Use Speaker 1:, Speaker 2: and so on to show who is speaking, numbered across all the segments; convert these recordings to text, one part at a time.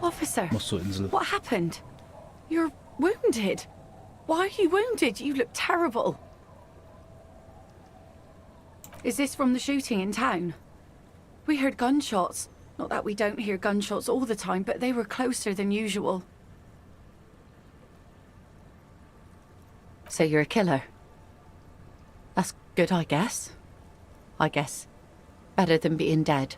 Speaker 1: Officer,
Speaker 2: Musst zur Insel.
Speaker 1: what happened? You're wounded. Why are you wounded? You look terrible. Is this from the shooting in town? We heard gunshots. Not that we don't hear gunshots all the time, but they were closer than usual. So you're a killer? That's good, I guess. Better than being dead.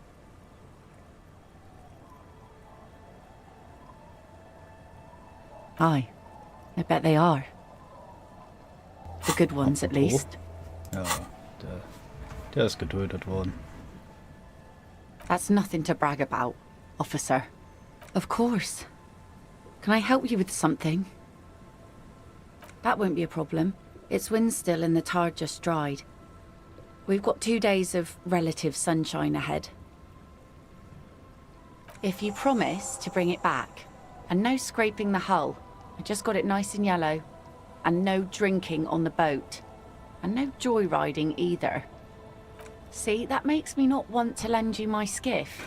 Speaker 1: Aye. I bet they are. The good ones, at least.
Speaker 2: Ja, der ist getötet worden.
Speaker 1: That's nothing to brag about, officer. Of course. Can I help you with something? That won't be a problem. It's wind still and the tar just dried. We've got 2 days of relative sunshine ahead. If you promise to bring it back, and no scraping the hull, I just got it nice and yellow, and no drinking on the boat, and no joyriding either. See, that makes me not want to lend you my skiff.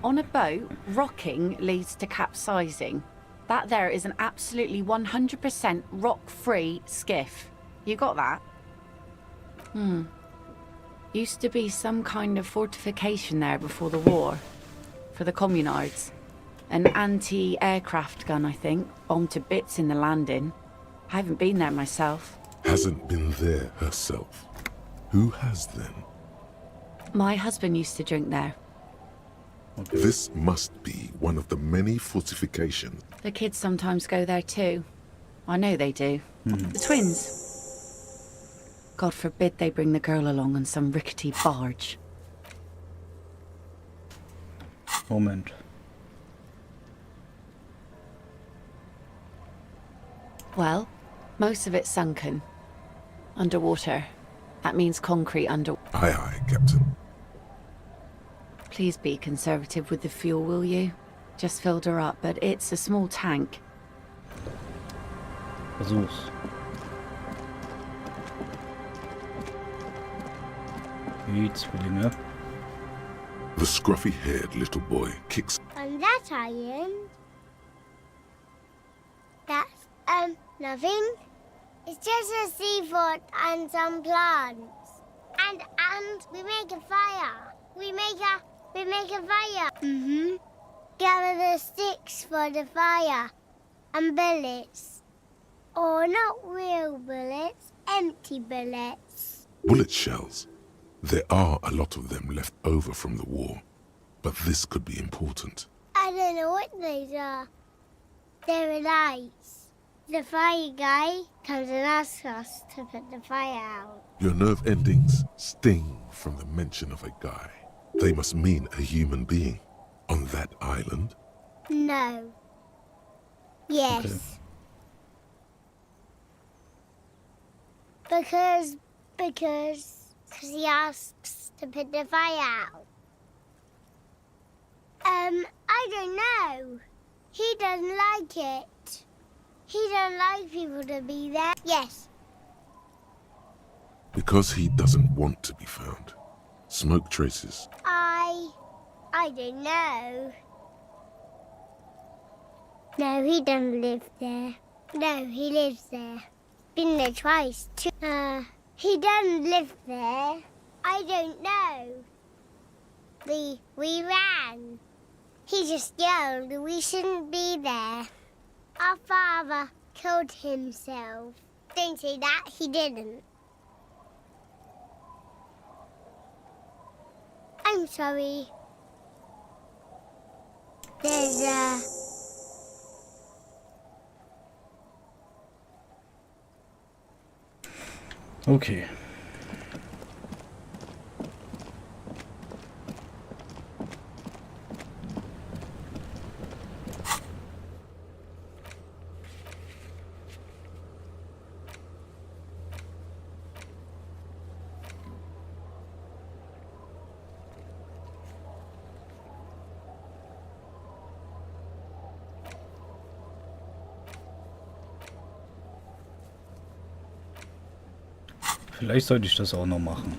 Speaker 1: On a boat, rocking leads to capsizing. That there is an absolutely 100% rock-free skiff. You got that? Used to be some kind of fortification there before the war. For the communards. An anti-aircraft gun, I think. Bombed to bits in the landing. I haven't been there myself.
Speaker 3: Hasn't been there herself. Who has then?
Speaker 1: My husband used to drink there.
Speaker 2: Okay.
Speaker 3: This must be one of the many fortifications.
Speaker 1: The kids sometimes go there too. I know they do. The twins. God forbid they bring the girl along on some rickety barge.
Speaker 2: Moment.
Speaker 1: Well, most of it's sunken. Underwater. That means concrete under...
Speaker 3: Aye, aye, Captain.
Speaker 1: Please be conservative with the fuel, will you? Just filled her up, but it's a small tank.
Speaker 2: Versuch's. Die Zwillinge.
Speaker 3: The scruffy-haired little boy kicks.
Speaker 4: On that island, that's, nothing. It's just a seafort and some plants. And we make a fire. We make a fire. Gather the sticks for the fire. And bullets. Or not real bullets, empty bullets.
Speaker 3: Bullet shells. There are a lot of them left over from the war. But this could be important.
Speaker 4: I don't know what these are. They're lights. The fire guy comes and asks us to put the fire out.
Speaker 3: Your nerve endings sting from the mention of a guy. They must mean a human being. On that island?
Speaker 4: No. Yes.
Speaker 3: Okay.
Speaker 4: Because he asks to put the fire out. I don't know. He doesn't like it. He doesn't like people to be there. Yes.
Speaker 3: Because he doesn't want to be found. Smoke traces.
Speaker 4: I don't know. No, he doesn't live there. No, he lives there. Been there twice, too. He doesn't live there. I don't know. We ran. He just yelled we shouldn't be there. Our father killed himself. Don't say that, he didn't. I'm sorry. There's
Speaker 2: Okay. Vielleicht sollte ich das auch noch machen.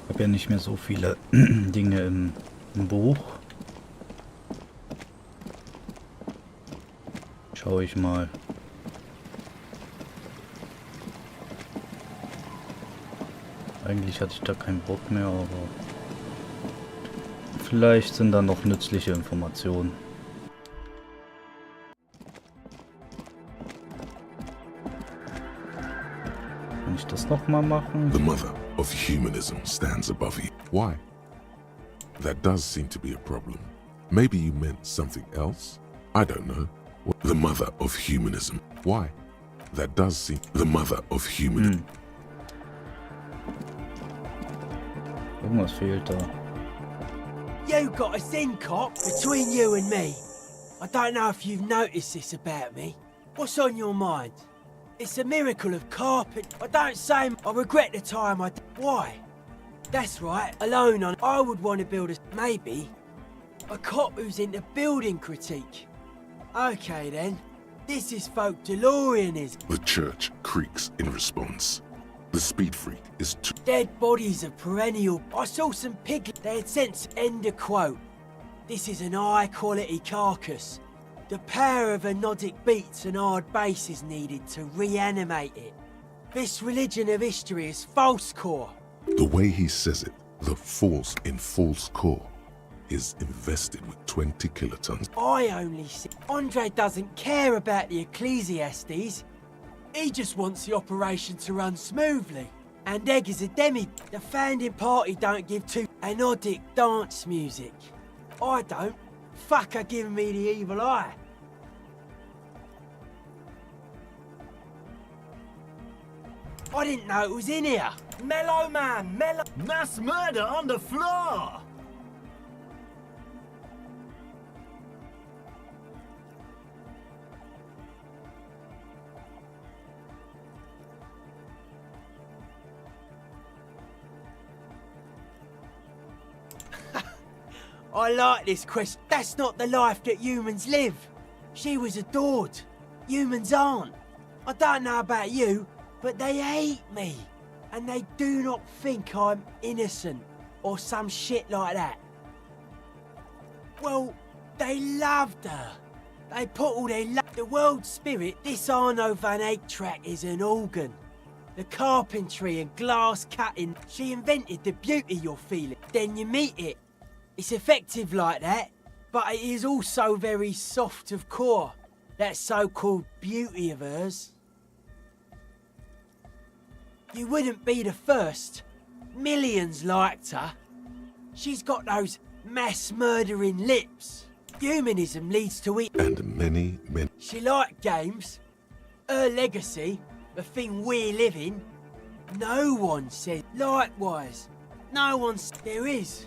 Speaker 2: Ich habe ja nicht mehr so viele Dinge im Buch. Schau ich mal. Eigentlich hatte ich da keinen Bock mehr, aber vielleicht sind da noch nützliche Informationen. Kann ich das nochmal machen?
Speaker 3: The mother of humanism stands above you. Why? That does seem to be a problem. Maybe you meant something else? I don't know. The mother of humanism. Why? That does seem... The mother of humanism.
Speaker 2: Irgendwas fehlt da.
Speaker 5: You got a sin, cop, between you and me. I don't know if you've noticed this about me. What's on your mind? It's a miracle of carpet. I don't say I regret the time I did. Why? That's right, alone on... I would want to build a... maybe a cop who's into building critique. Okay then, this is folk DeLoreanism.
Speaker 3: The church creaks in response. The speed freak is too...
Speaker 5: Dead bodies are perennial. I saw some pig... They had sense... End of quote. This is an high-quality carcass. The power of anodic beats and hard bass is needed to reanimate it. This religion of history is false core.
Speaker 3: The way he says it, the false in false core, is invested with 20 kilotons.
Speaker 5: I only see... Andre doesn't care about the Ecclesiastes. He just wants the operation to run smoothly. And Egg is a demi. The founding party don't give two anodic dance music. I don't. Fuck are giving me the evil eye. I didn't know it was in here. Mellow man, mellow...
Speaker 6: Mass murder on the floor!
Speaker 5: I like this quest. That's not the life that humans live. She was adored. Humans aren't. I don't know about you, but they hate me. And they do not think I'm innocent or some shit like that. Well, they loved her. They put all their love. The world spirit, this Arno van Eyck track is an organ. The carpentry and glass cutting, she invented the beauty you're feeling. Then you meet it. It's effective like that, but it is also very soft of core. That so-called beauty of hers. You wouldn't be the first. Millions liked her. She's got those mass-murdering lips. Humanism leads to it.
Speaker 3: And many, many...
Speaker 5: She liked games. Her legacy, the thing we live in, no one says. Likewise, no one there is.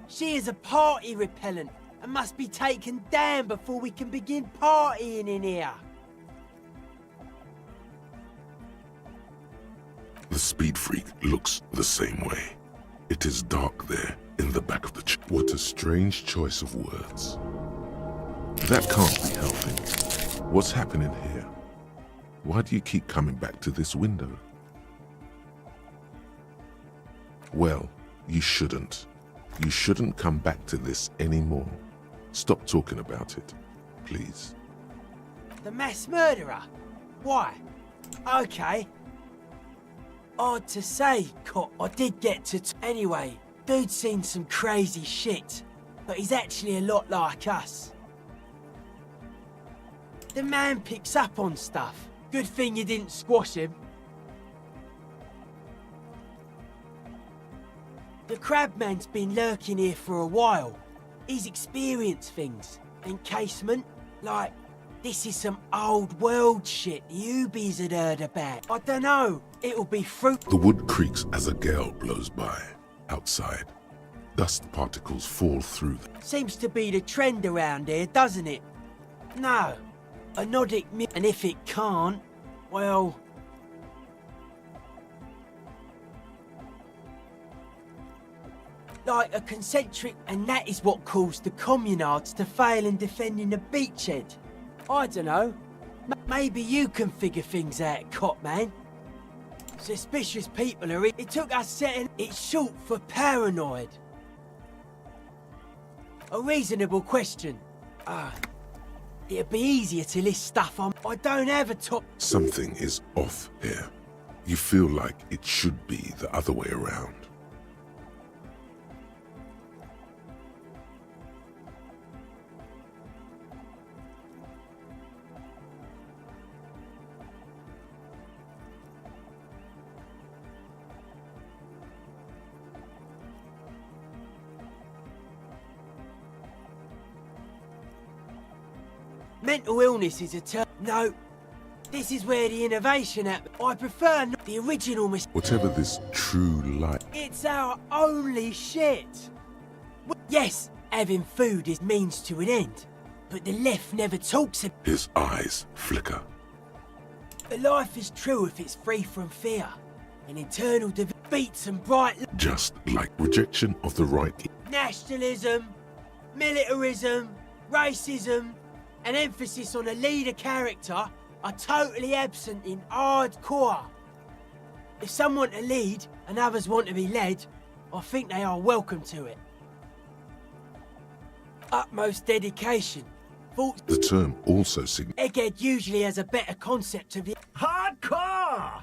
Speaker 5: She is a party repellent and must be taken down before we can begin partying in here.
Speaker 3: The speed freak looks the same way. It is dark there in the back of the church. What a strange choice of words. That can't be helping. What's happening here? Why do you keep coming back to this window? Well, you shouldn't. You shouldn't come back to this anymore. Stop talking about it, please.
Speaker 5: The mass murderer? Why? Okay. Odd to say, cop, I did get to... Anyway, dude's seen some crazy shit, but he's actually a lot like us. The man picks up on stuff. Good thing you didn't squash him. The Crabman's been lurking here for a while. He's experienced things. Encasement, like, this is some old world shit the Ubies had heard about. I dunno, it'll be fruit...
Speaker 3: The wood creaks as a gale blows by, outside. Dust particles fall through them.
Speaker 5: Seems to be the trend around here, doesn't it? No, anodic and if it can't, well... Like a concentric, and that is what caused the communards to fail in defending the beachhead. I dunno. Maybe you can figure things out, cop man. Suspicious people are... It took us setting... It's short for paranoid. A reasonable question. It'd be easier to list stuff on... I don't have a top...
Speaker 3: Something is off here. You feel like it should be the other way around.
Speaker 5: Mental illness is a term... No. This is where the innovation happened. I prefer not the original
Speaker 3: Whatever this true light...
Speaker 5: It's our only shit. Yes, having food is means to an end. But the left never talks of...
Speaker 3: His eyes flicker.
Speaker 5: But life is true if it's free from fear. An internal beats and bright...
Speaker 3: Just like rejection of the right...
Speaker 5: Nationalism, militarism, racism, an emphasis on a leader character are totally absent in hardcore. If some want to lead and others want to be led, I think they are welcome to it. Utmost dedication.
Speaker 3: The term also signifies...
Speaker 5: Egghead usually has a better concept of the...
Speaker 6: Hardcore!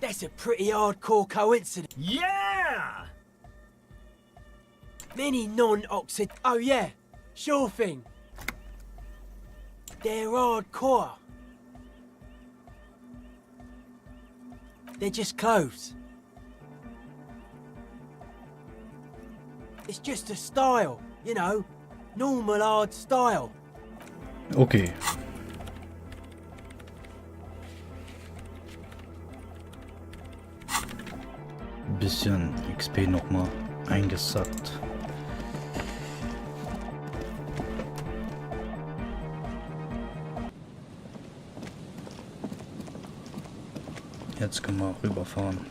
Speaker 5: That's a pretty hardcore coincidence.
Speaker 6: Yeah!
Speaker 5: Many non-oxid... Oh yeah, sure thing. They're hardcore. They're just clothes. It's just a style, you know. Normal hard style.
Speaker 2: Okay. Bisschen XP nochmal eingesackt. Jetzt können wir rüberfahren.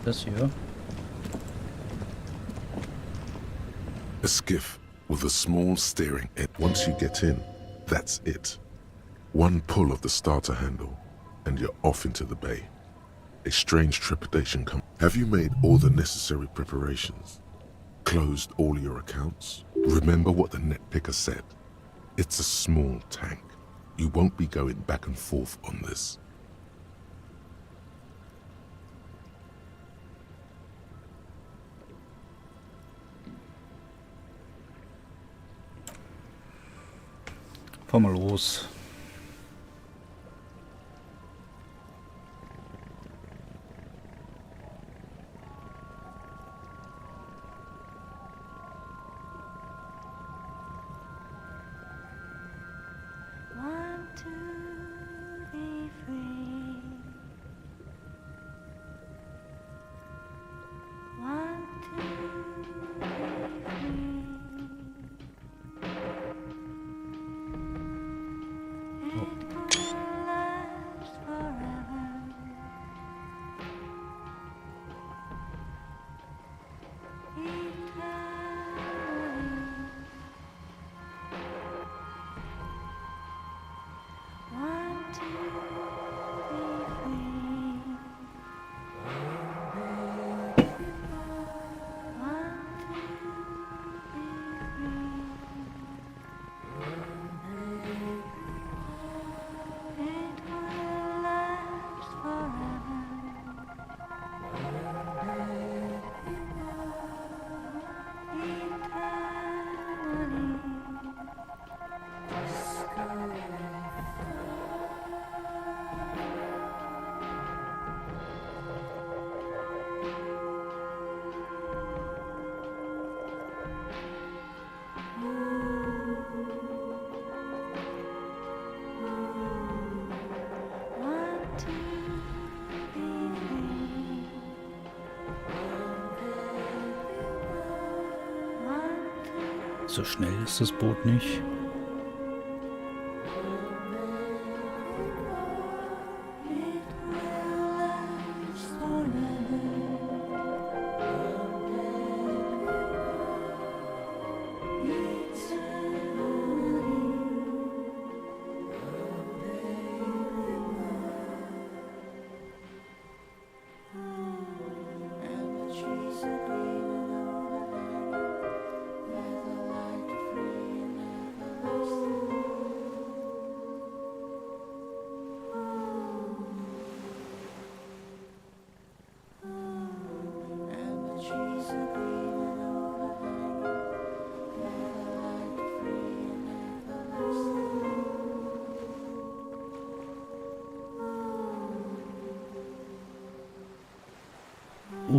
Speaker 2: Das hier.
Speaker 3: A skiff with a small steering end. Once you get in, that's it. One pull of the starter handle, and you're off into the bay. A strange trepidation comes. Have you made all the necessary preparations? Closed all your accounts? Remember what the net picker said. It's a small tank. You won't be going back and forth on this.
Speaker 2: Fahr mal los.
Speaker 7: Want to be free. Want to be free.
Speaker 2: So schnell ist das Boot nicht.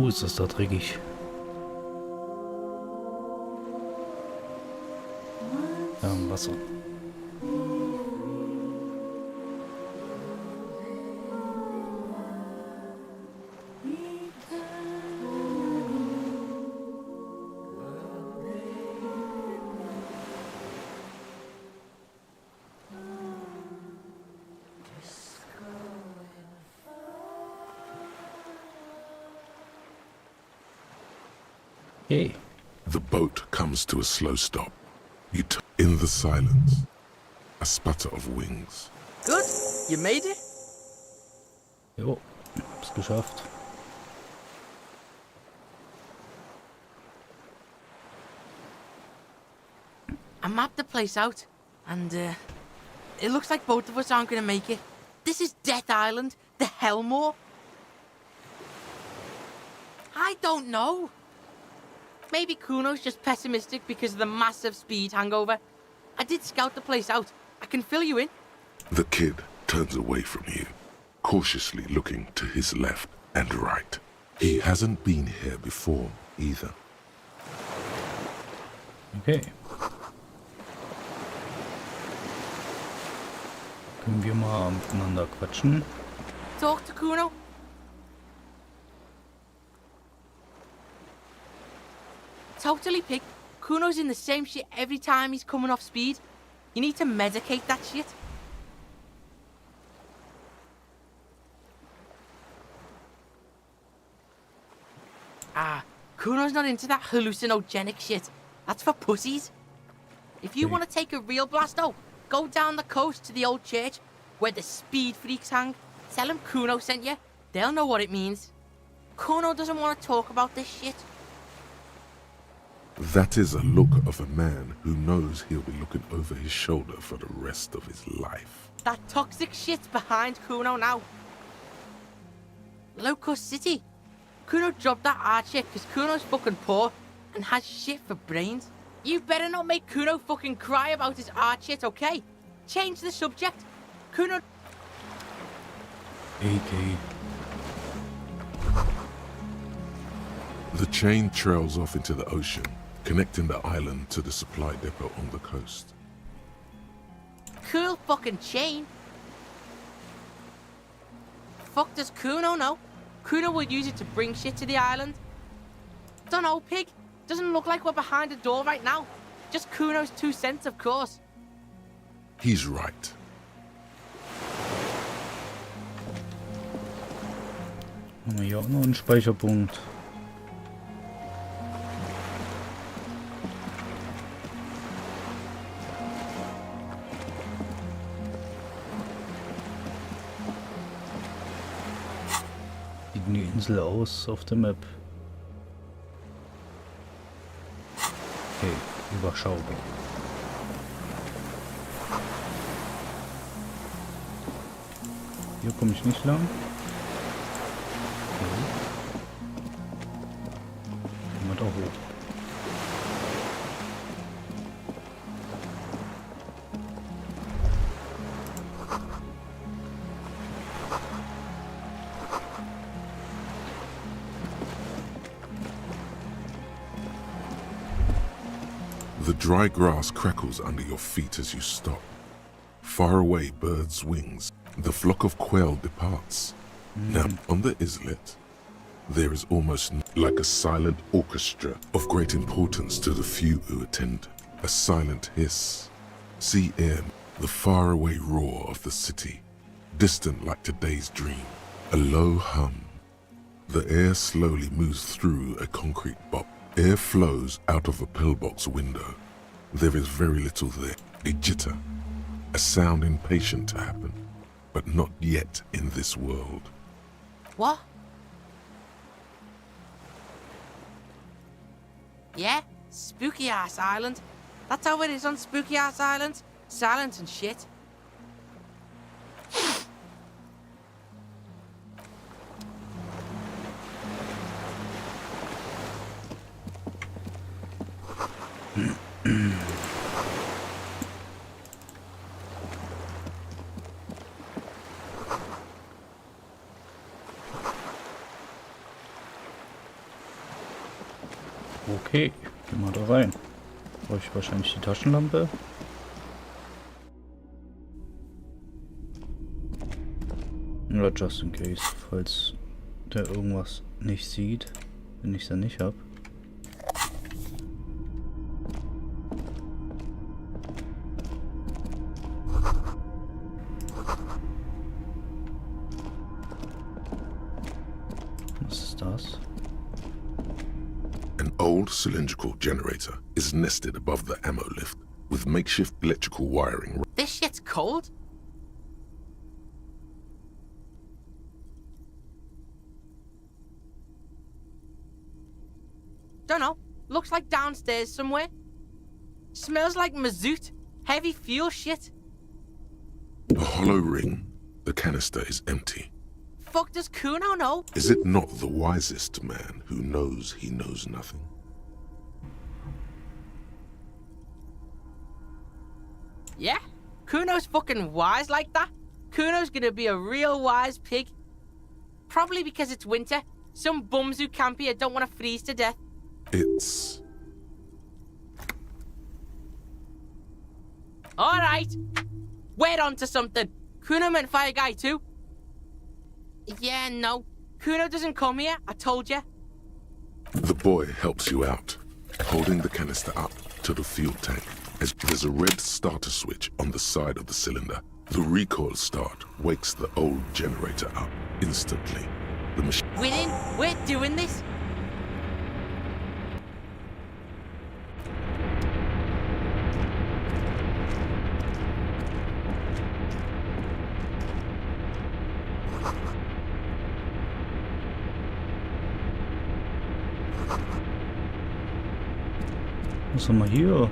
Speaker 2: Ist das da dreckig. Ja, im Wasser. Okay.
Speaker 3: The boat comes to a slow stop. In the silence, a sputter of wings.
Speaker 8: Good, you made it.
Speaker 2: Jo, hab's geschafft.
Speaker 8: I mapped the place out, and it looks like both of us aren't gonna make it. This is Death Island, the Hellmore. I don't know. Maybe Kuno's just pessimistic because of the massive speed hangover. I did scout the place out. I can fill you in.
Speaker 3: The kid turns away from you, cautiously looking to his left and right. He hasn't been here before either.
Speaker 2: Okay. Können wir mal miteinander quatschen?
Speaker 8: Talk to Kuno. Totally, Pig. Kuno's in the same shit every time he's coming off speed. You need to medicate that shit. Kuno's not into that hallucinogenic shit. That's for pussies. If you want to take a real blast, though, go down the coast to the old church where the speed freaks hang. Tell them Kuno sent you. They'll know what it means. Kuno doesn't want to talk about this shit.
Speaker 3: That is a look of a man who knows he'll be looking over his shoulder for the rest of his life.
Speaker 8: That toxic shit's behind Kuno now. Locust City. Kuno dropped that art shit because Kuno's fucking poor and has shit for brains. You better not make Kuno fucking cry about his art shit, okay? Change the subject. Kuno...
Speaker 2: AK.
Speaker 3: The chain trails off into the ocean, connecting the island to the supply depot on the coast.
Speaker 8: Cool fucking chain. Fuck does Kuno know? Kuno will use it to bring shit to the island. Dunno, Pig. Doesn't look like we're behind a door right now. Just Kuno's 2 cents, of course.
Speaker 3: He's right.
Speaker 2: Haben wir hier auch noch einen Speicherpunkt. Sieht denn die Insel aus auf der Map? Okay, überschaubar. Hier komme ich nicht lang. Okay. Gehen wir da hoch.
Speaker 3: The dry grass crackles under your feet as you stop. Far away, birds' wings. The flock of quail departs. Now, on the islet, there is almost like a silent orchestra of great importance to the few who attend. A silent hiss. Sea air, the faraway roar of the city, distant like today's dream. A low hum. The air slowly moves through a concrete box. Air flows out of a pillbox window. There is very little there. A jitter. A sound impatient to happen, but not yet in this world.
Speaker 8: What? Yeah, spooky ass island. That's how it is on spooky ass island. Silent and shit.
Speaker 2: Okay, gehen wir da rein. Brauche ich wahrscheinlich die Taschenlampe. Ja, just in case, falls der irgendwas nicht sieht, wenn ich es ja nicht habe. Was ist das?
Speaker 3: An old cylindrical generator is nested above the ammo lift with makeshift electrical wiring.
Speaker 8: This shit's cold? Dunno. Looks like downstairs somewhere. Smells like mazout. Heavy fuel shit.
Speaker 3: A hollow ring. The canister is empty.
Speaker 8: Fuck does Kuno know?
Speaker 3: Is it not the wisest man who knows he knows nothing?
Speaker 8: Yeah? Kuno's fucking wise like that? Kuno's gonna be a real wise pig. Probably because it's winter. Some bums who camp here don't want to freeze to death.
Speaker 3: It's...
Speaker 8: Alright. We're on to something. Kuno meant fire guy too. Yeah, no. Kuno doesn't come here, I told you.
Speaker 3: The boy helps you out, holding the canister up to the fuel tank. As there's a red starter switch on the side of the cylinder. The recoil start wakes the old generator up instantly. The machine...
Speaker 8: We're in. We're doing this.
Speaker 2: Was haben wir hier?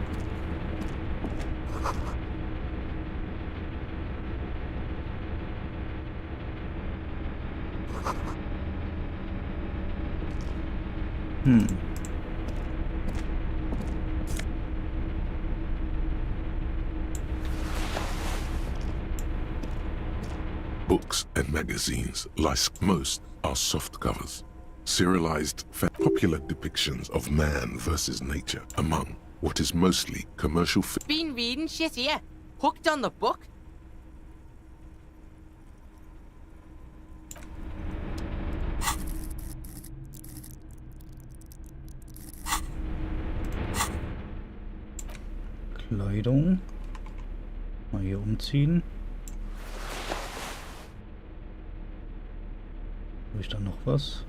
Speaker 3: Books and magazines, like most, are soft covers. Serialized, popular depictions of man versus nature among what is mostly commercial.
Speaker 8: Been reading shit here. Hooked on the book.
Speaker 2: Kleidung. Mal hier umziehen. Habe ich da noch was?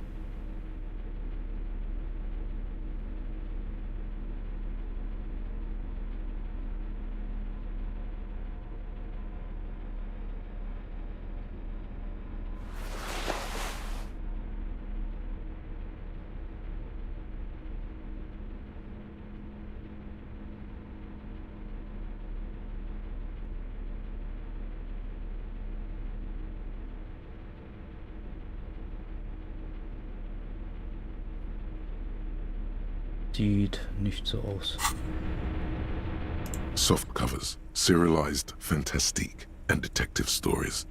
Speaker 2: Sieht nicht so aus.
Speaker 3: Soft covers, serialized fantastique and detective stories,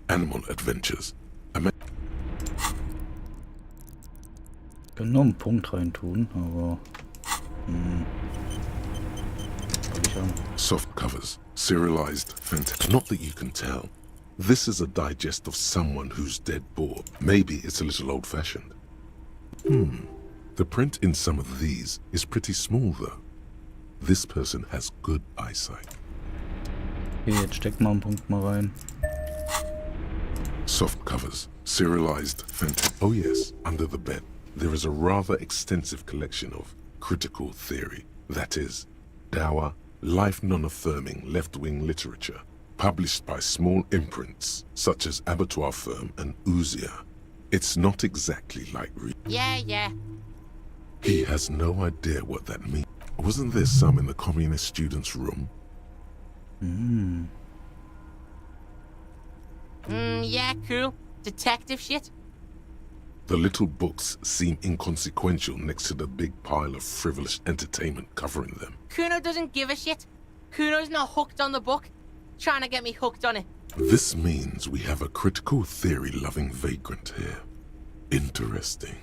Speaker 3: animal adventures.
Speaker 2: Ich kann noch einen Punkt reintun, aber ich an.
Speaker 3: Soft covers, serialized fantastic. Not that you can tell. This is a digest of someone who's dead bored. Maybe it's a little old-fashioned. The print in some of these is pretty small, though. This person has good eyesight.
Speaker 2: Okay, jetzt steck mal einen Punkt mal rein.
Speaker 3: Soft covers, serialized oh yes, under the bed. There is a rather extensive collection of critical theory, that is, dour, life non-affirming left-wing literature, published by small imprints such as Abattoir Firm and Elysium. It's not exactly like
Speaker 8: Yeah.
Speaker 3: He has no idea what that means. Wasn't there some in the communist students' room?
Speaker 8: Yeah, cool. Detective shit.
Speaker 3: The little books seem inconsequential next to the big pile of frivolous entertainment covering them.
Speaker 8: Kuno doesn't give a shit. Kuno's not hooked on the book. Trying to get me hooked on it.
Speaker 3: This means we have a critical theory-loving vagrant here. Interesting.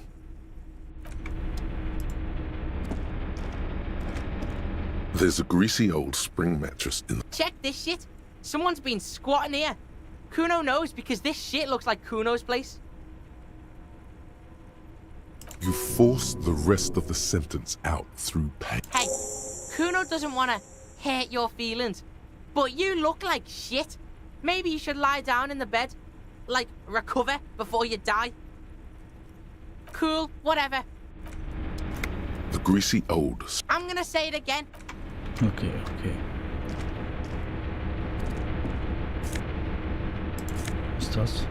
Speaker 3: There's a greasy old spring mattress in the...
Speaker 8: Check this shit. Someone's been squatting here. Kuno knows because this shit looks like Kuno's place.
Speaker 3: You force the rest of the sentence out through pain.
Speaker 8: Hey, Kuno doesn't want to hurt your feelings, but you look like shit. Maybe you should lie down in the bed, like recover before you die. Cool, whatever.
Speaker 3: The greasy old...
Speaker 8: I'm gonna say it again.
Speaker 2: Okay. Was ist das?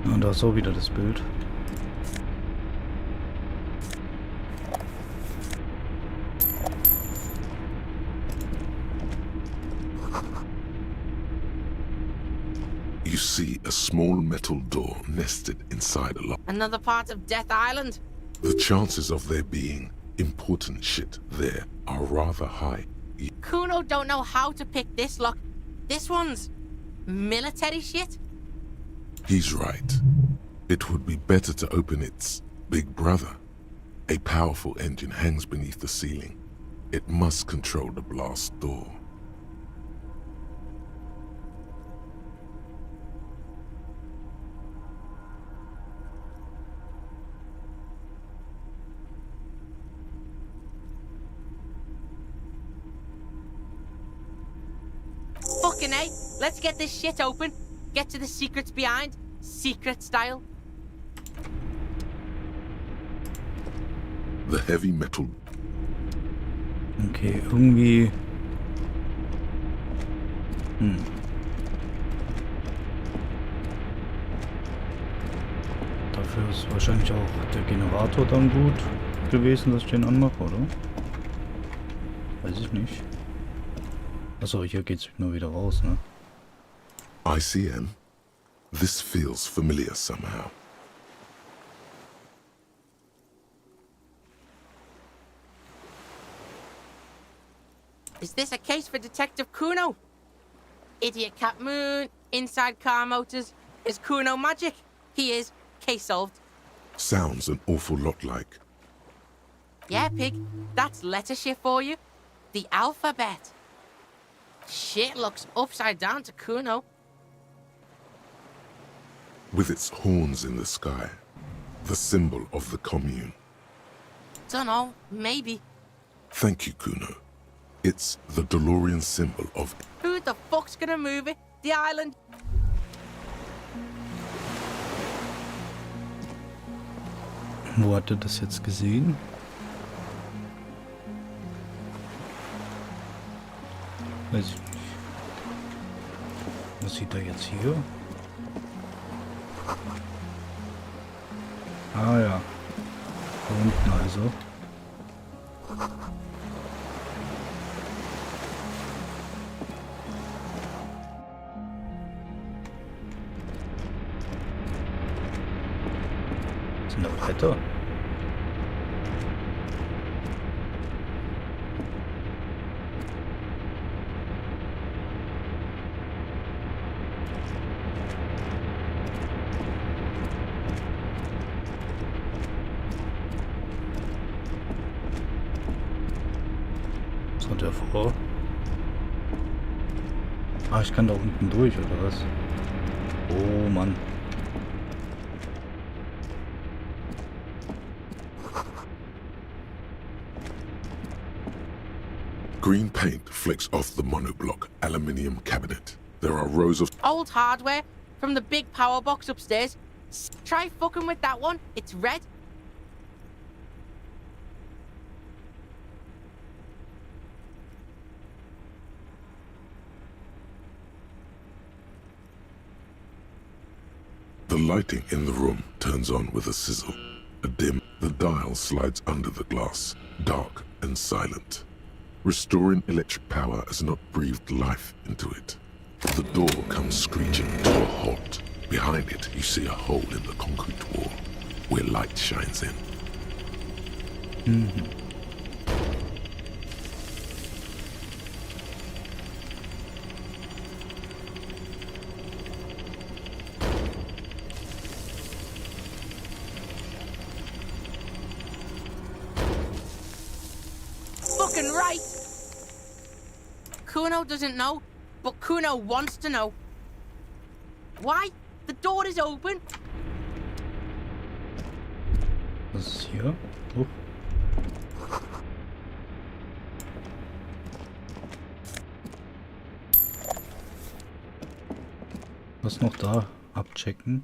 Speaker 2: Und da ist auch wieder das Bild.
Speaker 3: You see a small metal door nested inside a lock.
Speaker 8: Another part of Death Island.
Speaker 3: The chances of there being important shit there are rather high.
Speaker 8: Kuno don't know how to pick this lock. This one's military shit.
Speaker 3: He's right. It would be better to open its big brother. A powerful engine hangs beneath the ceiling. It must control the blast door.
Speaker 8: Fucking A. Let's get this shit open. Get to the secrets behind. Secret style.
Speaker 3: The heavy metal...
Speaker 2: Okay, irgendwie... Dafür ist wahrscheinlich auch der Generator dann gut gewesen, dass ich den anmache, oder? Weiß ich nicht. Achso, hier geht's nur wieder raus, ne?
Speaker 3: ICM? This feels familiar somehow.
Speaker 8: Is this a case for Detective Kuno? Idiot Cat Moon, inside car motors. Is Kuno magic? He is. Case solved.
Speaker 3: Sounds an awful lot like...
Speaker 8: Yeah, pig. That's letter shit for you. The alphabet. Shit looks upside down to Kuno.
Speaker 3: with its horns in the sky, the symbol of the commune.
Speaker 8: Dunno, maybe.
Speaker 3: Thank you, Kuno. It's the DeLorean symbol of...
Speaker 8: Who the fuck's gonna move it? The island?
Speaker 2: Wo hat er das jetzt gesehen? Weiß ich nicht. Was sieht er jetzt hier? Ah ja. Da unten also. Sind da Bretter? vor? Ah, ich kann da unten durch, oder was? Oh Mann.
Speaker 3: Green paint flicks off the monoblock aluminium cabinet. There are rows of
Speaker 8: Old hardware from the big power box upstairs. Try fucking with that one. It's red.
Speaker 3: The lighting in the room turns on with a sizzle. A dim, the dial slides under the glass, dark and silent. Restoring electric power has not breathed life into it. The door comes screeching to a halt. Behind it, you see a hole in the concrete wall, where light shines in.
Speaker 8: Fucking right. Kuno doesn't know, but Kuno wants to know. Why? The door is open.
Speaker 2: Was ist hier? Oh. Was noch da? Abchecken.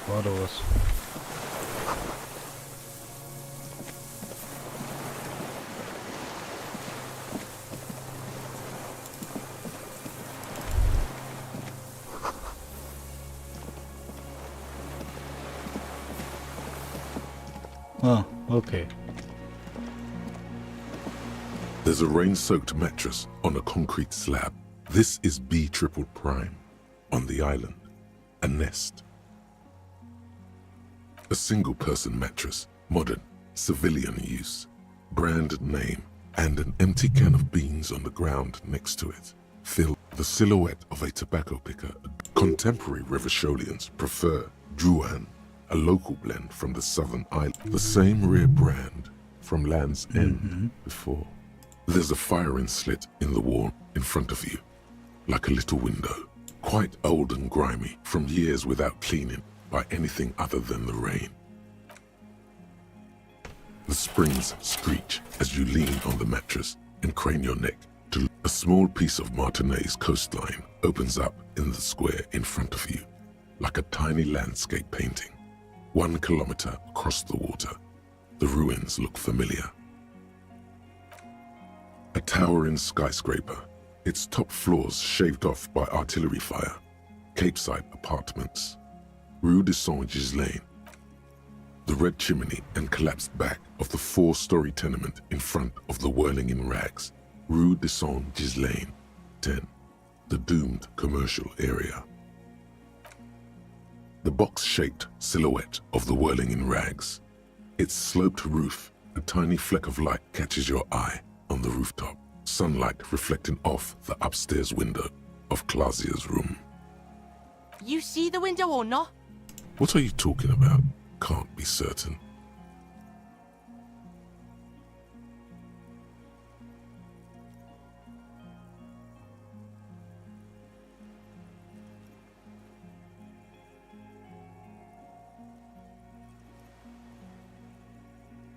Speaker 2: War da was? Ah, okay.
Speaker 3: There's a rain-soaked mattress on a concrete slab. This is B triple prime. On the island, a nest. A single-person mattress, modern, civilian use, brand name, and an empty can of beans on the ground next to it. Fill the silhouette of a tobacco picker. Contemporary Rivisholians prefer Juan, a local blend from the southern island. The same rare brand from Land's End before. There's a firing slit in the wall in front of you, like a little window. Quite old and grimy from years without cleaning by anything other than the rain. The springs screech as you lean on the mattress and crane your neck to a small piece of Martinez coastline opens up in the square in front of you, like a tiny landscape painting. 1 kilometer across the water, the ruins look familiar. A towering skyscraper, its top floors shaved off by artillery fire. Capeside apartments. Rue de Saint-Ghislain. The red chimney and collapsed back of the 4-story tenement in front of the whirling in rags. Rue de Saint-Ghislain. 10. The doomed commercial area. The box-shaped silhouette of the whirling in rags. Its sloped roof, a tiny fleck of light catches your eye on the rooftop. Sunlight reflecting off the upstairs window of Clausia's room.
Speaker 8: You see the window or not?
Speaker 3: What are you talking about? Can't be certain.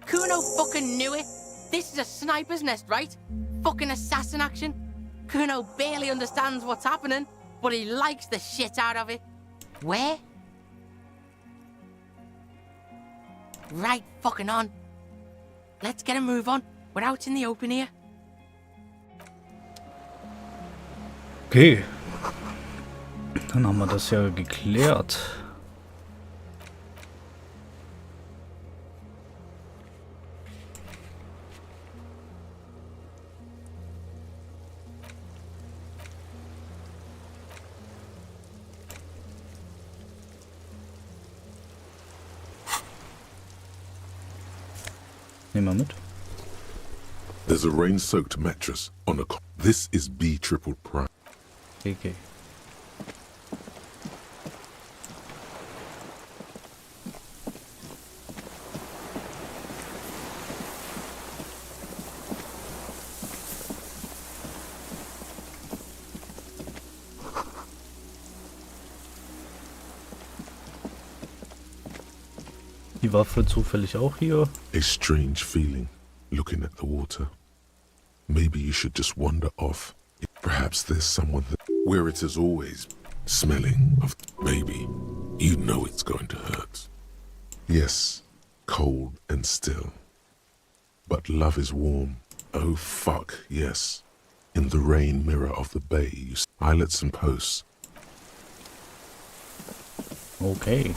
Speaker 8: Kuno fucking knew it. This is a sniper's nest, right? Fucking assassin action. Kuno barely understands what's happening, but he likes the shit out of it. Where? Right fucking on. Let's get a move on. We're out in the open here.
Speaker 2: Okay. Dann haben wir das ja geklärt. nehmen wir mit.
Speaker 3: There's a rain-soaked mattress on a... This is B triple prime.
Speaker 2: Okay. Die Waffe zufällig auch hier.
Speaker 3: A strange feeling, looking at the water. Maybe you should just wander off. Perhaps there's someone where it is always smelling of... Maybe you know it's going to hurt. Yes, cold and still. But love is warm. Oh fuck, yes. In the rain mirror of the bay, you see islets and posts.
Speaker 2: Okay.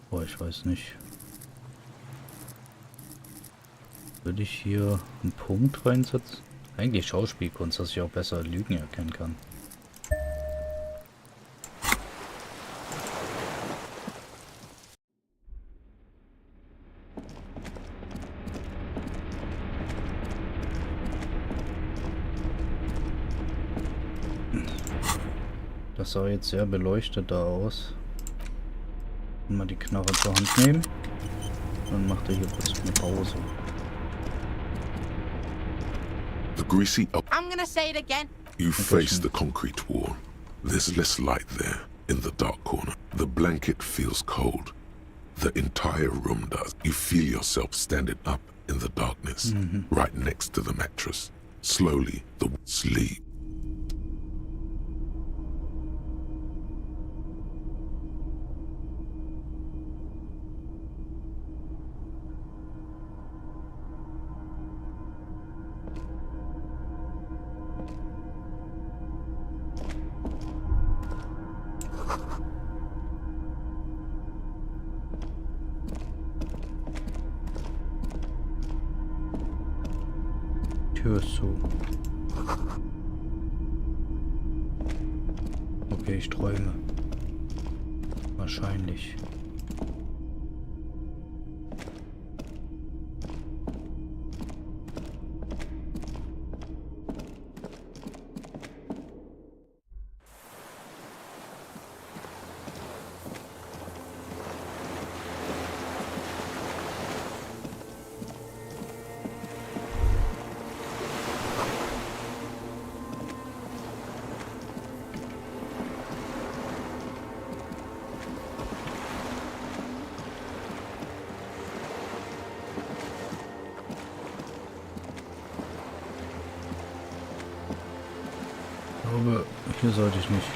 Speaker 2: Boah, ich weiß nicht. Würde ich hier einen Punkt reinsetzen? Eigentlich Schauspielkunst, dass ich auch besser Lügen erkennen kann. Das sah jetzt sehr beleuchtet da aus. Mal die Knarre zur Hand nehmen. Dann macht er hier kurz eine Pause.
Speaker 3: The greasy...
Speaker 8: I'm gonna say it again.
Speaker 3: You face the concrete wall. There's less light there, in the dark corner. The blanket feels cold. The entire room does. You feel yourself standing up in the darkness, right next to the mattress. Slowly, the sleep.
Speaker 2: Tür ist zu. Okay, ich träume. Wahrscheinlich. Ich glaube, hier sollte ich nicht.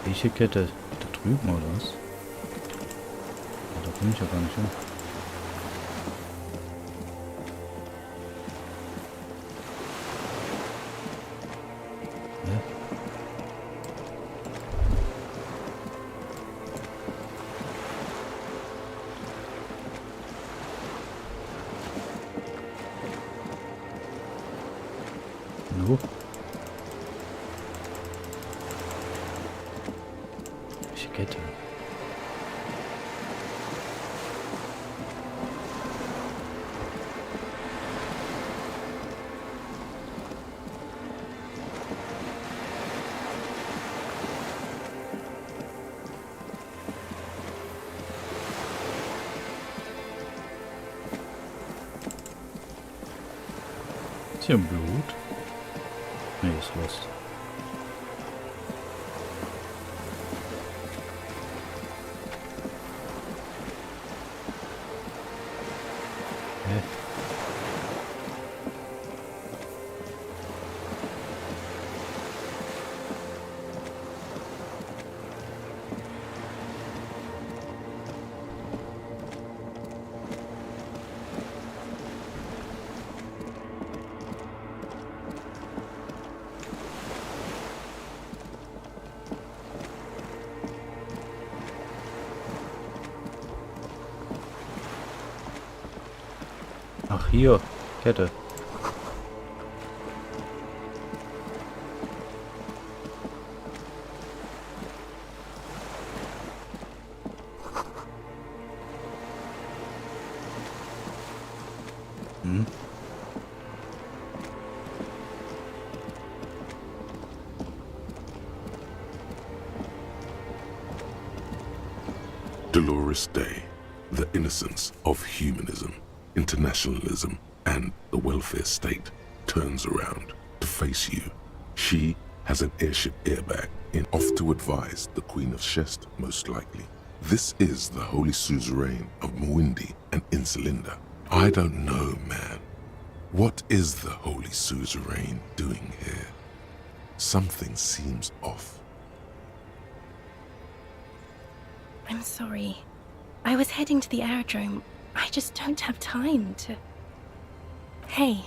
Speaker 2: Welche Kette? Da drüben oder was? Da bin ich ja gar nicht hin. No. Welche Kette? Ist hier Blut? Nee, ist Lust. Hä? Ach, hier. Kette. Hm.
Speaker 3: Dolores Day, the innocence of humanism, internationalism, and the welfare state turns around to face you. She has an airship airbag in off to advise the Queen of Shest, most likely. This is the Holy Suzerain of Mwindi and Insulinda. I don't know, man. What is the Holy Suzerain doing here? Something seems off.
Speaker 9: I'm sorry. I was heading to the aerodrome. I just don't have time to... Hey.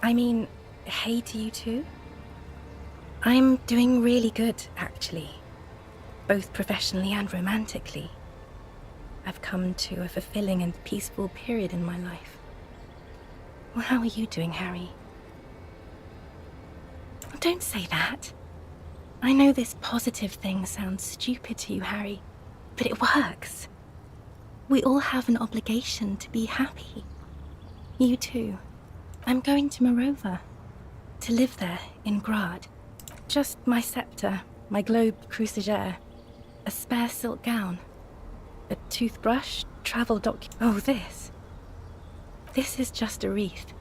Speaker 9: I mean, hey to you too? I'm doing really good, actually. Both professionally and romantically. I've come to a fulfilling and peaceful period in my life. Well, how are you doing, Harry? Oh, don't say that. I know this positive thing sounds stupid to you, Harry, but it works. We all have an obligation to be happy. You too. I'm going to Morova, to live there in Grad. Just my scepter, my globe cruciger, a spare silk gown, a toothbrush, travel Oh, this. This is just a wreath.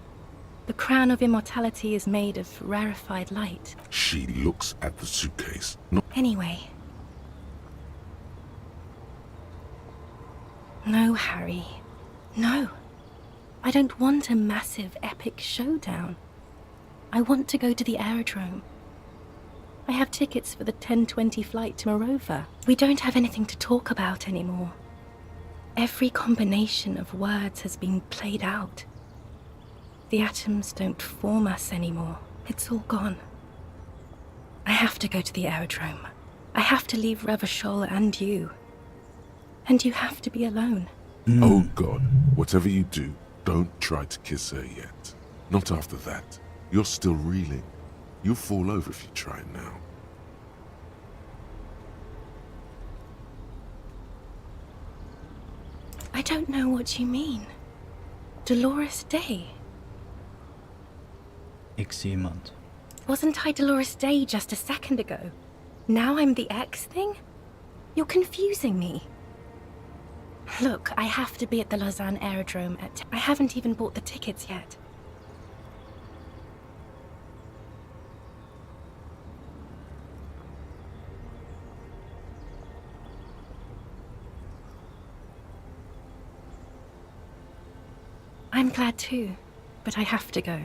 Speaker 9: The crown of immortality is made of rarefied light.
Speaker 3: She looks at the suitcase.
Speaker 9: Anyway. No, Harry. No. I don't want a massive, epic showdown. I want to go to the aerodrome. I have tickets for the 10:20 flight to Morova. We don't have anything to talk about anymore. Every combination of words has been played out. The atoms don't form us anymore. It's all gone. I have to go to the aerodrome. I have to leave Revachol and you. And you have to be alone.
Speaker 3: Oh God, whatever you do, don't try to kiss her yet. Not after that. You're still reeling. You'll fall over if you try now.
Speaker 9: I don't know what you mean. Dolores Day.
Speaker 2: X-jemand.
Speaker 9: Wasn't I Dolores Day just a second ago? Now I'm the X thing? You're confusing me. Look, I have to be at the Lausanne aerodrome at... I haven't even bought the tickets yet. I'm glad too, but I have to go.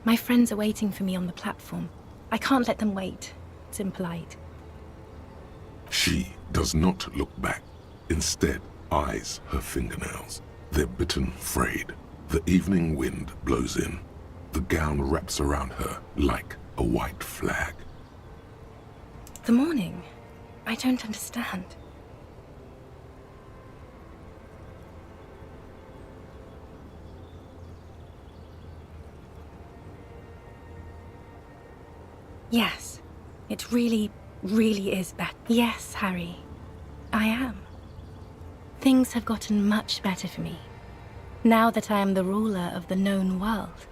Speaker 9: My friends are waiting for me on the platform. I can't let them wait. It's impolite.
Speaker 3: She does not look back. Instead, eyes her fingernails. They're bitten frayed. The evening wind blows in. The gown wraps around her like a white flag.
Speaker 9: The morning? I don't understand. Yes, it really is better. Yes, Harry, I am. Things have gotten much better for me, now that I am the ruler of the known world.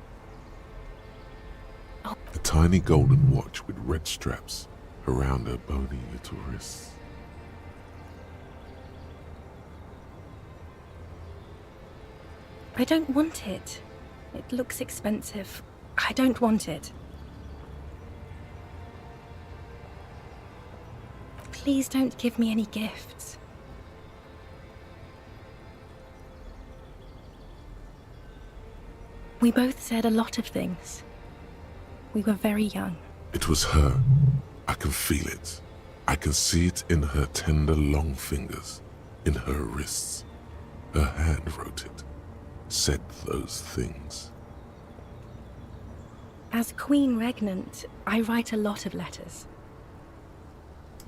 Speaker 9: Oh.
Speaker 3: A tiny golden watch with red straps around her bony little wrists.
Speaker 9: I don't want it. It looks expensive. I don't want it. Please don't give me any gifts. We both said a lot of things. We were very young.
Speaker 3: It was her. I can feel it. I can see it in her tender, long fingers, in her wrists. Her hand wrote it, said those things.
Speaker 9: As Queen Regnant, I write a lot of letters.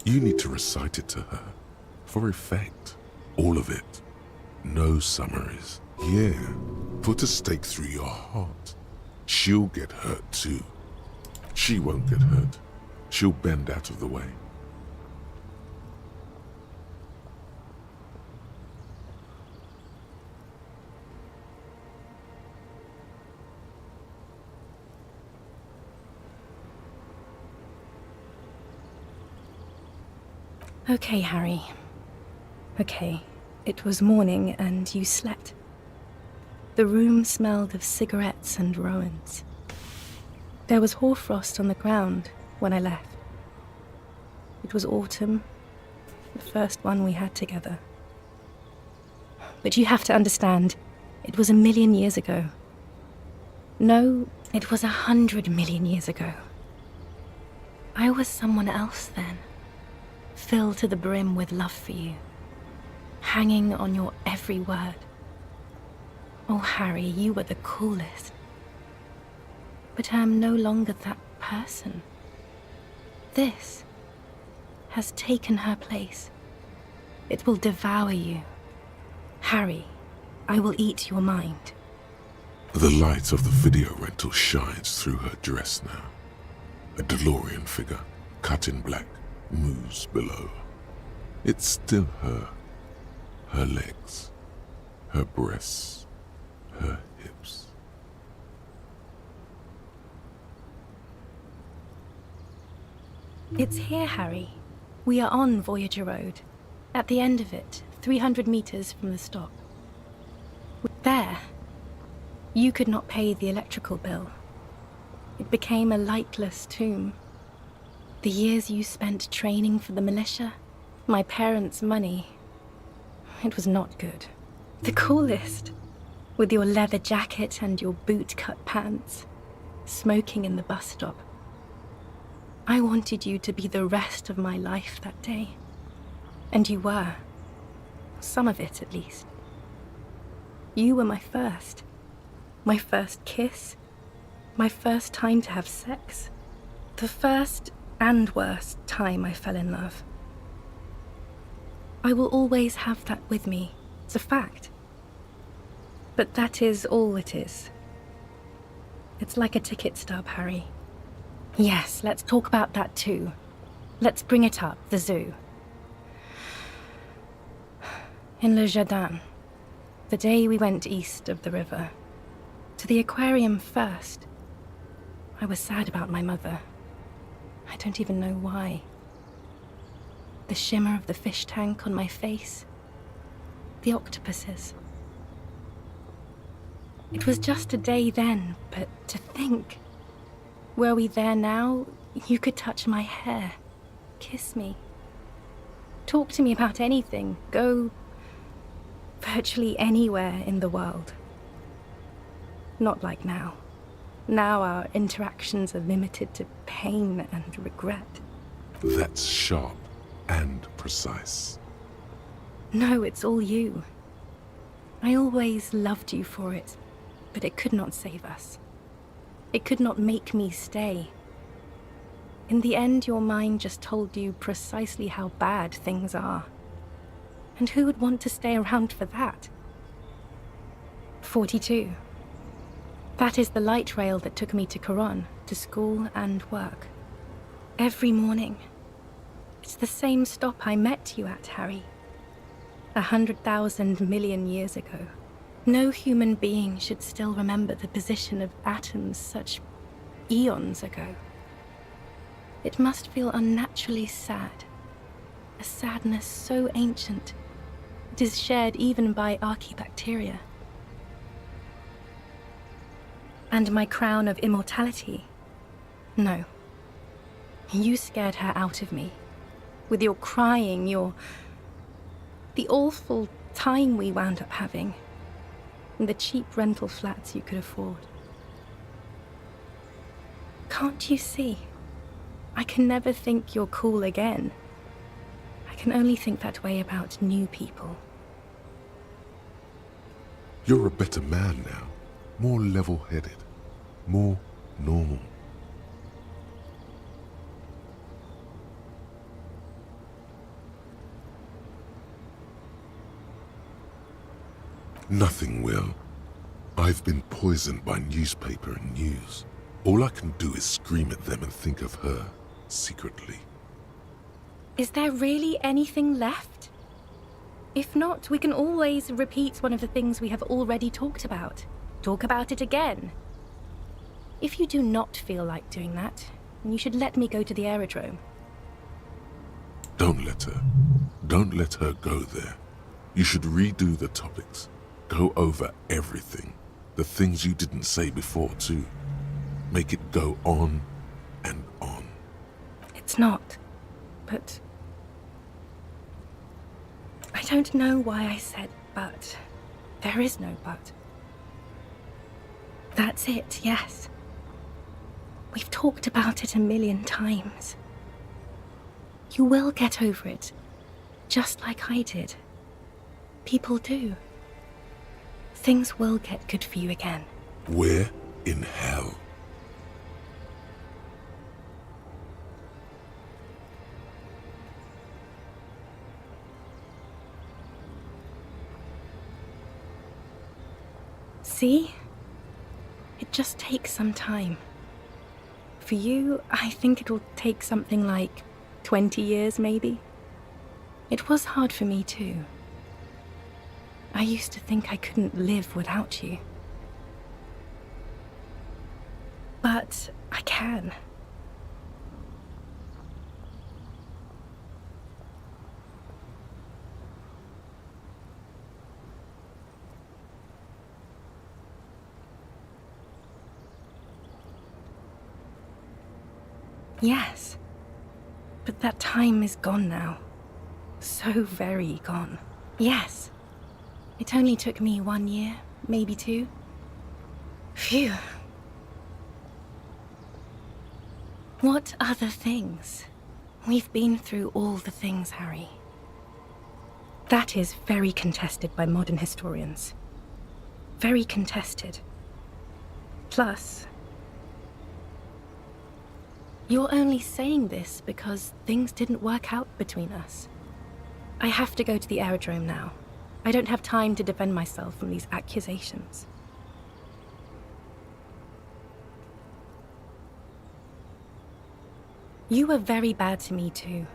Speaker 3: You need to recite it to her, for effect. All of it. No summaries. Yeah, put a stake through your heart. She'll get hurt too. She won't get hurt. She'll bend out of the way.
Speaker 9: Okay, Harry. Okay, it was morning and you slept. The room smelled of cigarettes and Rowans. There was hoarfrost on the ground when I left. It was autumn, the first one we had together. But you have to understand, it was 1,000,000 years ago. No, it was 100 million years ago. I was someone else then, filled to the brim with love for you, hanging on your every word. Oh, Harry, you were the coolest. But I am no longer that person. This has taken her place. It will devour you. Harry, I will eat your mind.
Speaker 3: The light of the video rental shines through her dress now. A DeLorean figure, cut in black, moves below. It's still her. Her legs, her breasts, her hips.
Speaker 9: It's here, Harry. We are on Voyager Road. At the end of it, 300 meters from the stop. There. You could not pay the electrical bill. It became a lightless tomb. The years you spent training for the militia, my parents' money, it was not good. The coolest. With your leather jacket and your boot-cut pants, smoking in the bus stop. I wanted you to be the rest of my life that day. And you were. Some of it, at least. You were my first. My first kiss. My first time to have sex. The first and worst time I fell in love. I will always have that with me. It's a fact. But that is all it is. It's like a ticket stub, Harry. Yes, let's talk about that too. Let's bring it up, the zoo. In Le Jardin, the day we went east of the river, to the aquarium first, I was sad about my mother. I don't even know why. The shimmer of the fish tank on my face, the octopuses. It was just a day then, but to think. Were we there now, you could touch my hair, kiss me, talk to me about anything, go virtually anywhere in the world. Not like now. Now our interactions are limited to pain and regret.
Speaker 3: That's sharp and precise.
Speaker 9: No, it's all you. I always loved you for it, but it could not save us. It could not make me stay. In the end, your mind just told you precisely how bad things are. And who would want to stay around for that? 42. That is the light rail that took me to Coron, to school and work. Every morning. It's the same stop I met you at, Harry. 100,000 million years ago. No human being should still remember the position of atoms such eons ago. It must feel unnaturally sad. A sadness so ancient, it is shared even by archaebacteria. And my crown of immortality? No. You scared her out of me. With your crying, the awful time we wound up having. And the cheap rental flats you could afford. Can't you see? I can never think you're cool again. I can only think that way about new people.
Speaker 3: You're a better man now. More level-headed. More normal. Nothing will. I've been poisoned by newspaper and news. All I can do is scream at them and think of her, secretly.
Speaker 9: Is there really anything left? If not, we can always repeat one of the things we have already talked about. Talk about it again. If you do not feel like doing that, then you should let me go to the aerodrome.
Speaker 3: Don't let her. Don't let her go there. You should redo the topics. Go over everything. The things you didn't say before, too. Make it go on and on.
Speaker 9: It's not, but... I don't know why I said but. There is no but. That's it, yes. We've talked about it a million times. You will get over it, just like I did. People do. Things will get good for you again.
Speaker 3: Where in hell?
Speaker 9: See? It just takes some time. For you, I think it'll take something like 20 years, maybe. It was hard for me, too. I used to think I couldn't live without you. But I can. Yes. But that time is gone now. So very gone. Yes. It only took me 1 year, maybe 2. Phew. What other things? We've been through all the things, Harry. That is very contested by modern historians. Very contested. Plus, you're only saying this because things didn't work out between us. I have to go to the aerodrome now. I don't have time to defend myself from these accusations. You were very bad to me too.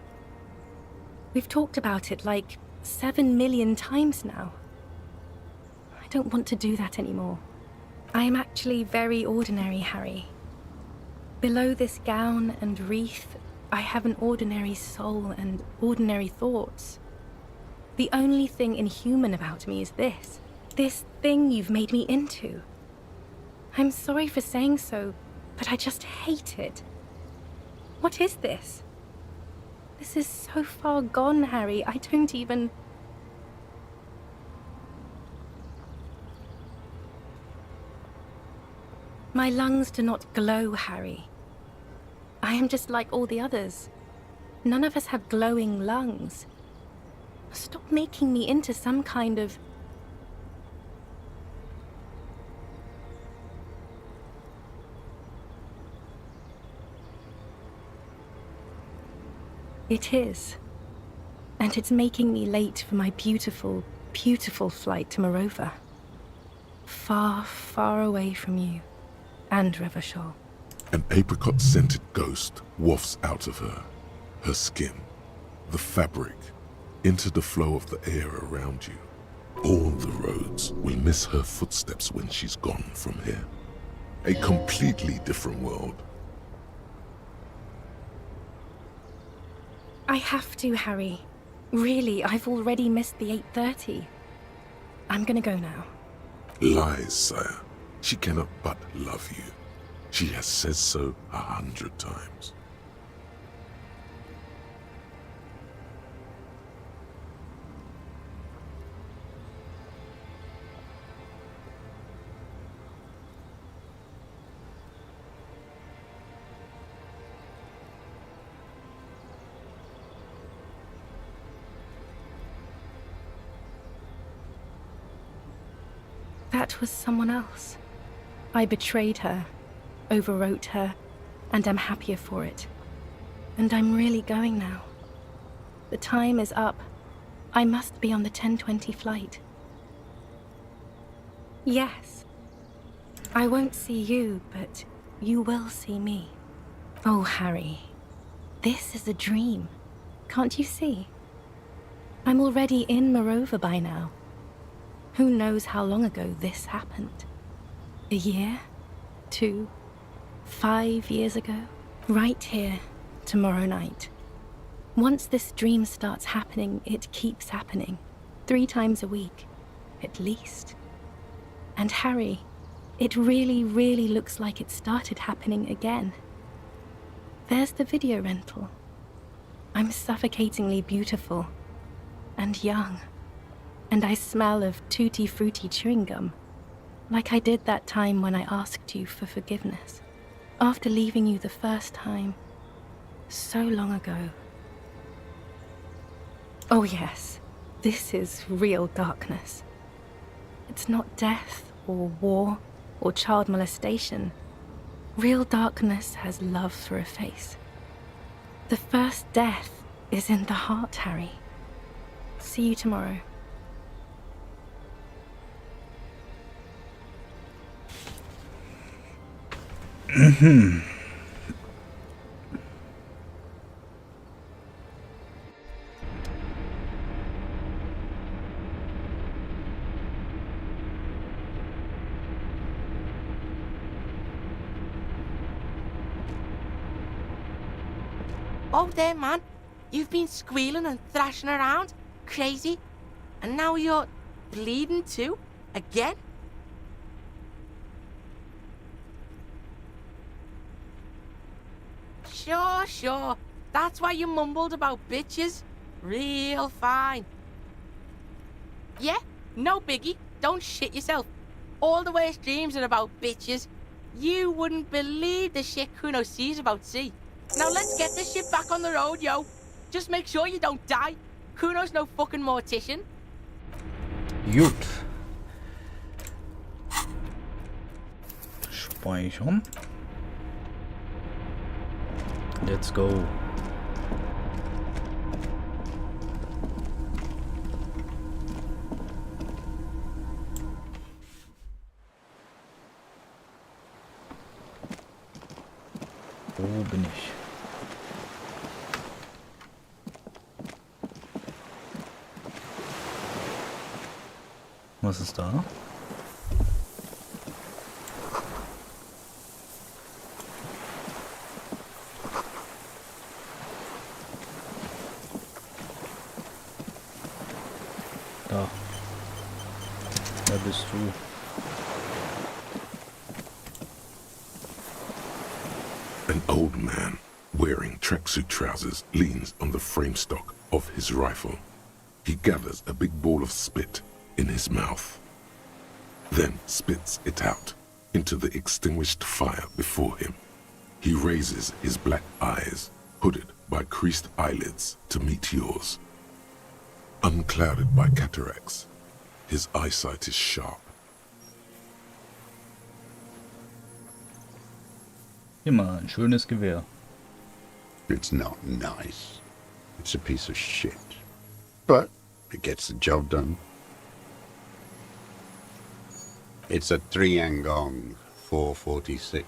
Speaker 9: We've talked about it like 7 million times now. I don't want to do that anymore. I am actually very ordinary, Harry. Below this gown and wreath, I have an ordinary soul and ordinary thoughts. The only thing inhuman about me is this thing you've made me into. I'm sorry for saying so, but I just hate it. What is this? This is so far gone, Harry. I don't even... My lungs do not glow, Harry. I am just like all the others. None of us have glowing lungs. Stop making me into some kind of... It is. And it's making me late for my beautiful, beautiful flight to Morova. Far, far away from you and Revachol.
Speaker 3: An apricot-scented ghost wafts out of her. Her skin, the fabric, into the flow of the air around you. All the roads will miss her footsteps when she's gone from here. A completely different world.
Speaker 9: I have to, Harry. Really, I've already missed the 8:30. I'm gonna go now.
Speaker 3: Lies, sire. She cannot but love you. She has said so 100 times.
Speaker 9: That was someone else. I betrayed her, overwrote her, and I'm happier for it. And I'm really going now. The time is up. I must be on the 10:20 flight. Yes. I won't see you, but you will see me. Oh, Harry. This is a dream. Can't you see? I'm already in Morova by now. Who knows how long ago this happened? A year? 2? 5 years ago? Right here, tomorrow night. Once this dream starts happening, it keeps happening. 3 times a week, at least. And Harry, it really, really looks like it started happening again. There's the video rental. I'm suffocatingly beautiful and young. And I smell of tutti frutti chewing gum, like I did that time when I asked you for forgiveness, after leaving you the first time, so long ago. Oh yes, this is real darkness. It's not death or war or child molestation. Real darkness has love for a face. The first death is in the heart, Harry. See you tomorrow.
Speaker 8: Oh, there, man. You've been squealing and thrashing around. Crazy. And now you're bleeding too? Again? Sure. That's why you mumbled about bitches. Real fine. Yeah, no biggie. Don't shit yourself. All the worst dreams are about bitches. You wouldn't believe the shit Kuno sees about sea. Now let's get this shit back on the road, yo. Just make sure you don't die. Kuno's no fucking mortician.
Speaker 2: Gut. Speichern. Let's go. Wo bin ich? Was ist da? Da. Wer bist du?
Speaker 3: An old man, wearing tracksuit trousers, leans on the frame stock of his rifle. He gathers a big ball of spit in his mouth, then spits it out into the extinguished fire before him. He raises his black eyes, hooded by creased eyelids, to meet yours. Unclouded by cataracts, his eyesight is sharp.
Speaker 2: Immer ein schönes Gewehr.
Speaker 10: It's not nice. It's a piece of shit. But it gets the job done. It's a Triangong 446.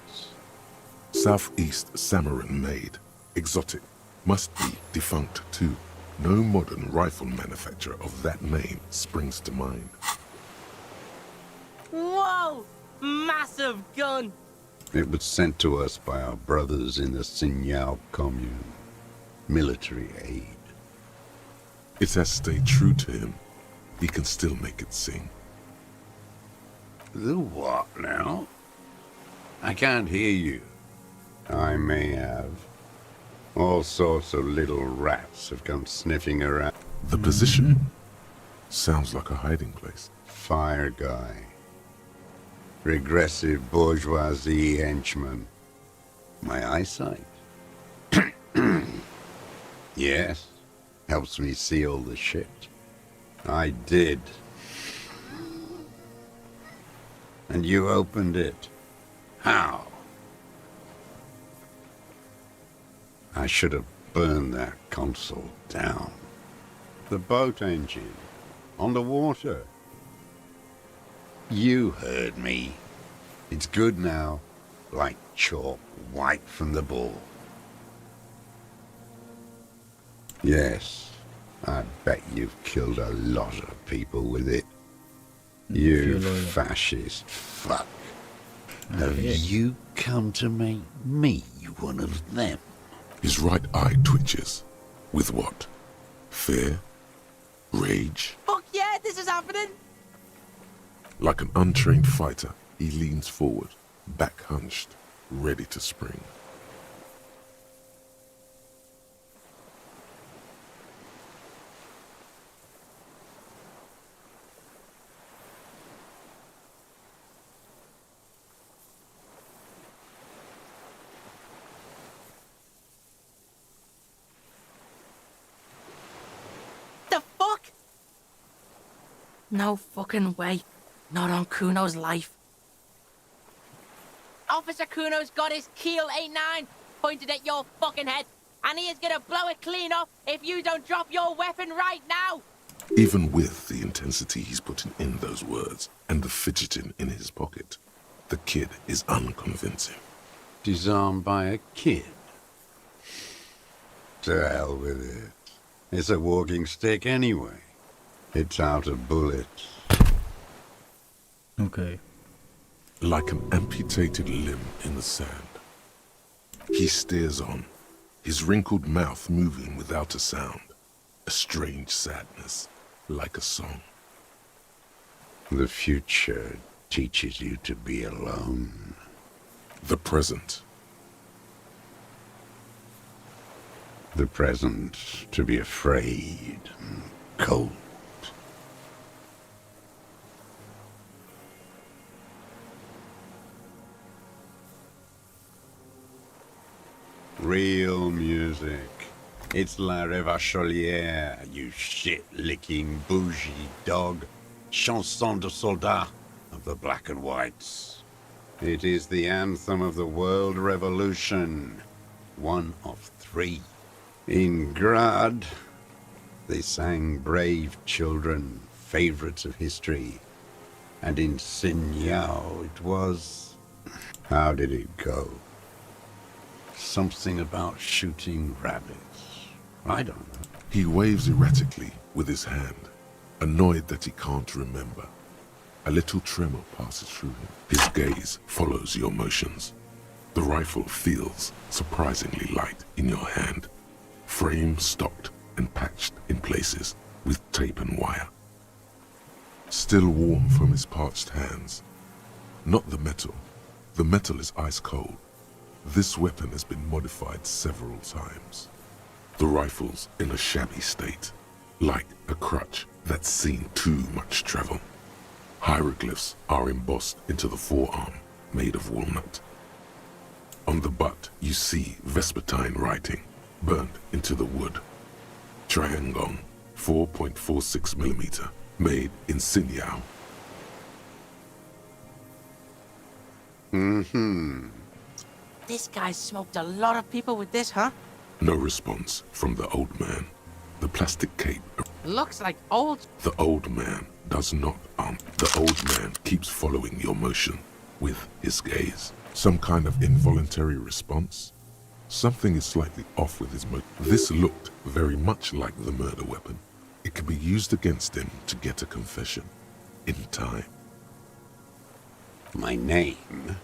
Speaker 3: Southeast Samaran made, exotic, must be defunct too. No modern rifle manufacturer of that name springs to mind.
Speaker 8: Whoa! Massive gun!
Speaker 10: It was sent to us by our brothers in the Signal commune. Military aid.
Speaker 3: It has stayed true to him. He can still make it sing.
Speaker 10: The what now? I can't hear you. I may have. All sorts of little rats have come sniffing around.
Speaker 3: The position sounds like a hiding place.
Speaker 10: Fire guy. Regressive bourgeoisie henchman. My eyesight? Yes. Helps me see all the shit. I did. And you opened it. How? I should have burned that console down. The boat engine. On the water. You heard me. It's good now. Like chalk white from the ball. Yes. I bet you've killed a lot of people with it. You fascist fuck. Have you come to make me one of them?
Speaker 3: His right eye twitches. With what? Fear? Rage?
Speaker 8: Fuck yeah, this is happening!
Speaker 3: Like an untrained fighter, he leans forward, back hunched, ready to spring.
Speaker 8: The fuck? No fucking way. Not on Kuno's life. Officer Kuno's got his keel 8-9 pointed at your fucking head, and he is gonna blow it clean off if you don't drop your weapon right now!
Speaker 3: Even with the intensity he's putting in those words and the fidgeting in his pocket, the kid is unconvincing.
Speaker 10: Disarmed by a kid? To hell with it. It's a walking stick anyway. It's out of bullets.
Speaker 2: Okay.
Speaker 3: Like an amputated limb in the sand. He stares on, his wrinkled mouth moving without a sound. A strange sadness, like a song.
Speaker 10: The future teaches you to be alone.
Speaker 3: The present.
Speaker 10: The present to be afraid and cold. Real music. It's La Revacholière, you shit-licking bougie dog. Chanson de soldat of the black and whites. It is the anthem of the world revolution. One of 3. In Grad, they sang Brave Children, favorites of history. And in Signal, it was... How did it go? Something about shooting rabbits. I don't know.
Speaker 3: He waves erratically with his hand, annoyed that he can't remember. A little tremor passes through him. His gaze follows your motions. The rifle feels surprisingly light in your hand. Frame stocked and patched in places with tape and wire. Still warm from his parched hands. Not the metal. The metal is ice cold. This weapon has been modified several times. The rifle's in a shabby state, like a crutch that's seen too much travel. Hieroglyphs are embossed into the forearm, made of walnut. On the butt, you see Vespertine writing, burnt into the wood. Triangon, 4.46mm, made in Sinyao.
Speaker 8: This guy smoked a lot of people with this, huh?
Speaker 3: No response from the old man. The plastic cape.
Speaker 8: Looks like old...
Speaker 3: The old man does not The old man keeps following your motion with his gaze. Some kind of involuntary response. Something is slightly off with his motion. This looked very much like the murder weapon. It could be used against him to get a confession. In time.
Speaker 10: My name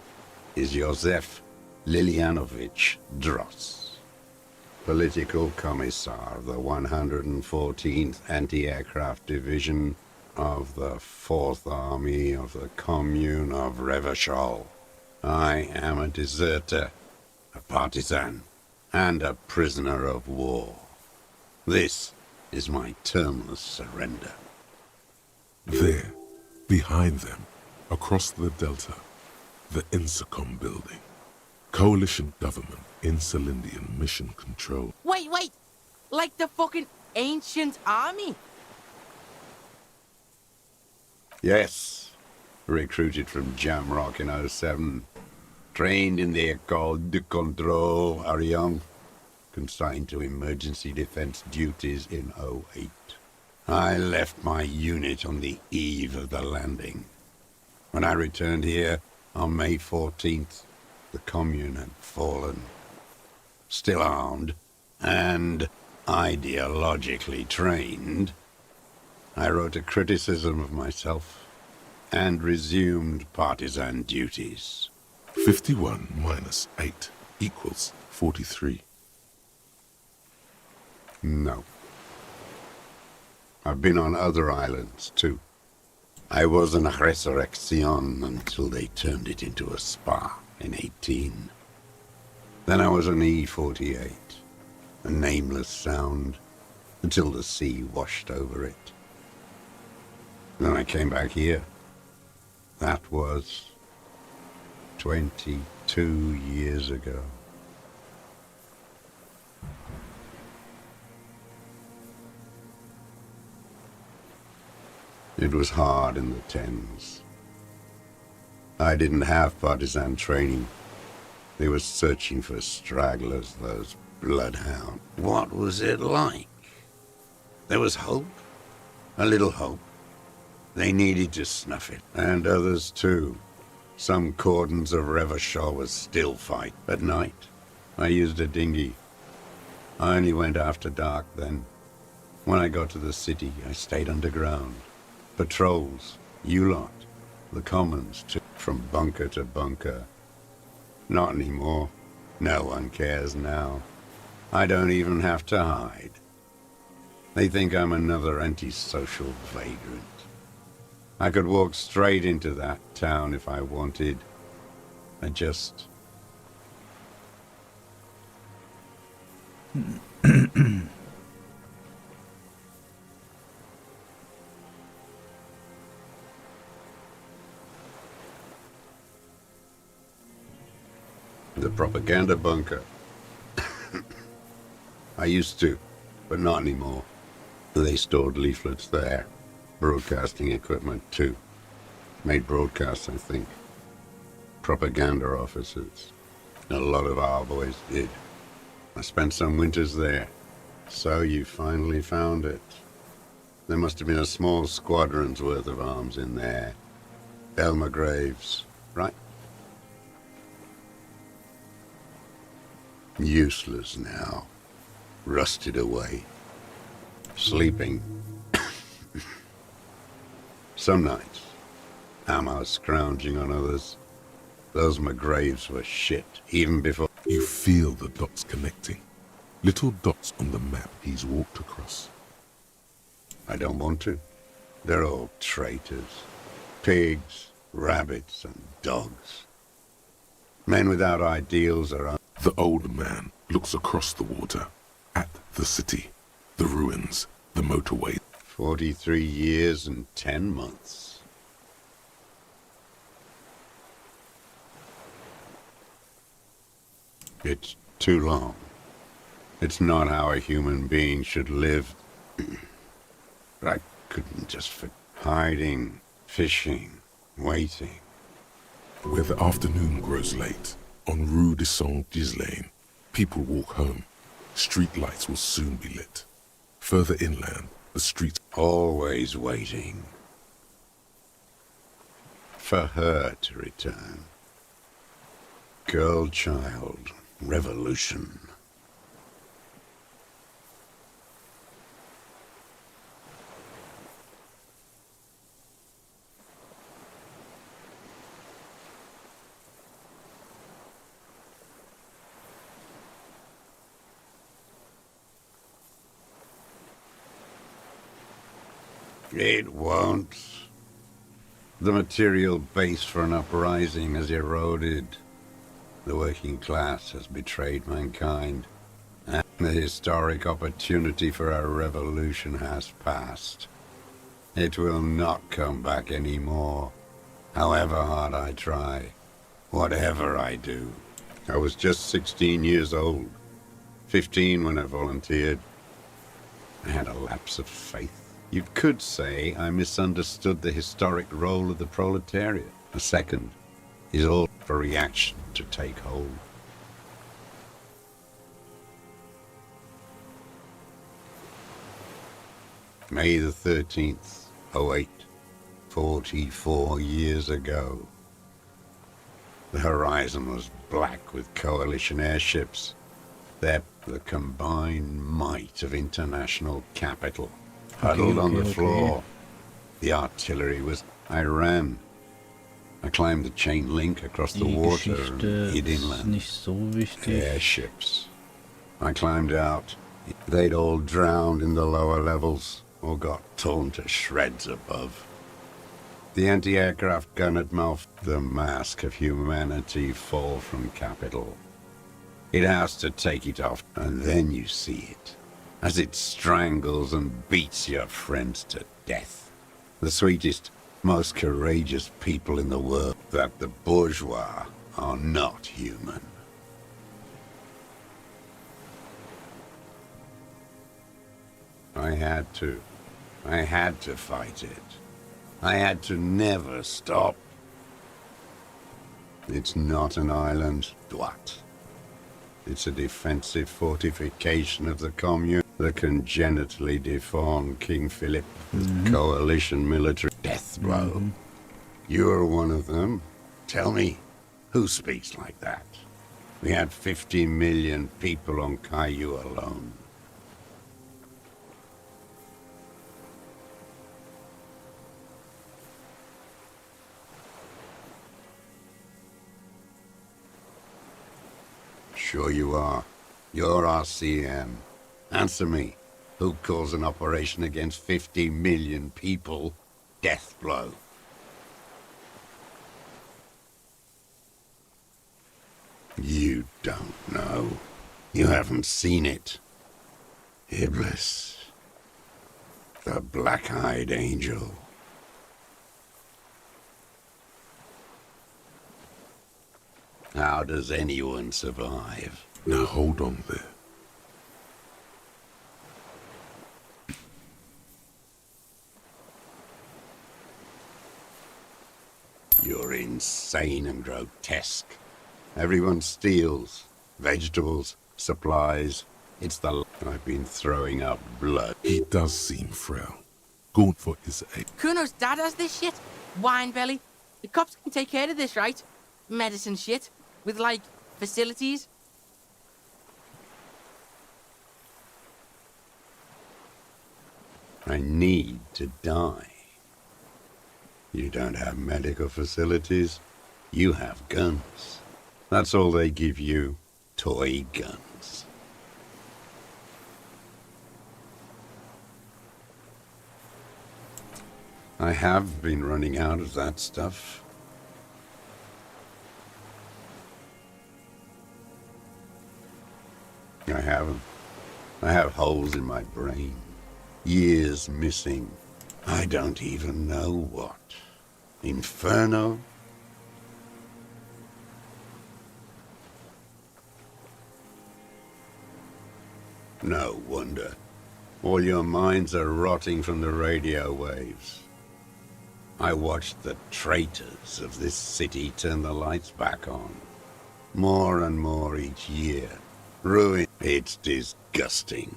Speaker 10: is Josef Lilianovich Dross, Political Commissar of the 114th Anti-Aircraft Division of the 4th Army of the Commune of Revachol. I am a deserter, a partisan, and a prisoner of war. This is my termless surrender.
Speaker 3: There, behind them, across the delta, the Insicom building. Coalition government in Celindian mission control.
Speaker 8: Wait! Like the fucking ancient army?
Speaker 10: Yes, recruited from Jamrock in 07. Trained in the École de Contrôle Arion. Consigned to emergency defense duties in 08. I left my unit on the eve of the landing. When I returned here on May 14th, the Commune had fallen. Still armed and ideologically trained, I wrote a criticism of myself and resumed partisan duties.
Speaker 3: 51 minus 8 equals 43.
Speaker 10: No. I've been on other islands, too. I was an resurrection until they turned it into a spa in 18. Then I was an E-48, a nameless sound, until the sea washed over it. Then I came back here. That was 22 years ago. It was hard in the tens. I didn't have partisan training. They were searching for stragglers, those bloodhounds. What was it like? There was hope. A little hope. They needed to snuff it. And others too. Some cordons of Revachol was still fight. At night, I used a dinghy. I only went after dark then. When I got to the city, I stayed underground. Patrols, you lot, the commons, too, from bunker to bunker. Not anymore. No one cares now. I don't even have to hide. They think I'm another antisocial vagrant. I could walk straight into that town if I wanted. I just... The propaganda bunker. I used to, but not anymore. They stored leaflets there. Broadcasting equipment, too. Made broadcasts, I think. Propaganda officers. A lot of our boys did. I spent some winters there. So you finally found it. There must have been a small squadron's worth of arms in there. Elmer Graves, right? Useless now. Rusted away. Sleeping. Some nights, ammo scrounging on others. Those McGraves were shit, even before...
Speaker 3: You feel the dots connecting. Little dots on the map he's walked across.
Speaker 10: I don't want to. They're all traitors. Pigs, rabbits, and dogs. Men without ideals are...
Speaker 3: The old man looks across the water, at the city, the ruins, the motorway.
Speaker 10: 43 years and 10 months. It's too long. It's not how a human being should live. But I couldn't just for hiding, fishing, waiting.
Speaker 3: Where the afternoon grows late, on Rue de Saint-Ghislain, people walk home. Street lights will soon be lit. Further inland, the streets...
Speaker 10: Always waiting. For her to return. Girl, child, revolution. It won't. The material base for an uprising has eroded. The working class has betrayed mankind. And the historic opportunity for a revolution has passed. It will not come back anymore, however hard I try, whatever I do. I was just 16 years old, 15 when I volunteered. I had a lapse of faith. You could say I misunderstood the historic role of the proletariat. A second is all for reaction to take hold. May the 13th, 08, 44 years ago. The horizon was black with coalition airships. They're the combined might of international capital. Huddled on the floor. The artillery was... I ran. I climbed the chain link across the water and hid inland.
Speaker 2: Nicht so wichtig.
Speaker 10: Airships. I climbed out. They'd all drowned in the lower levels or got torn to shreds above. The anti-aircraft gun had mouthed the mask of humanity fall from capital. It has to take it off, and then you see it, as it strangles and beats your friends to death. The sweetest, most courageous people in the world, that the bourgeois are not human. I had to fight it. I had to never stop. It's not an island, Dwat. It's a defensive fortification of the commune. The congenitally deformed King Philip with coalition military death blow. You're one of them. Tell me, who speaks like that? We had 50 million people on Caillou alone. Sure you are. You're RCM. Answer me. Who calls an operation against 50 million people death blow? You don't know. You haven't seen it. Iblis. The black-eyed angel. How does anyone survive?
Speaker 3: Now hold on there.
Speaker 10: You're insane and grotesque. Everyone steals. Vegetables, supplies. It's the... I've been throwing up blood.
Speaker 3: He does seem frail. Good for his age.
Speaker 8: Kuno's dad has this shit. Wine belly. The cops can take care of this, right? Medicine shit. With, like, facilities.
Speaker 10: I need to die. You don't have medical facilities. You have guns. That's all they give you. Toy guns. I have been running out of that stuff. I haven't. I have holes in my brain. Years missing. I don't even know what. Inferno? No wonder. All your minds are rotting from the radio waves. I watched the traitors of this city turn the lights back on. More and more each year. Ruin. It's disgusting.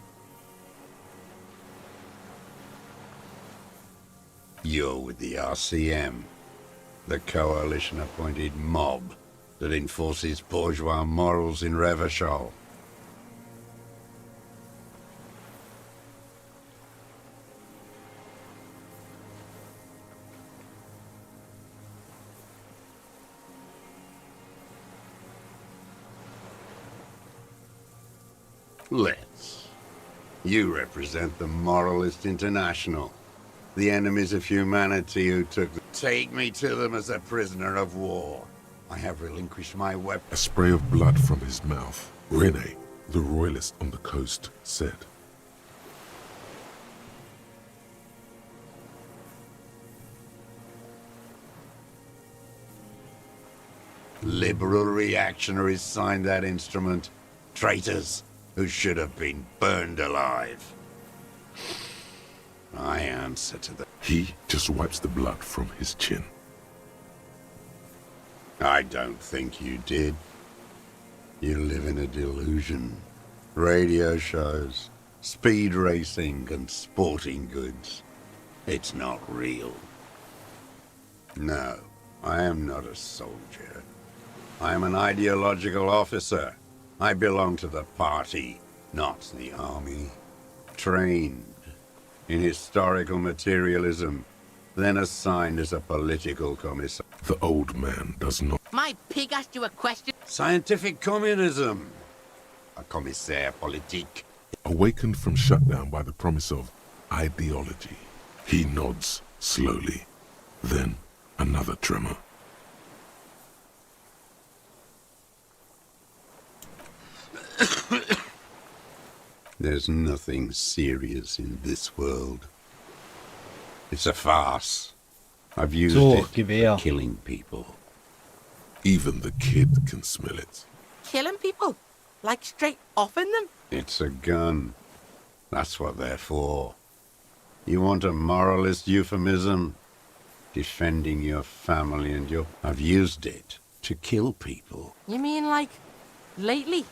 Speaker 10: You're with the RCM, the coalition-appointed mob that enforces bourgeois morals in Revachol. Let's. You represent the Moralist International. The enemies of humanity who took them. Take me to them as a prisoner of war. I have relinquished my weapon.
Speaker 3: A spray of blood from his mouth. Rene, the royalist on the coast, said.
Speaker 10: Liberal reactionaries signed that instrument. Traitors who should have been burned alive. I answer to them.
Speaker 3: He just wipes the blood from his chin.
Speaker 10: I don't think you did. You live in a delusion. Radio shows, speed racing, and sporting goods. It's not real. No, I am not a soldier. I am an ideological officer. I belong to the party, not the army. Trained in historical materialism, then assigned as a political commissar.
Speaker 3: The old man does not.
Speaker 8: My pig asked you a question.
Speaker 10: Scientific communism. A commissaire politique.
Speaker 3: Awakened from shutdown by the promise of ideology, he nods slowly. Then another tremor.
Speaker 10: There's nothing serious in this world. It's a farce. I've used
Speaker 2: So,
Speaker 10: it
Speaker 2: Gewehr.
Speaker 10: for killing people.
Speaker 3: Even the kid can smell it.
Speaker 8: Killing people? Like straight offing them?
Speaker 10: It's a gun. That's what they're for. You want a moralist euphemism? Defending your family and your... I've used it to kill people.
Speaker 8: You mean like lately?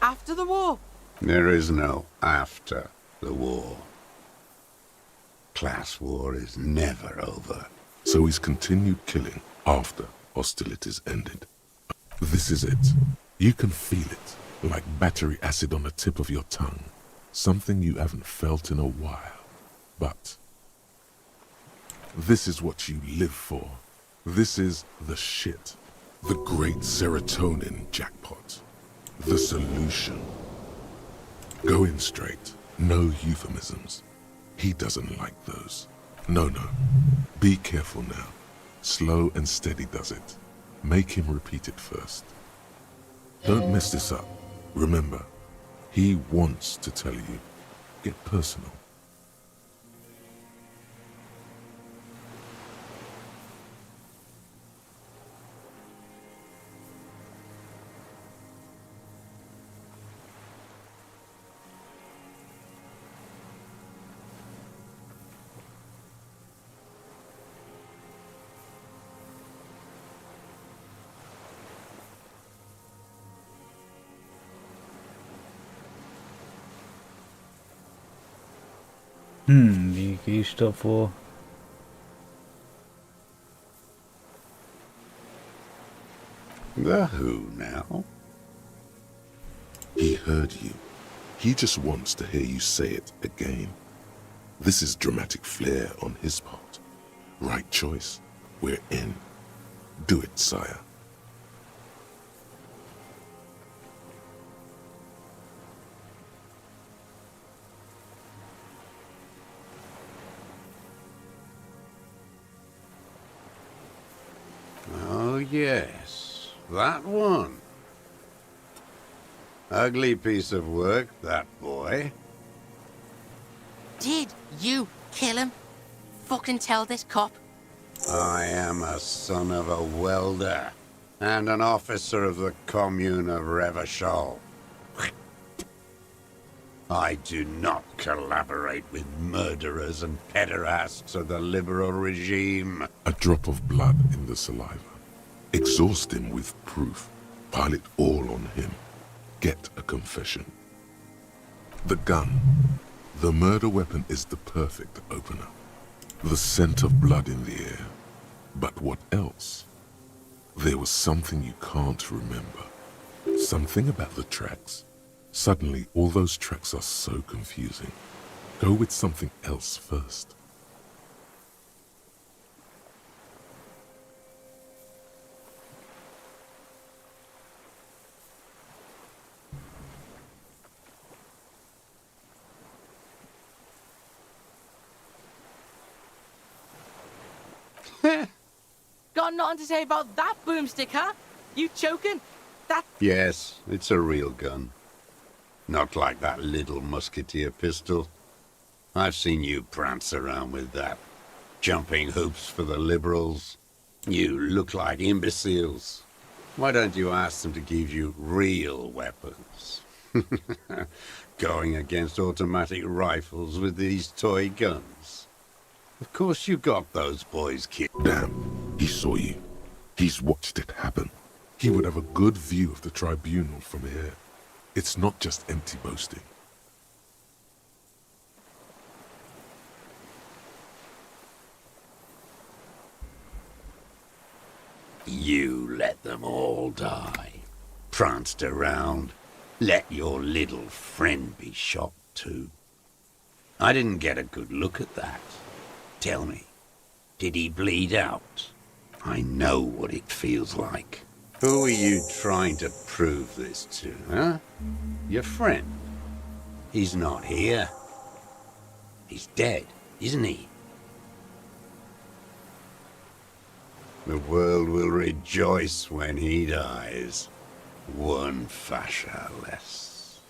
Speaker 8: After the war?
Speaker 10: There is no after the war. Class war is never over.
Speaker 3: So he's continued killing after hostilities ended. This is it. You can feel it, like battery acid on the tip of your tongue. Something you haven't felt in a while. But this is what you live for. This is the shit. The great serotonin jackpot. The solution. Go in straight. No euphemisms. He doesn't like those. No. Be careful now. Slow and steady does it. Make him repeat it first. Don't mess this up. Remember, he wants to tell you. Get personal.
Speaker 2: Wie gehe ich da vor?
Speaker 10: The who now?
Speaker 3: He heard you. He just wants to hear you say it again. This is dramatic flair on his part. Right choice. We're in. Do it, sire.
Speaker 10: Oh, yes. That one. Ugly piece of work, that boy.
Speaker 8: Did you kill him? Fucking tell this cop.
Speaker 10: I am a son of a welder and an officer of the commune of Revachol. I do not collaborate with murderers and pederasts of the liberal regime.
Speaker 3: A drop of blood in the saliva. Exhaust him with proof. Pile it all on him. Get a confession. The gun. The murder weapon is the perfect opener. The scent of blood in the air. But what else? There was something you can't remember. Something about the tracks. Suddenly, all those tracks are so confusing. Go with something else first.
Speaker 8: Got nothing to say about that boomstick, huh? You choking? That...
Speaker 10: Yes, it's a real gun. Not like that little musketeer pistol. I've seen you prance around with that. Jumping hoops for the Liberals. You look like imbeciles. Why don't you ask them to give you real weapons? Going against automatic rifles with these toy guns. Of course you got those boys killed.
Speaker 3: Damn, he saw you. He's watched it happen. He would have a good view of the tribunal from here. It's not just empty boasting.
Speaker 10: You let them all die. Pranced around. Let your little friend be shot too. I didn't get a good look at that. Tell me, did he bleed out? I know what it feels like. Who are you trying to prove this to, huh? Your friend? He's not here. He's dead, isn't he? The world will rejoice when he dies. One fascia less.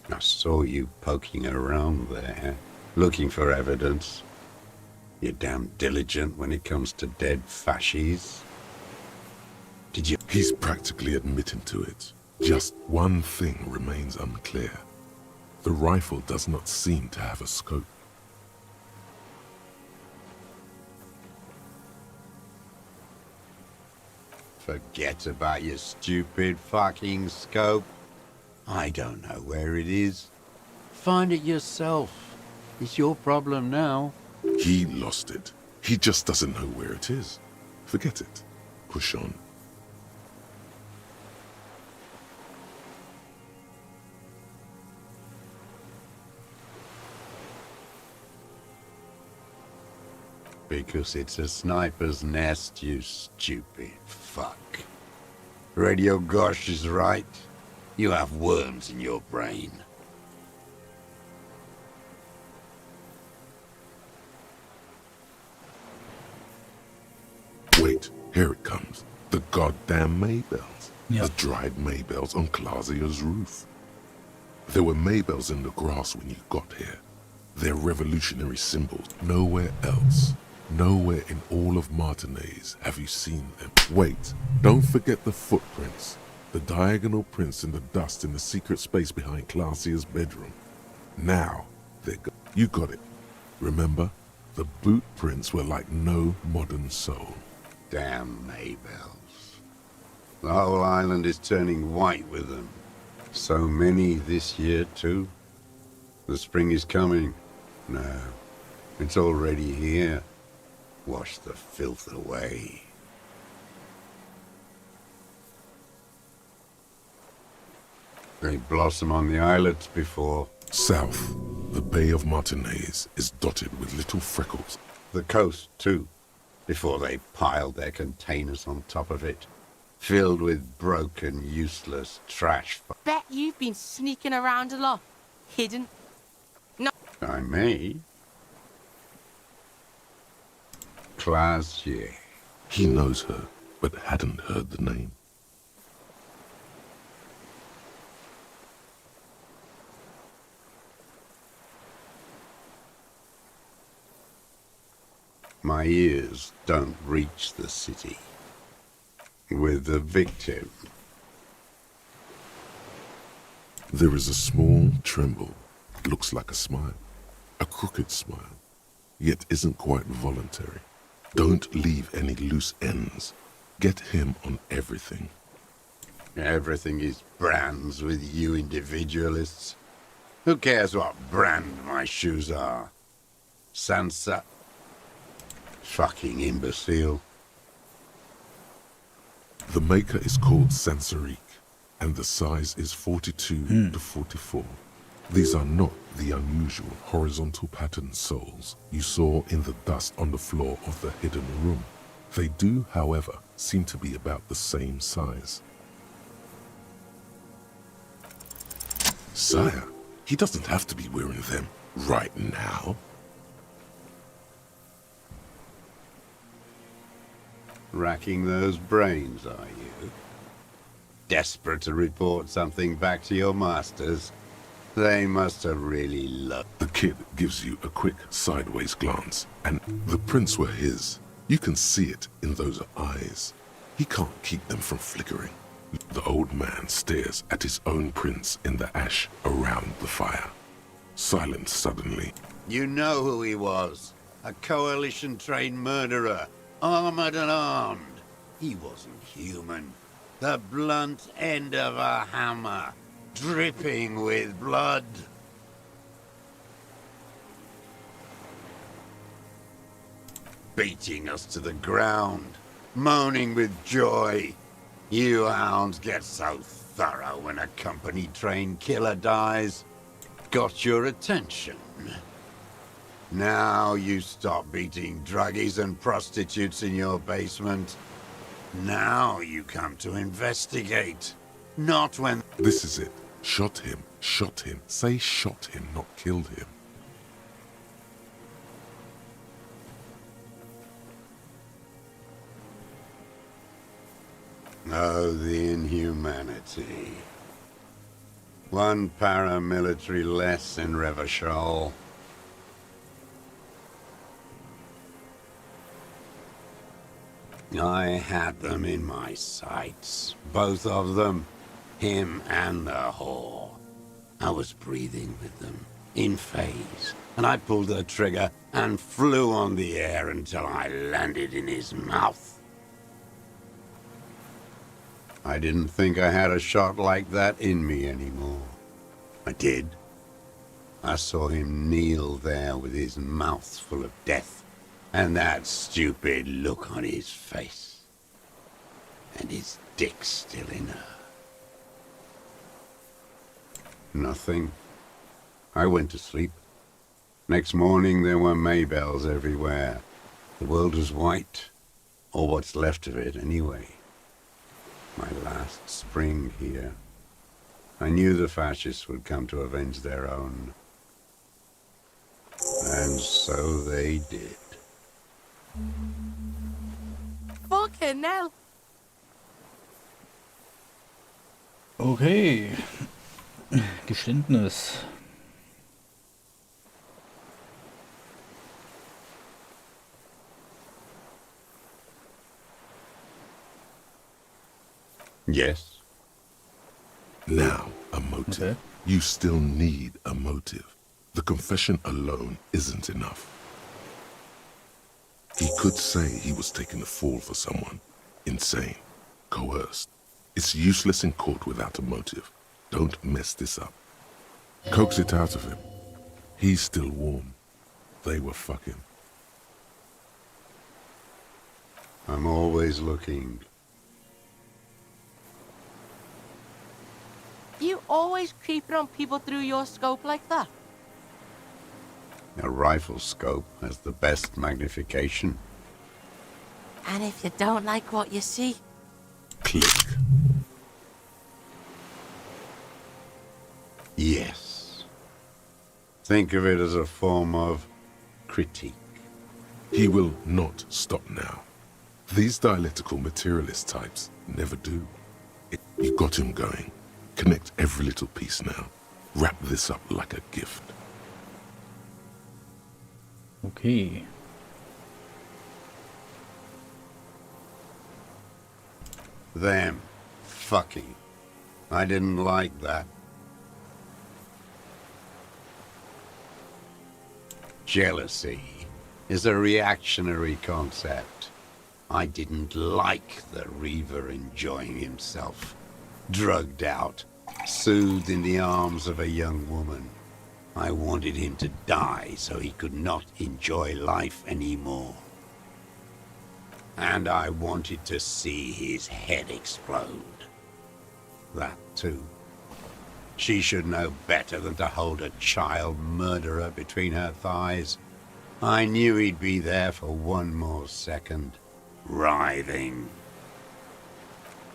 Speaker 10: I saw you poking around there, looking for evidence. You're damn diligent when it comes to dead fascies. Did you...
Speaker 3: He's practically admitting to it. Just one thing remains unclear. The rifle does not seem to have a scope.
Speaker 10: Forget about your stupid fucking scope. I don't know where it is. Find it yourself. It's your problem now.
Speaker 3: He lost it. He just doesn't know where it is. Forget it. Push on.
Speaker 10: Because it's a sniper's nest, you stupid fuck. Radio Gosh is right. You have worms in your brain.
Speaker 3: Wait, here it comes. The goddamn Maybells.
Speaker 2: Yeah.
Speaker 3: The dried Maybells on Clausia's roof. There were Maybells in the grass when you got here. They're revolutionary symbols. Nowhere else. Nowhere in all of Martinez have you seen them. Wait, don't forget the footprints. The diagonal prints in the dust in the secret space behind Clausia's bedroom. Now, you got it. Remember? The boot prints were like no modern soul.
Speaker 10: Damn Maybells. The whole island is turning white with them. So many this year, too. The spring is coming. No, it's already here. Wash the filth away. They blossom on the islets before.
Speaker 3: South, the Bay of Martinez is dotted with little freckles.
Speaker 10: The coast, too, before they piled their containers on top of it. Filled with broken, useless trash.
Speaker 8: Bet you've been sneaking around a lot. Hidden. No.
Speaker 10: I may. Clausia.
Speaker 3: He knows her, but hadn't heard the name.
Speaker 10: My ears don't reach the city. With the victim.
Speaker 3: There is a small tremble. Looks like a smile. A crooked smile. Yet isn't quite voluntary. Don't leave any loose ends. Get him on everything.
Speaker 10: Everything is brands with you individualists. Who cares what brand my shoes are? Sansa. Fucking imbecile.
Speaker 3: The maker is called Sansarique, and the size is 42 to 44. These are not the unusual horizontal pattern soles you saw in the dust on the floor of the hidden room. They do, however, seem to be about the same size. Sire, he doesn't have to be wearing them. Right now?
Speaker 10: Racking those brains, are you? Desperate to report something back to your masters? They must have really loved...
Speaker 3: The kid gives you a quick sideways glance, and the prints were his. You can see it in those eyes. He can't keep them from flickering. The old man stares at his own prints in the ash around the fire. Silent suddenly.
Speaker 10: You know who he was. A coalition-trained murderer. Armored and armed. He wasn't human. The blunt end of a hammer. Dripping with blood. Beating us to the ground. Moaning with joy. You hounds get so thorough when a company-trained killer dies. Got your attention. Now you stop beating druggies and prostitutes in your basement. Now you come to investigate. Not when...
Speaker 3: This is it. Shot him. Shot him. Say shot him, not killed him.
Speaker 10: Oh, the inhumanity. One paramilitary less in Revachol. I had them in my sights. Both of them. Him and the whore. I was breathing with them, in phase, and I pulled the trigger and flew on the air until I landed in his mouth. I didn't think I had a shot like that in me anymore. I did. I saw him kneel there with his mouth full of death, and that stupid look on his face. And his dick still in her. Nothing. I went to sleep. Next morning there were Maybells everywhere. The world was white, or what's left of it anyway. My last spring here. I knew the fascists would come to avenge their own. And so they did.
Speaker 8: Fucking hell.
Speaker 2: Okay. Geständnis.
Speaker 10: Yes.
Speaker 3: Now, a motive.
Speaker 2: Okay.
Speaker 3: You still need a motive. The confession alone isn't enough. He could say he was taking the fall for someone. Insane. Coerced. It's useless in court without a motive. Don't mess this up. Coax it out of him. He's still warm. They were fucking.
Speaker 10: I'm always looking.
Speaker 8: You always creeping on people through your scope like that?
Speaker 10: A rifle scope has the best magnification.
Speaker 8: And if you don't like what you see?
Speaker 3: Click.
Speaker 10: Yes. Think of it as a form of critique.
Speaker 3: He will not stop now. These dialectical materialist types never do. You got him going. Connect every little piece now. Wrap this up like a gift.
Speaker 2: Okay.
Speaker 10: Them. Fucking. I didn't like that. Jealousy is a reactionary concept. I didn't like the Reaver enjoying himself. Drugged out, soothed in the arms of a young woman. I wanted him to die so he could not enjoy life anymore. And I wanted to see his head explode. That too. She should know better than to hold a child murderer between her thighs. I knew he'd be there for one more second, writhing.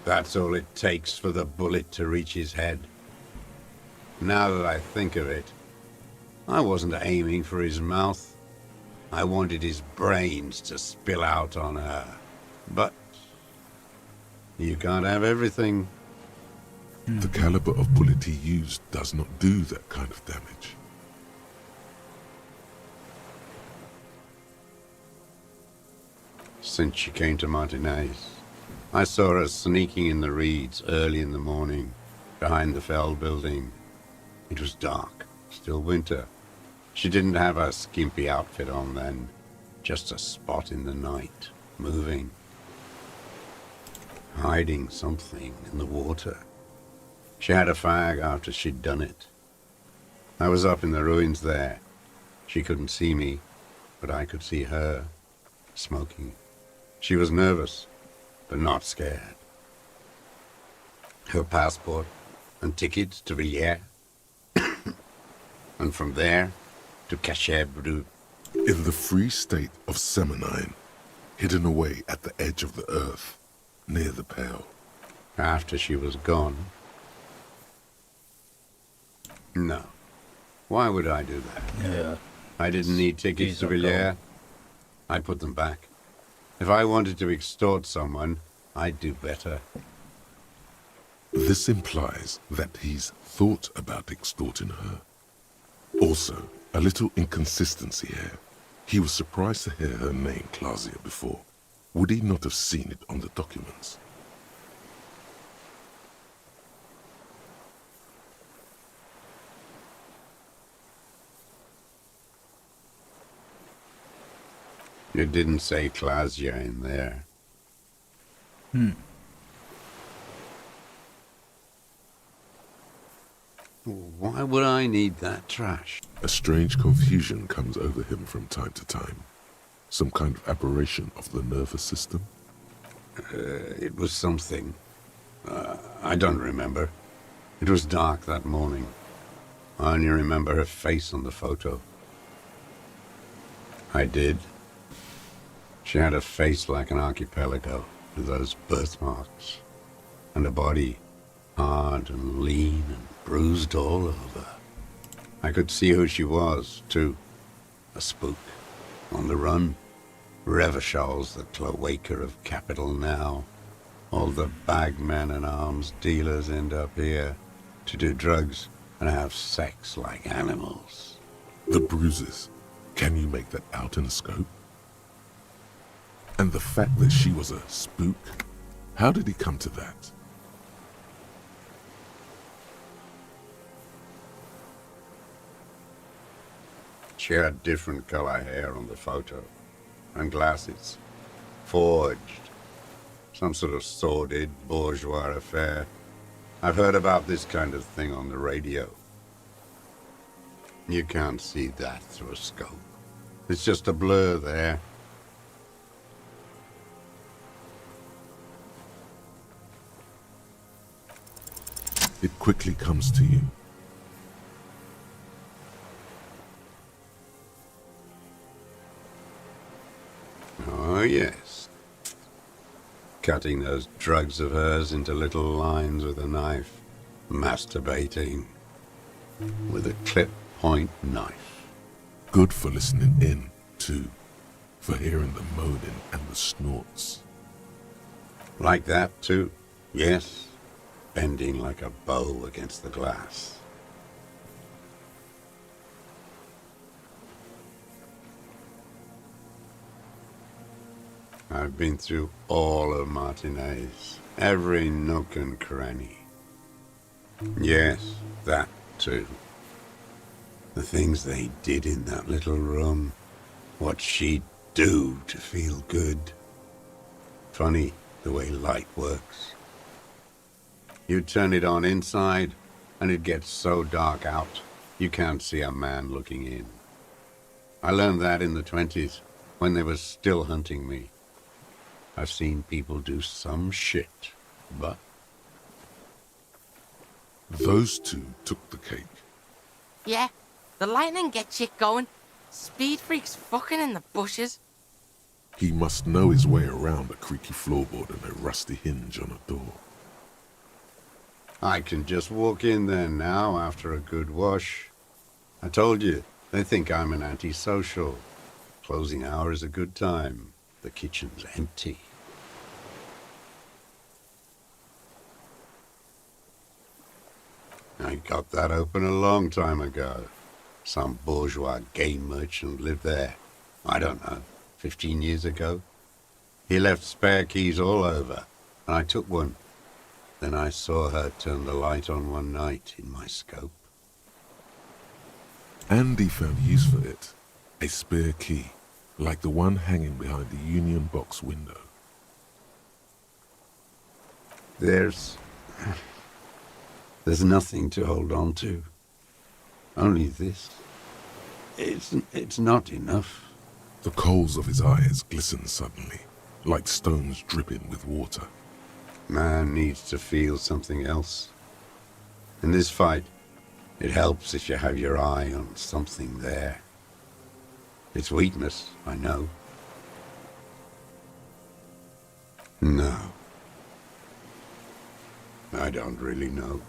Speaker 10: That's all it takes for the bullet to reach his head. Now that I think of it, I wasn't aiming for his mouth. I wanted his brains to spill out on her. But you can't have everything.
Speaker 3: The caliber of bullet he used does not do that kind of damage.
Speaker 10: Since she came to Martinez, I saw her sneaking in the reeds early in the morning, behind the Fell building. It was dark, still winter. She didn't have her skimpy outfit on then, just a spot in the night, moving. Hiding something in the water. She had a fag after she'd done it. I was up in the ruins there. She couldn't see me, but I could see her, smoking. She was nervous, but not scared. Her passport and tickets to Villiers. And from there to Cachet-Brou.
Speaker 3: In the free state of Seminine, hidden away at the edge of the earth, near the Pale.
Speaker 10: After she was gone. No. Why would I do that?
Speaker 2: Ja,
Speaker 10: I didn't need tickets to
Speaker 2: Dieser
Speaker 10: Villiers. I put them back. If I wanted to extort someone, I'd do better.
Speaker 3: This implies that he's thought about extorting her. Also, a little inconsistency here. He was surprised to hear her name Clausia before. Would he not have seen it on the documents?
Speaker 10: It didn't say Clausia in there. Why would I need that trash?
Speaker 3: A strange confusion comes over him from time to time. Some kind of aberration of the nervous system?
Speaker 10: It was something. I don't remember. It was dark that morning. I only remember her face on the photo. I did. She had a face like an archipelago, with those birthmarks, and a body hard and lean and bruised all over. I could see who she was, too. A spook, on the run. Revachol's the cloaca of capital now. All the bagmen and arms dealers end up here to do drugs and have sex like animals.
Speaker 3: The bruises. Can you make that out in a scope? And the fact that she was a spook, how did he come to that?
Speaker 10: She had different color hair on the photo, and glasses. Forged. Some sort of sordid bourgeois affair. I've heard about this kind of thing on the radio. You can't see that through a scope. It's just a blur there.
Speaker 3: It quickly comes to you.
Speaker 10: Oh, yes. Cutting those drugs of hers into little lines with a knife. Masturbating. With a clip-point knife.
Speaker 3: Good for listening in, too. For hearing the moaning and the snorts.
Speaker 10: Like that, too. Yes. Bending like a bow against the glass. I've been through all of Martinez, every nook and cranny. Yes, that too. The things they did in that little room, what she'd do to feel good. Funny the way light works. You turn it on inside, and it gets so dark out, you can't see a man looking in. I learned that in the 20s, when they were still hunting me. I've seen people do some shit, but...
Speaker 3: Those two took the cake.
Speaker 8: Yeah, the lightning gets you going. Speed freaks fucking in the bushes.
Speaker 3: He must know his way around a creaky floorboard and a rusty hinge on a door.
Speaker 10: I can just walk in there now after a good wash. I told you, They think I'm an antisocial. Closing hour is a good time. The kitchen's empty. I got that open a long time ago. Some bourgeois game merchant lived there. I don't know, 15 years ago. He left spare keys all over, and I took one. Then I saw her turn the light on one night in my scope.
Speaker 3: Andy found use for it. A spare key, like the one hanging behind the Union Box window.
Speaker 10: There's nothing to hold on to. Only this. It's not enough.
Speaker 3: The coals of his eyes glistened suddenly, like stones dripping with water.
Speaker 10: Man needs to feel something else. In this fight, it helps if you have your eye on something there. It's weakness, I know. No. I don't really know.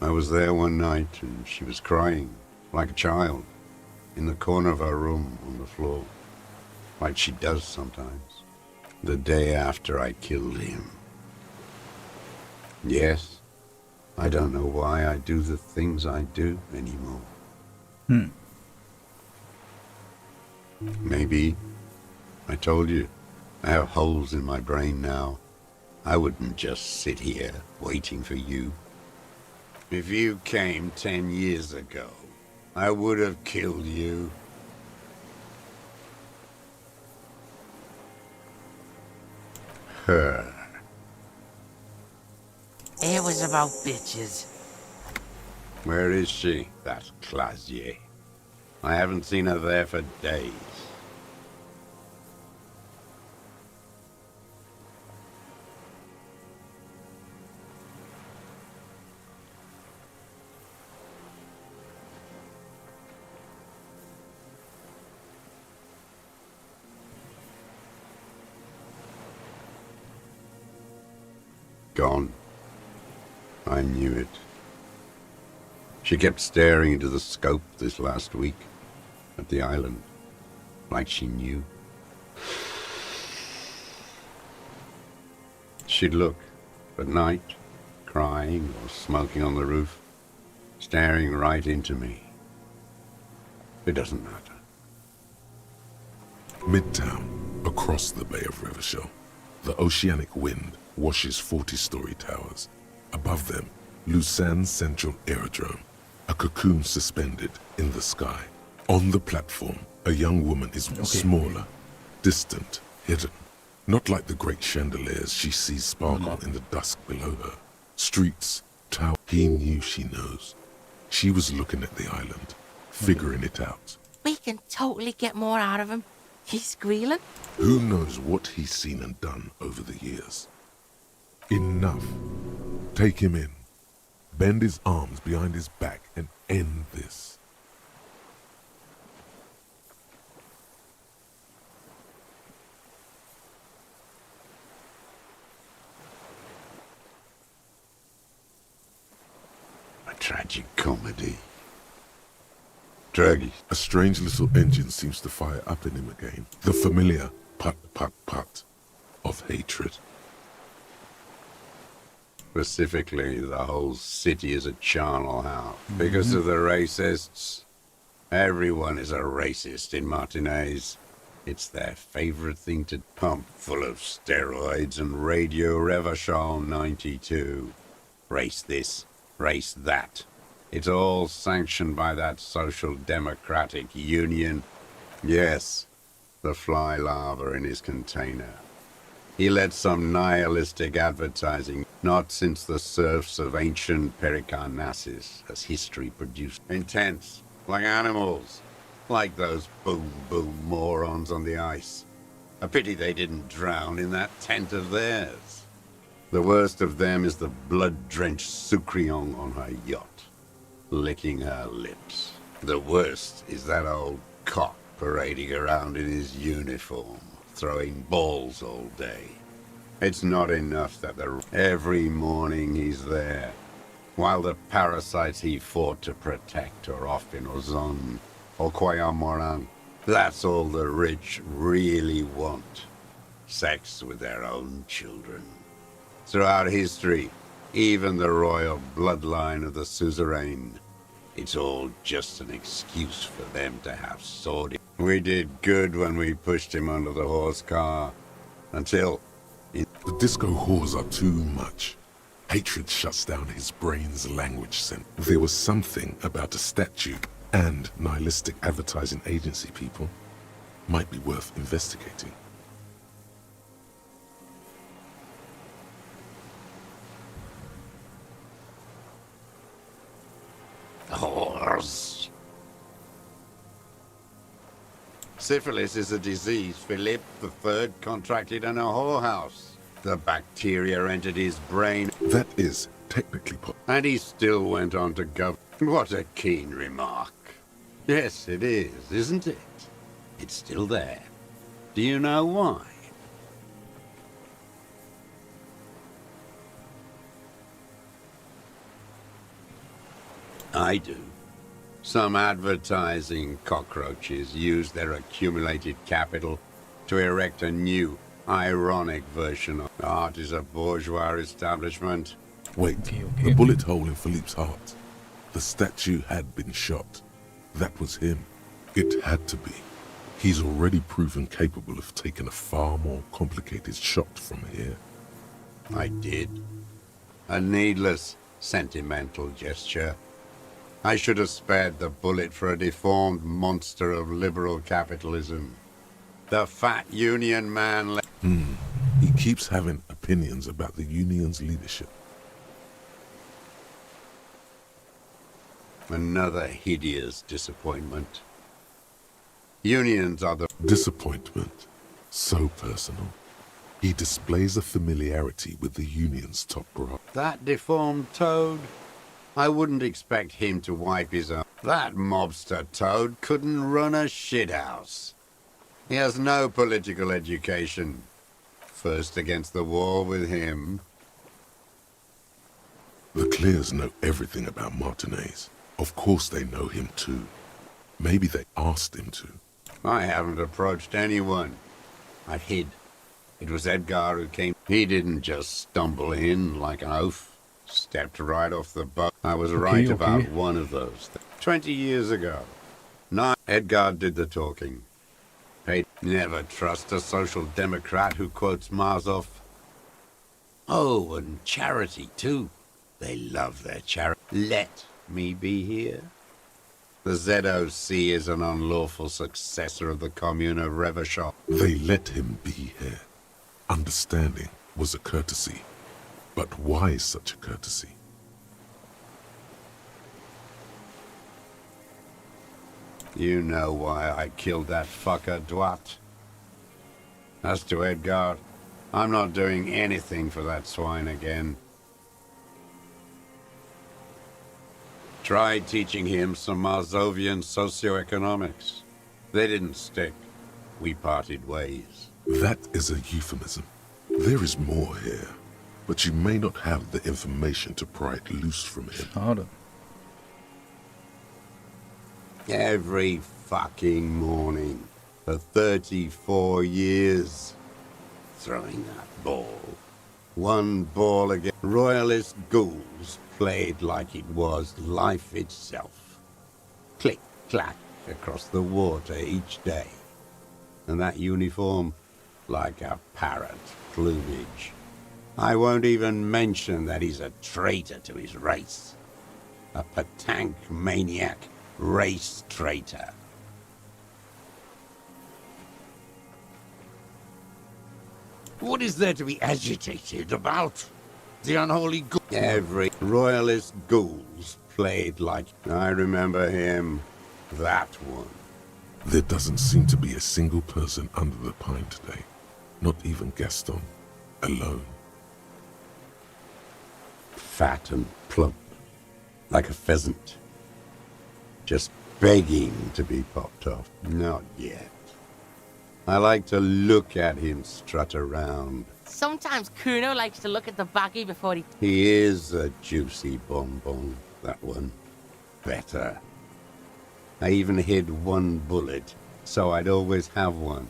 Speaker 10: I was there one night and she was crying, like a child, in the corner of her room on the floor, like she does sometimes, the day after I killed him. Yes, I don't know why I do the things I do anymore. Maybe, I told you, I have holes in my brain now. I wouldn't just sit here waiting for you. If you came 10 years ago, I would have killed you. Her.
Speaker 8: It was about bitches.
Speaker 10: Where is she, that Clasier? I haven't seen her there for days. Gone. I knew it. She kept staring into the scope this last week, at the island, like she knew. She'd look, at night, crying or smoking on the roof, staring right into me. It doesn't matter.
Speaker 3: Midtown, across the Bay of Revachol, the oceanic wind washes 40-story towers. Above them, Lausanne Central Aerodrome, a cocoon suspended in the sky. On the platform, a young woman is smaller, distant, hidden. Not like the great chandeliers she sees sparkle in the dusk below her. Streets, towers. He knew she knows. She was looking at the island, figuring it out.
Speaker 8: We can totally get more out of him. He's squealing.
Speaker 3: Who knows what he's seen and done over the years? Enough. Take him in. Bend his arms behind his back and end this.
Speaker 10: A tragic comedy. Druggy.
Speaker 3: A strange little engine seems to fire up in him again. The familiar put, put, put of hatred.
Speaker 10: Specifically, the whole city is a charnel house. Because of the racists. Everyone is a racist in Martinez. It's their favorite thing to pump, full of steroids and Radio Revachol 92. Race this, race that. It's all sanctioned by that Social Democratic Union. Yes, the fly larva in his container. He led some nihilistic advertising, not since the serfs of ancient Pericarnassus, as history produced. Intense, like animals, like those boom-boom morons on the ice. A pity they didn't drown in that tent of theirs. The worst of them is the blood-drenched Sucrion on her yacht, licking her lips. The worst is that old cock parading around in his uniform, throwing balls all day. It's not enough that every morning he's there, while the parasites he fought to protect are off in Ozon, or croyant morin. That's all the rich really want. Sex with their own children. Throughout history, even the royal bloodline of the suzerain, it's all just an excuse for them to have sordid. We did good when we pushed him under the horse car, until...
Speaker 3: The disco whores are too much. Hatred shuts down his brain's language center. There was something about a statue and nihilistic advertising agency people might be worth investigating.
Speaker 10: Whores. Syphilis is a disease Philip III contracted in a whorehouse. The bacteria entered his brain,
Speaker 3: That is technically
Speaker 10: and he still went on to govern. What a keen remark. Yes, it is, isn't it? It's still there. Do you know why? I do. Some advertising cockroaches use their accumulated capital to erect a new, ironic version of art is a bourgeois establishment.
Speaker 3: Wait,
Speaker 2: Okay.
Speaker 3: the bullet hole in Philippe's heart. The statue had been shot. That was him. It had to be. He's already proven capable of taking a far more complicated shot from here.
Speaker 10: I did. A needless, sentimental gesture. I should have spared the bullet for a deformed monster of liberal capitalism. The fat union man...
Speaker 3: He keeps having opinions about the union's leadership.
Speaker 10: Another hideous disappointment. Unions are the...
Speaker 3: Disappointment. So personal. He displays a familiarity with the union's top brass.
Speaker 10: That deformed toad? I wouldn't expect him to wipe his own. That mobster toad couldn't run a shithouse. He has no political education. First against the wall with him.
Speaker 3: The Clears know everything about Martinez. Of course they know him too. Maybe they asked him to.
Speaker 10: I haven't approached anyone. I hid. It was Edgar who came. He didn't just stumble in like an oaf. Stepped right off the boat. I was right about one of those. 20 years ago. Edgar did the talking. He'd never trust a social democrat who quotes Marzoff. Oh, and charity too. They love their charity. Let me be here. The ZOC is an unlawful successor of the Commune of Revachol.
Speaker 3: They let him be here. Understanding was a courtesy. But why such a courtesy?
Speaker 10: You know why I killed that fucker, Dwat. As to Edgar, I'm not doing anything for that swine again. Tried teaching him some Marzovian socioeconomics. They didn't stick. We parted ways.
Speaker 3: That is a euphemism. There is more here, but you may not have the information to pry it loose from him.
Speaker 2: Schade.
Speaker 10: Every fucking morning for 34 years. Throwing that ball. One ball again. Royalist ghouls played like it was life itself. Click, clack across the water each day. And that uniform, like a parrot plumage. I won't even mention that he's a traitor to his race. A petanque maniac race traitor. What is there to be agitated about? The unholy ghoul. Every royalist ghouls played like... I remember him. That one.
Speaker 3: There doesn't seem to be a single person under the pine today. Not even Gaston. Alone.
Speaker 10: Fat and plump. Like a pheasant. Just begging to be popped off. Not yet. I like to look at him strut around.
Speaker 8: Sometimes Kuno likes to look at the baggie before he...
Speaker 10: He is a juicy bonbon, that one. Better. I even hid one bullet, so I'd always have one.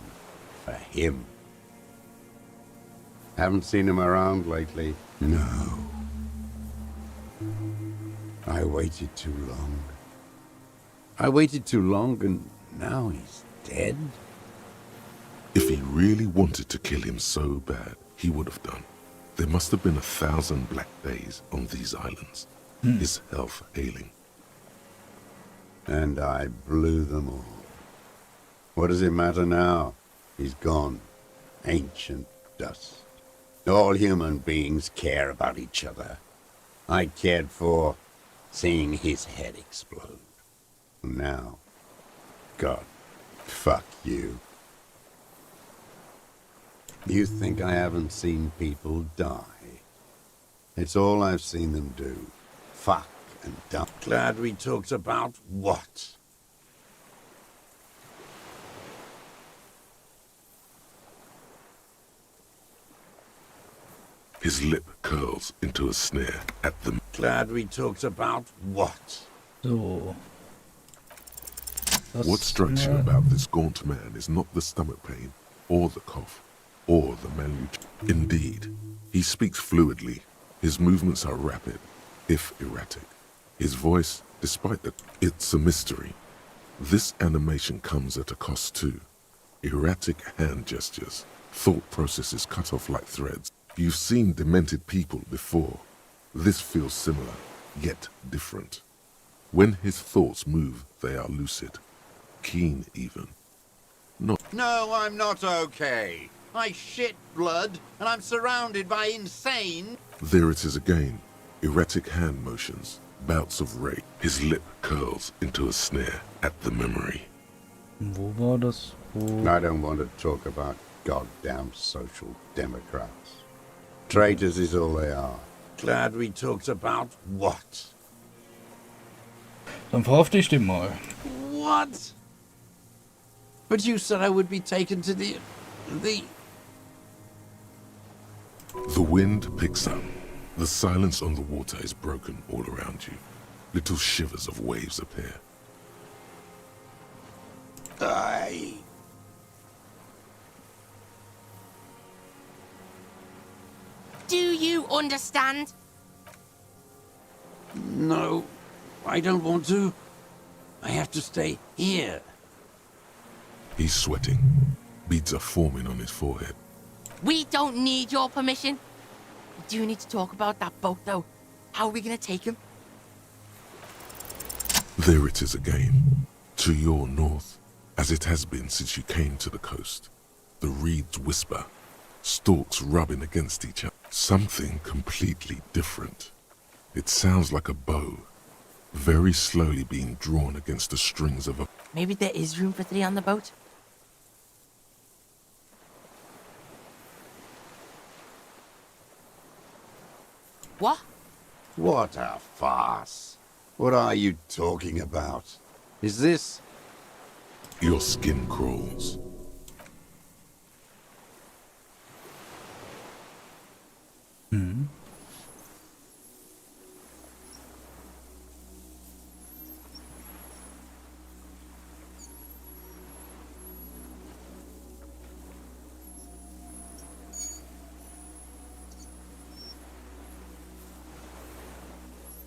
Speaker 10: For him. Haven't seen him around lately. No. I waited too long. I waited too long and now he's dead?
Speaker 3: If he really wanted to kill him so bad, he would have done. There must have been 1,000 black days on these islands. His health ailing.
Speaker 10: And I blew them all. What does it matter now? He's gone. Ancient dust. All human beings care about each other. I cared for seeing his head explode. Now, God, fuck you. You think I haven't seen people die? It's all I've seen them do. Fuck and dump. Glad we talked about what?
Speaker 3: His lip curls into a sneer at them.
Speaker 10: Glad we talked about what?
Speaker 2: So.
Speaker 3: What strikes you about this gaunt man is not the stomach pain, or the cough, or the malnutrition. Indeed, he speaks fluidly. His movements are rapid, if erratic. His voice, despite that it's a mystery. This animation comes at a cost too. Erratic hand gestures, thought processes cut off like threads. You've seen demented people before. This feels similar, yet different. When his thoughts move, they are lucid. Keen, even. Not...
Speaker 10: No, I'm not okay. I shit blood, and I'm surrounded by insane...
Speaker 3: There it is again. Erratic hand motions, bouts of rage. His lip curls into a sneer at the memory.
Speaker 2: Wo war das?
Speaker 10: I don't want to talk about goddamn social democrats. Traitors is all they are. Glad we talked about what?
Speaker 2: Dann verhafte ich den mal.
Speaker 10: What? But you said I would be taken to the...
Speaker 3: The wind picks up. The silence on the water is broken all around you. Little shivers of waves appear.
Speaker 8: Do you understand?
Speaker 10: No, I don't want to. I have to stay here.
Speaker 3: He's sweating. Beads are forming on his forehead.
Speaker 8: We don't need your permission. We do need to talk about that boat, though. How are we gonna take him?
Speaker 3: There it is again. To your north, as it has been since you came to the coast. The reeds whisper, stalks rubbing against each other. Something completely different. It sounds like a bow, very slowly being drawn against the strings of a...
Speaker 8: Maybe there is room for 3 on the boat? What?
Speaker 10: What a farce. What are you talking about? Is this...
Speaker 3: Your skin crawls.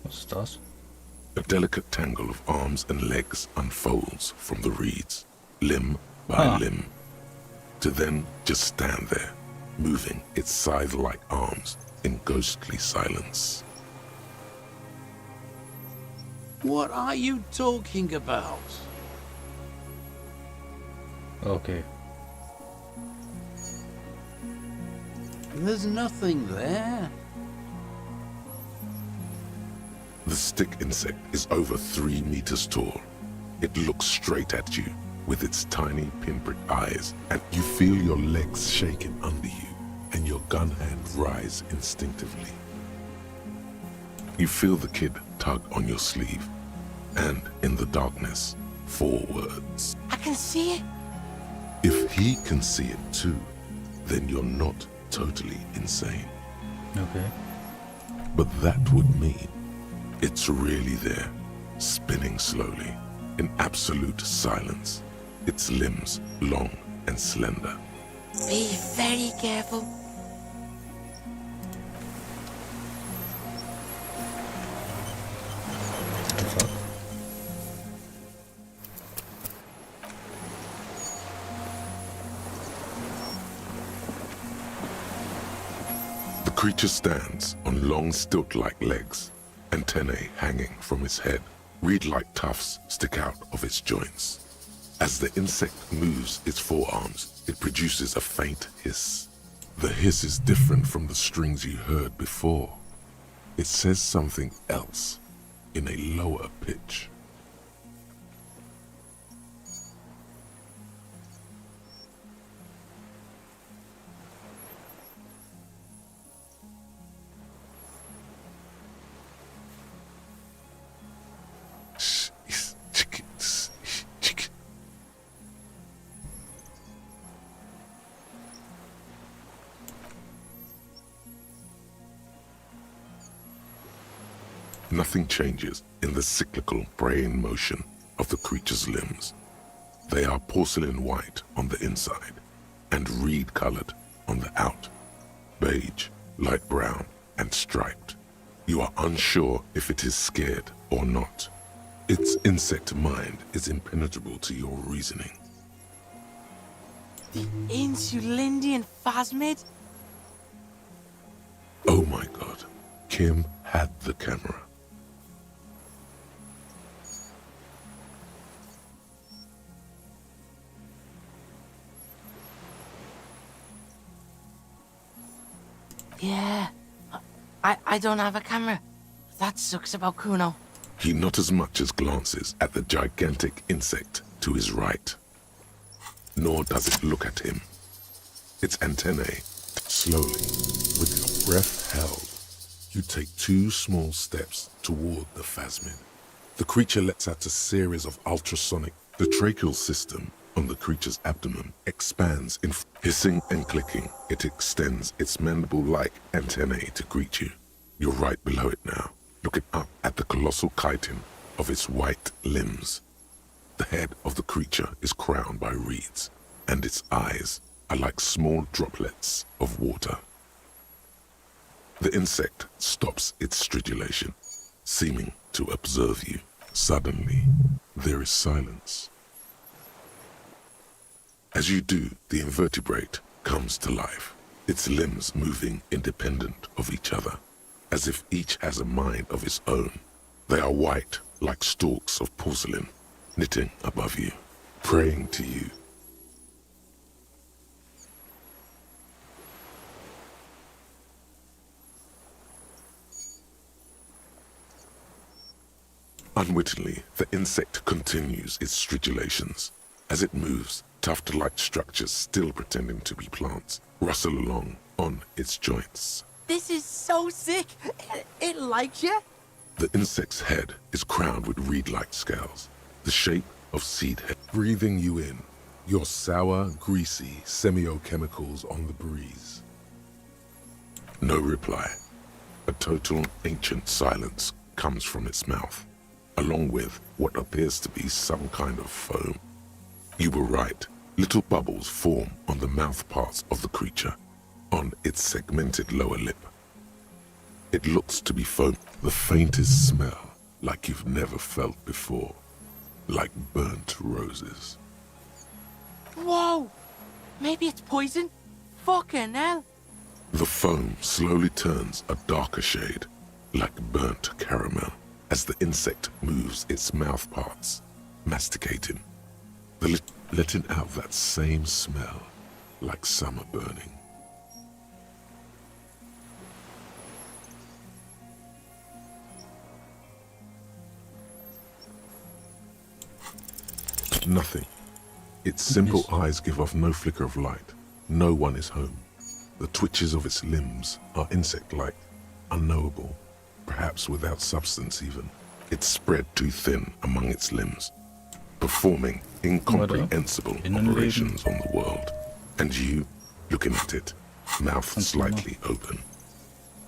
Speaker 2: Was ist das?
Speaker 3: A delicate tangle of arms and legs unfolds from the reeds, limb by limb, to then just stand there, moving its scythe-like arms in ghostly silence.
Speaker 10: What are you talking about?
Speaker 2: Okay.
Speaker 10: There's nothing there.
Speaker 3: The stick insect is over 3 meters tall. It looks straight at you with its tiny pinprick eyes, and you feel your legs shaking under you and your gun hand rise instinctively. You feel the kid tug on your sleeve, and in the darkness, 4 words.
Speaker 8: I can see it.
Speaker 3: If he can see it too, then you're not totally insane.
Speaker 2: Okay.
Speaker 3: But that would mean it's really there, spinning slowly, in absolute silence, its limbs long and slender.
Speaker 8: Be very careful.
Speaker 2: What the fuck?
Speaker 3: The creature stands on long stilt-like legs, antennae hanging from its head. Reed-like tufts stick out of its joints. As the insect moves its forearms, it produces a faint hiss. The hiss is different from the strings you heard before. It says something else in a lower pitch. Nothing changes in the cyclical braying motion of the creature's limbs. They are porcelain white on the inside and reed-colored on the out, beige, light brown, and striped. You are unsure if it is scared or not. Its insect mind is impenetrable to your reasoning.
Speaker 8: The Insulindian phasmid?
Speaker 3: Oh my god, Kim had the camera.
Speaker 8: Yeah. I don't have a camera. That sucks about Kuno.
Speaker 3: He not as much as glances at the gigantic insect to his right, nor does it look at him. Its antennae, slowly, with your breath held, you take 2 small steps toward the phasmid. The creature lets out a series of ultrasonic. The tracheal system on the creature's abdomen expands in hissing and clicking. It extends its mandible-like antennae to greet you. You're right below it now, looking up at the colossal chitin of its white limbs. The head of the creature is crowned by reeds, and its eyes are like small droplets of water. The insect stops its stridulation, seeming to observe you. Suddenly, there is silence. As you do, the invertebrate comes to life, its limbs moving independent of each other, as if each has a mind of its own. They are white, like stalks of porcelain, knitting above you, praying to you. Unwittingly, the insect continues its stridulations. As it moves, tuft-like structures, still pretending to be plants, rustle along on its joints.
Speaker 8: This is so sick. It likes you.
Speaker 3: The insect's head is crowned with reed-like scales, the shape of seed head, breathing you in, your sour, greasy semiochemicals on the breeze. No reply. A total ancient silence comes from its mouth, along with what appears to be some kind of foam. You were right. Little bubbles form on the mouth parts of the creature, on its segmented lower lip. It looks to be foam, the faintest smell, like you've never felt before, like burnt roses.
Speaker 8: Whoa! Maybe it's poison? Fucking hell!
Speaker 3: The foam slowly turns a darker shade, like burnt caramel, as the insect moves its mouth parts, masticating, letting out that same smell, like summer burning. Nothing. Its simple eyes give off no flicker of light. No one is home. The twitches of its limbs are insect-like, unknowable, perhaps without substance even. It's spread too thin among its limbs, performing incomprehensible operations on the world. And you, looking at it, mouth slightly open.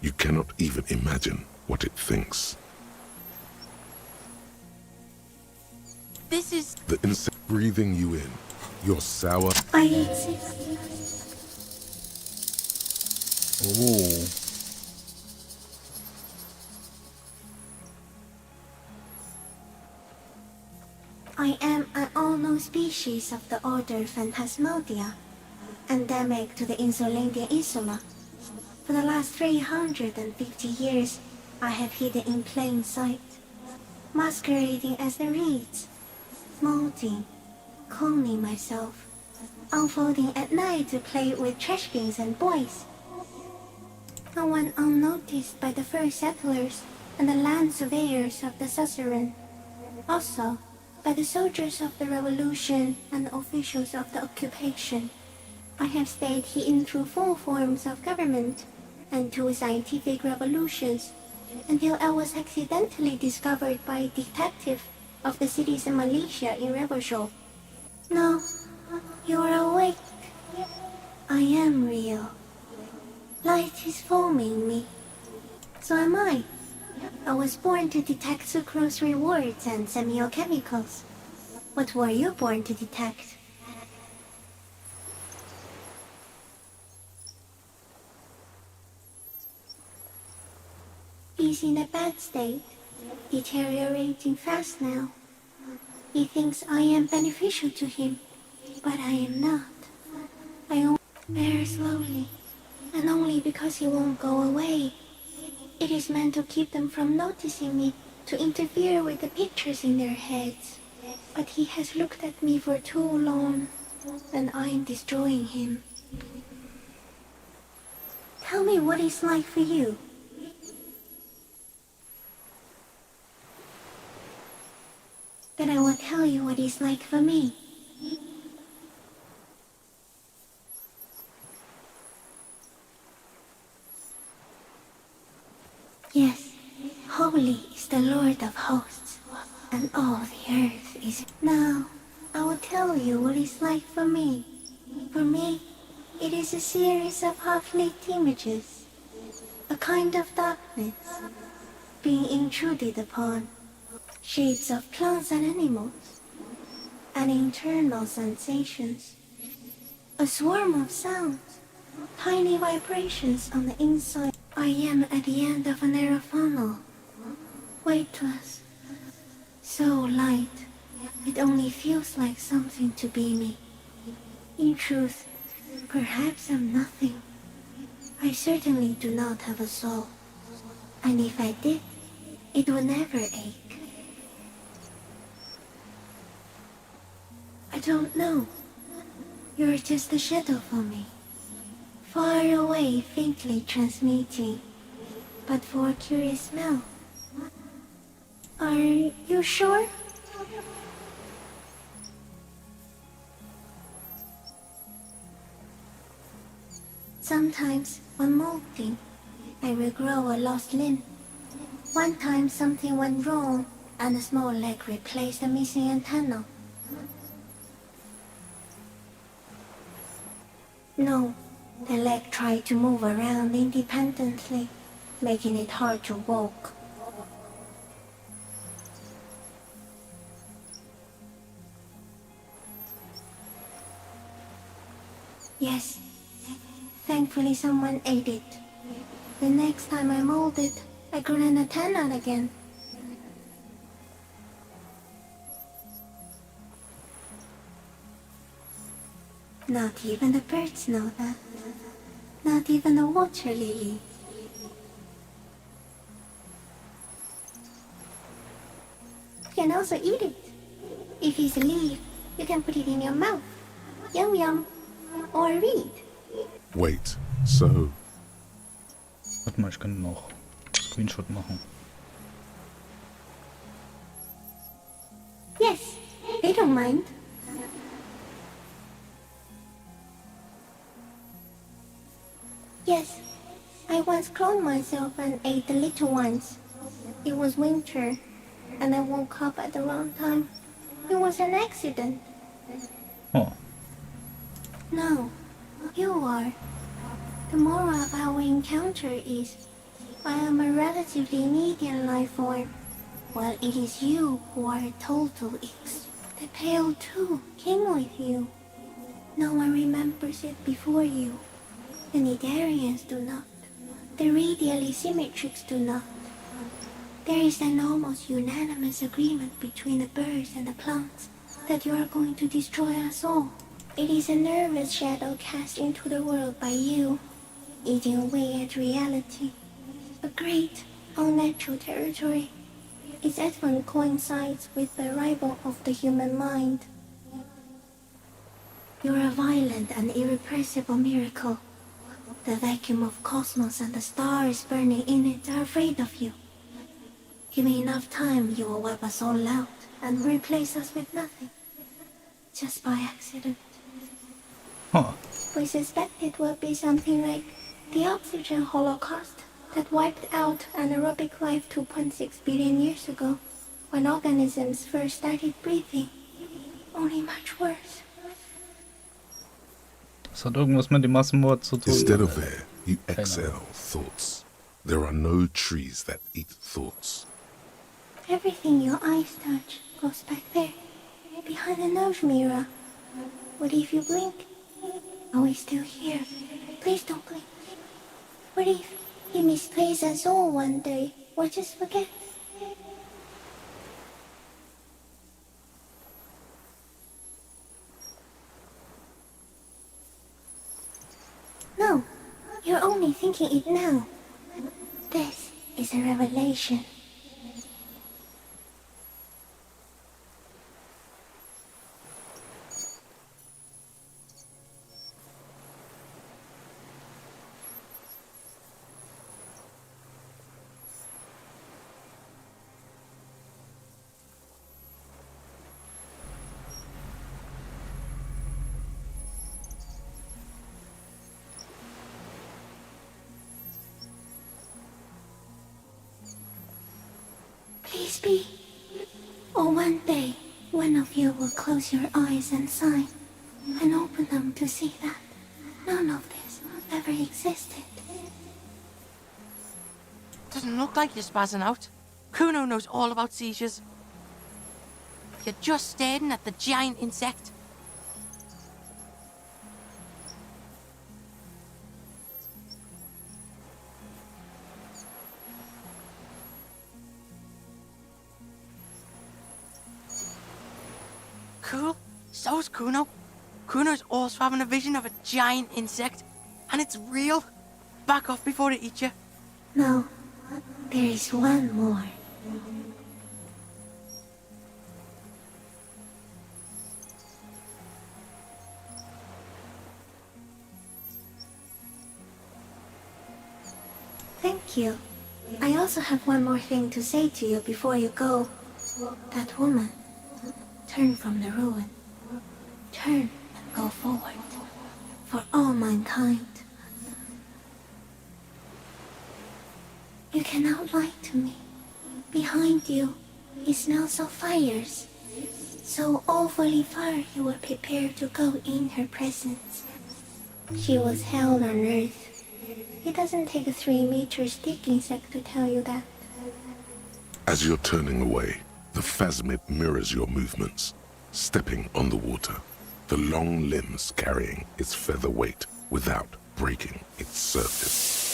Speaker 3: You cannot even imagine what it thinks.
Speaker 8: This is...
Speaker 3: The insect breathing you in. Your sour...
Speaker 9: I eat it.
Speaker 2: Oh.
Speaker 7: I am an unknown species of the order Phantasmodia, endemic to the Insulandia Insula. For the last 350 years, I have hidden in plain sight, masquerading as the reeds, molding, cloning myself, unfolding at night to play with trash bins and boys. I went unnoticed by the first settlers and the land surveyors of the suzerain. Also, by the soldiers of the revolution and the officials of the occupation. I have stayed hidden through 4 forms of government and 2 scientific revolutions until I was accidentally discovered by a detective of the citizen militia in Revershaw. Now, you are awake. I am real. Light is forming me. So am I. I was born to detect sucrose rewards and semiochemicals. What were you born to detect? He's in a bad state, deteriorating fast now. He thinks I am beneficial to him, but I am not. I only very slowly, and only because he won't go away. It is meant to keep them from noticing me, to interfere with the pictures in their heads. But he has looked at me for too long, and I am destroying him. Tell me what it's like for you. Then I will tell you what it's like for me. Yes, holy is the Lord of hosts, and all the earth is... Now, I will tell you what it's like for me. For me, it is a series of half-lit images, a kind of darkness, being intruded upon, shapes of plants and animals, and internal sensations, a swarm of sounds, tiny vibrations on the inside. I am at the end of a narrow funnel, weightless, so light, it only feels like something to be me. In truth, perhaps I'm nothing. I certainly do not have a soul, and if I did, it would never ache. I don't know. You're just a shadow for me. Far away, faintly transmitting, but for a curious smell. Are you sure? Sometimes, when molting, I will grow a lost limb. One time something went wrong, and a small leg replaced a missing antenna. No. The leg tried to move around independently, making it hard to walk. Yes, thankfully someone ate it. The next time I molded, I grew an antenna again. Not even the birds know that. Not even a water lily. You can also eat it. If it's a leaf, you can put it in your mouth. Yum yum. Or read.
Speaker 3: Wait, so...
Speaker 2: Warte mal, ich kann noch Screenshot machen.
Speaker 7: Yes, they don't mind. Yes, I once cloned myself and ate the little ones. It was winter, and I woke up at the wrong time. It was an accident.
Speaker 2: Oh.
Speaker 7: No, you are. The moral of our encounter is, I am a relatively medium life form, while it is you who are a total The pail too came with you. No one remembers it before you. The Nidarians do not. The radially symmetrics do not. There is an almost unanimous agreement between the birds and the plants that you are going to destroy us all. It is a nervous shadow cast into the world by you, eating away at reality. A great, unnatural territory. Its advent coincides with the arrival of the human mind. You're a violent and irrepressible miracle. The vacuum of cosmos and the stars burning in it are afraid of you. Give me enough time, you will wipe us all out and replace us with nothing. Just by accident.
Speaker 2: Huh.
Speaker 7: We suspect it will be something like the oxygen holocaust that wiped out anaerobic life 2.6 billion years ago, when organisms first started breathing. Only much worse.
Speaker 2: Das hat irgendwas mit dem Massenmord zu tun.
Speaker 3: Instead of air, you exhale thoughts. There are no trees that eat thoughts.
Speaker 7: Everything your eyes touch goes back there, behind the nose mirror. What if you blink? Are we still here? Please don't blink. What if you misplace us all one day, or just forget? No, you're only thinking it now. This is a revelation. Please be. Or one day, one of you will close your eyes and sigh, and open them to see that none of this ever existed.
Speaker 8: Doesn't look like you're spazzing out. Kuno knows all about seizures. You're just staring at the giant insect. Cool. So's Kuno. Kuno's also having a vision of a giant insect, and it's real. Back off before it eats you.
Speaker 7: No, there is one more. Thank you. I also have one more thing to say to you before you go. That woman. Turn from the ruin. Turn and go forward. For all mankind. You cannot lie to me. Behind you, it smells of fires. So awfully far you were prepared to go in her presence. She was hell on earth. It doesn't take a 3-meter stick insect to tell you that.
Speaker 3: As you're turning away, the phasmid mirrors your movements, stepping on the water, the long limbs carrying its feather weight without breaking its surface.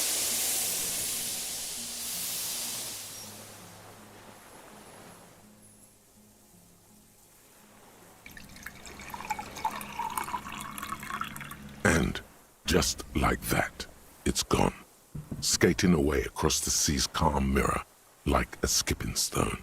Speaker 3: And just like that, it's gone, skating away across the sea's calm mirror like a skipping stone,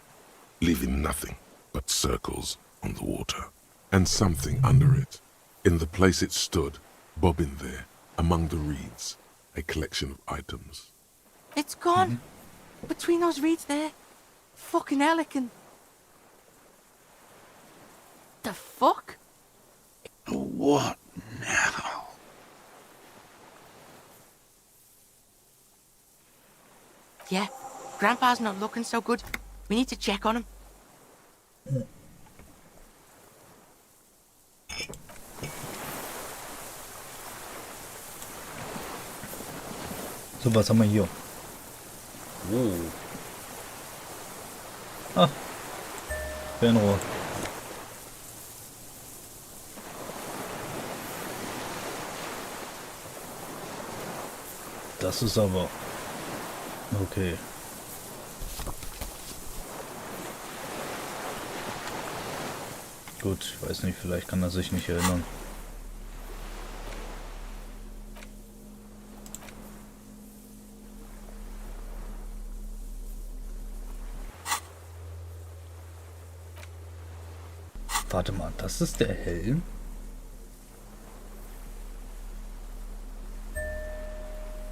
Speaker 3: leaving nothing but circles on the water. And something under it, in the place it stood, bobbing there, among the reeds, a collection of items.
Speaker 8: It's gone. Between those reeds there. Fucking Elican. The fuck?
Speaker 10: What now?
Speaker 8: Yeah, Grandpa's not looking so good. We need to check on him.
Speaker 2: So, was haben wir hier? Oh. Ah. Fernrohr. Das ist aber... Okay. Gut, ich weiß nicht, vielleicht kann er sich nicht erinnern. Warte mal, das ist der Helm?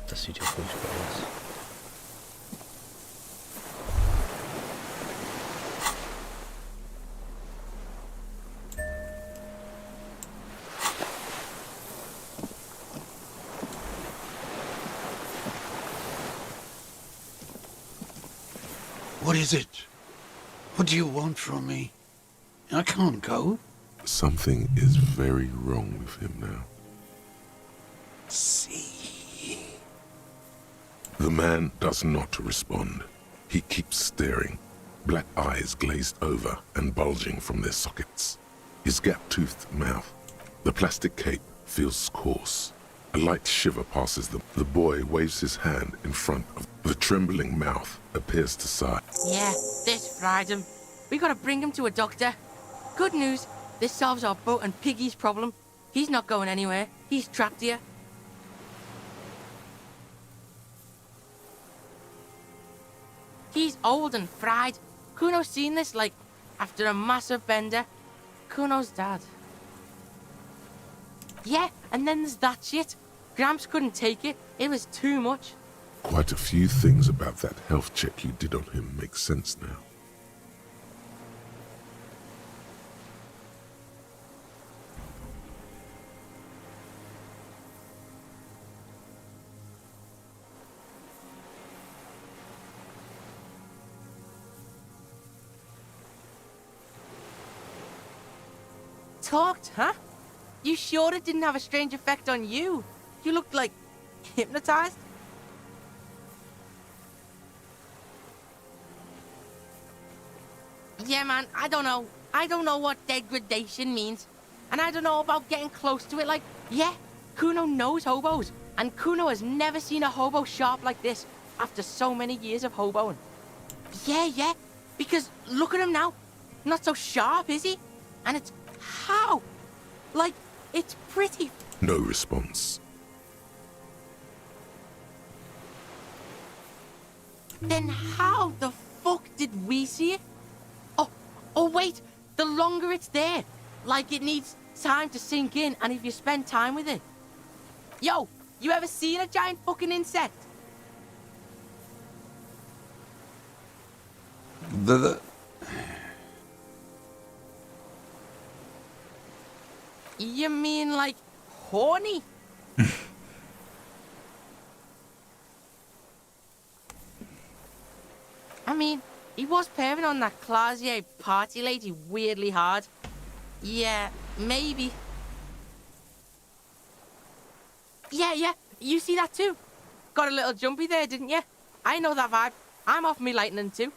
Speaker 2: Das sieht ja furchtbar aus.
Speaker 10: What is it? What do you want from me? I can't go.
Speaker 3: Something is very wrong with him now.
Speaker 10: See?
Speaker 3: The man does not respond. He keeps staring, black eyes glazed over and bulging from their sockets. His gap-toothed mouth. The plastic cape feels coarse. A light shiver passes them. The boy waves his hand in front of the trembling mouth, appears to sigh.
Speaker 8: Yeah, this fried him. We gotta bring him to a doctor. Good news, this solves our boat and Piggy's problem. He's not going anywhere. He's trapped here. He's old and fried. Kuno's seen this, like, after a massive bender. Kuno's dad. Yeah, and then there's that shit. Gramps couldn't take it. It was too much.
Speaker 3: Quite a few things about that health check you did on him make sense now.
Speaker 8: Talked, huh? You sure it didn't have a strange effect on you? You looked like hypnotized. Yeah, man, I don't know. I don't know what degradation means. And I don't know about getting close to it. Like, yeah, Kuno knows hobos. And Kuno has never seen a hobo sharp like this after so many years of hoboing. Yeah, because look at him now. Not so sharp, is he? And it's how? Like, it's pretty.
Speaker 3: No response.
Speaker 8: Then how the fuck did we see it? Oh wait, the longer it's there, like it needs time to sink in, and if you spend time with it. Yo, you ever seen a giant fucking insect? You mean like horny? I mean, he was pairing on that Clasier party lady weirdly hard. Yeah, maybe. Yeah, you see that too? Got a little jumpy there, didn't you? I know that vibe. I'm off me lightning too.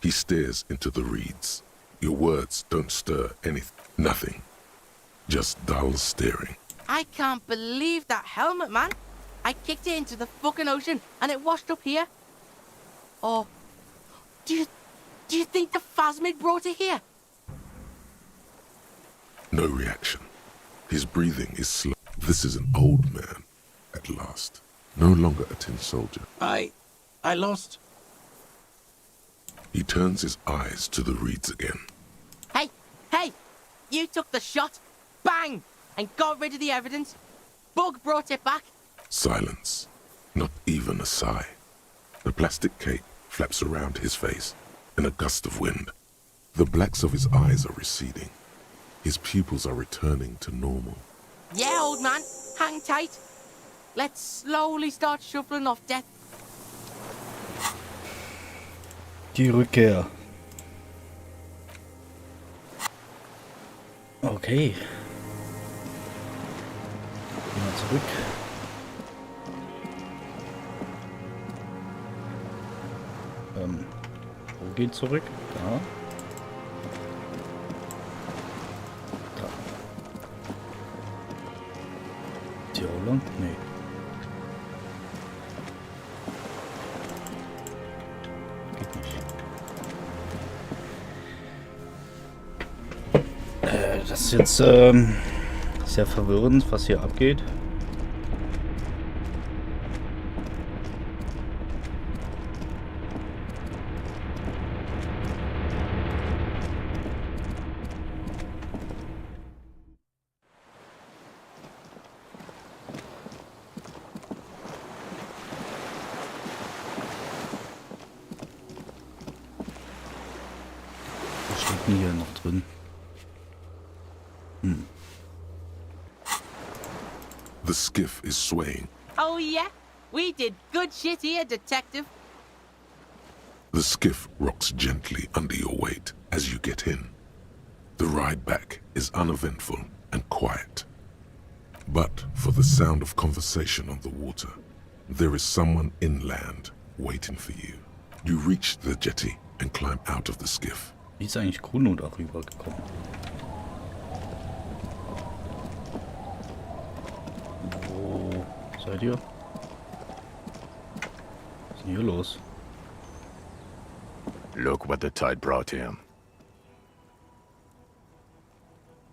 Speaker 3: He stares into the reeds. Your words don't stir anything. Nothing. Just dull staring.
Speaker 8: I can't believe that helmet, man. I kicked it into the fucking ocean and it washed up here. Oh, do you think the phasmid brought it here?
Speaker 3: No reaction. His breathing is slow. This is an old man, at last. No longer a tin soldier.
Speaker 10: I lost.
Speaker 3: He turns his eyes to the reeds again.
Speaker 8: Hey! You took the shot, bang, and got rid of the evidence. Bug brought it back.
Speaker 3: Silence. Not even a sigh. The plastic cape flaps around his face in a gust of wind. The blacks of his eyes are receding. His pupils are returning to normal.
Speaker 8: Yeah, old man, hang tight. Let's slowly start shuffling off death.
Speaker 2: Die Rückkehr. Okay. Gehen wir zurück. Wo geht zurück? Da. lang? Nee. Geht nicht. Das ist jetzt sehr verwirrend, was hier abgeht. Was steht denn hier noch drin?
Speaker 3: The skiff is swaying.
Speaker 8: Oh, yeah? We did good shit here, detective.
Speaker 3: The skiff rocks gently under your weight as you get in. The ride back is uneventful and quiet. But for the sound of conversation on the water, there is someone inland waiting for you. You reach the jetty and climb out of the skiff.
Speaker 2: Wie ist eigentlich Kuno darüber gekommen? Wo seid ihr? Was ist denn hier los?
Speaker 11: Look what the tide brought him.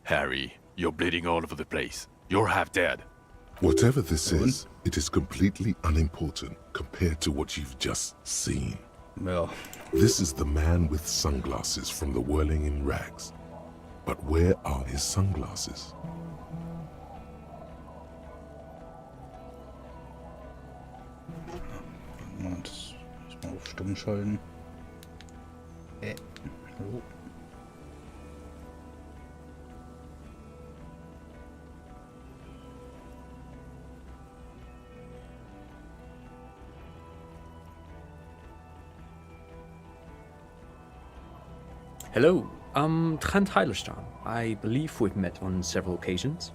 Speaker 11: Harry, you're bleeding all over the place. You're half dead.
Speaker 3: Whatever this is, it is completely unimportant compared to what you've just seen.
Speaker 2: Ja,
Speaker 3: This is the man with sunglasses from the Whirling in Rags. But where are his sunglasses?
Speaker 2: das muss mal auf Stumm schalten. Hallo.
Speaker 12: Hello, I'm Trent Heilerstam. I believe we've met on several occasions.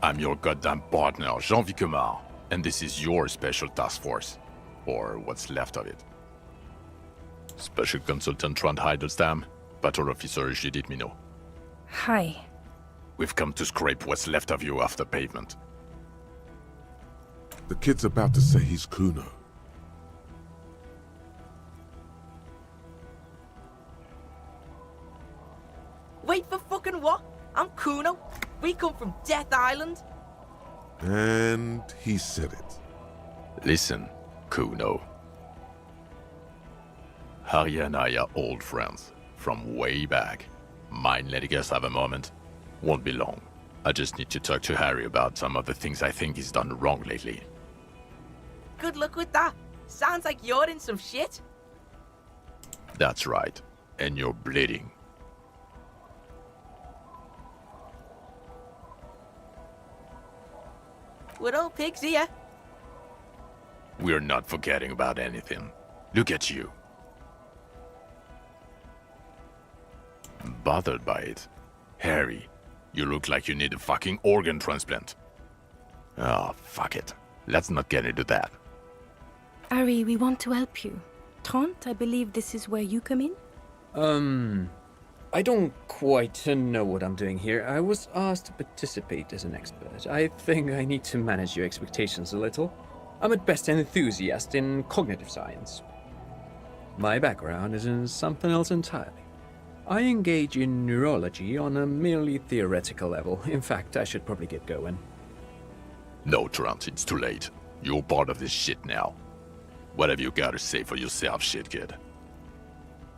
Speaker 11: I'm your goddamn partner, Jean Vicomar, and this is your special task force. Or what's left of it. Special Consultant Trent Heidelstam, Patrol Officer Judith Minot.
Speaker 9: Hi.
Speaker 11: We've come to scrape what's left of you off the pavement.
Speaker 3: The kid's about to say he's Kuno.
Speaker 8: Wait for fucking what? I'm Kuno. We come from Death Island.
Speaker 3: And he said it.
Speaker 11: Listen, Kuno. Harry and I are old friends, from way back. Mind letting us have a moment? Won't be long. I just need to talk to Harry about some of the things I think he's done wrong lately.
Speaker 8: Good luck with that. Sounds like you're in some shit.
Speaker 11: That's right. And you're bleeding.
Speaker 8: We're all pigs here.
Speaker 11: We're not forgetting about anything. Look at you. Bothered by it. Harry, you look like you need a fucking organ transplant. Oh, fuck it. Let's not get into that.
Speaker 9: Ari, we want to help you. Trent, I believe this is where you come in?
Speaker 12: I don't quite know what I'm doing here. I was asked to participate as an expert. I think I need to manage your expectations a little. I'm at best an enthusiast in cognitive science. My background is in something else entirely. I engage in neurology on a merely theoretical level. In fact, I should probably get going.
Speaker 11: No, Trent, it's too late. You're part of this shit now. What have you got to say for yourself, shit kid?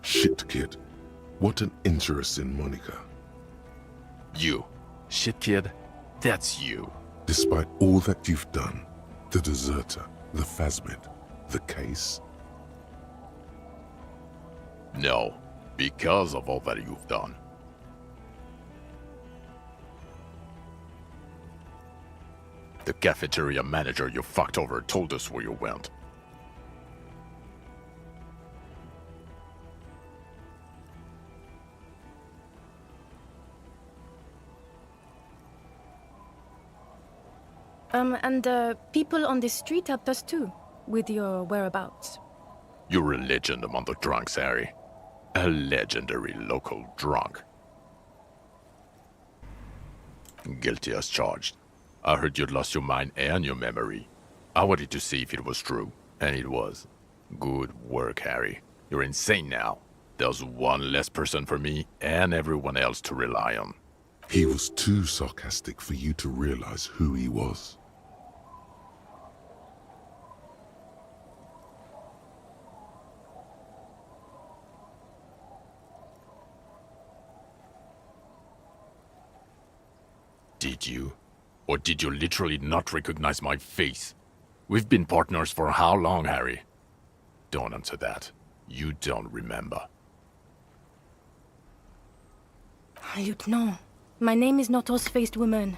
Speaker 3: Shit kid. What an interesting moniker.
Speaker 11: You. Shit kid? That's you.
Speaker 3: Despite all that you've done, the deserter, the phasmid, the case.
Speaker 11: No, because of all that you've done. The cafeteria manager you fucked over told us where you went.
Speaker 9: And people on the street helped us too, with your whereabouts.
Speaker 11: You're a legend among the drunks, Harry. A legendary local drunk. Guilty as charged. I heard you'd lost your mind and your memory. I wanted to see if it was true, and it was. Good work, Harry. You're insane now. There's one less person for me and everyone else to rely on.
Speaker 3: He was too sarcastic for you to realize who he was.
Speaker 11: Did you? Or did you literally not recognize my face? We've been partners for how long, Harry? Don't answer that. You don't remember.
Speaker 9: Lieutenant, my name is not Horse-Faced Woman.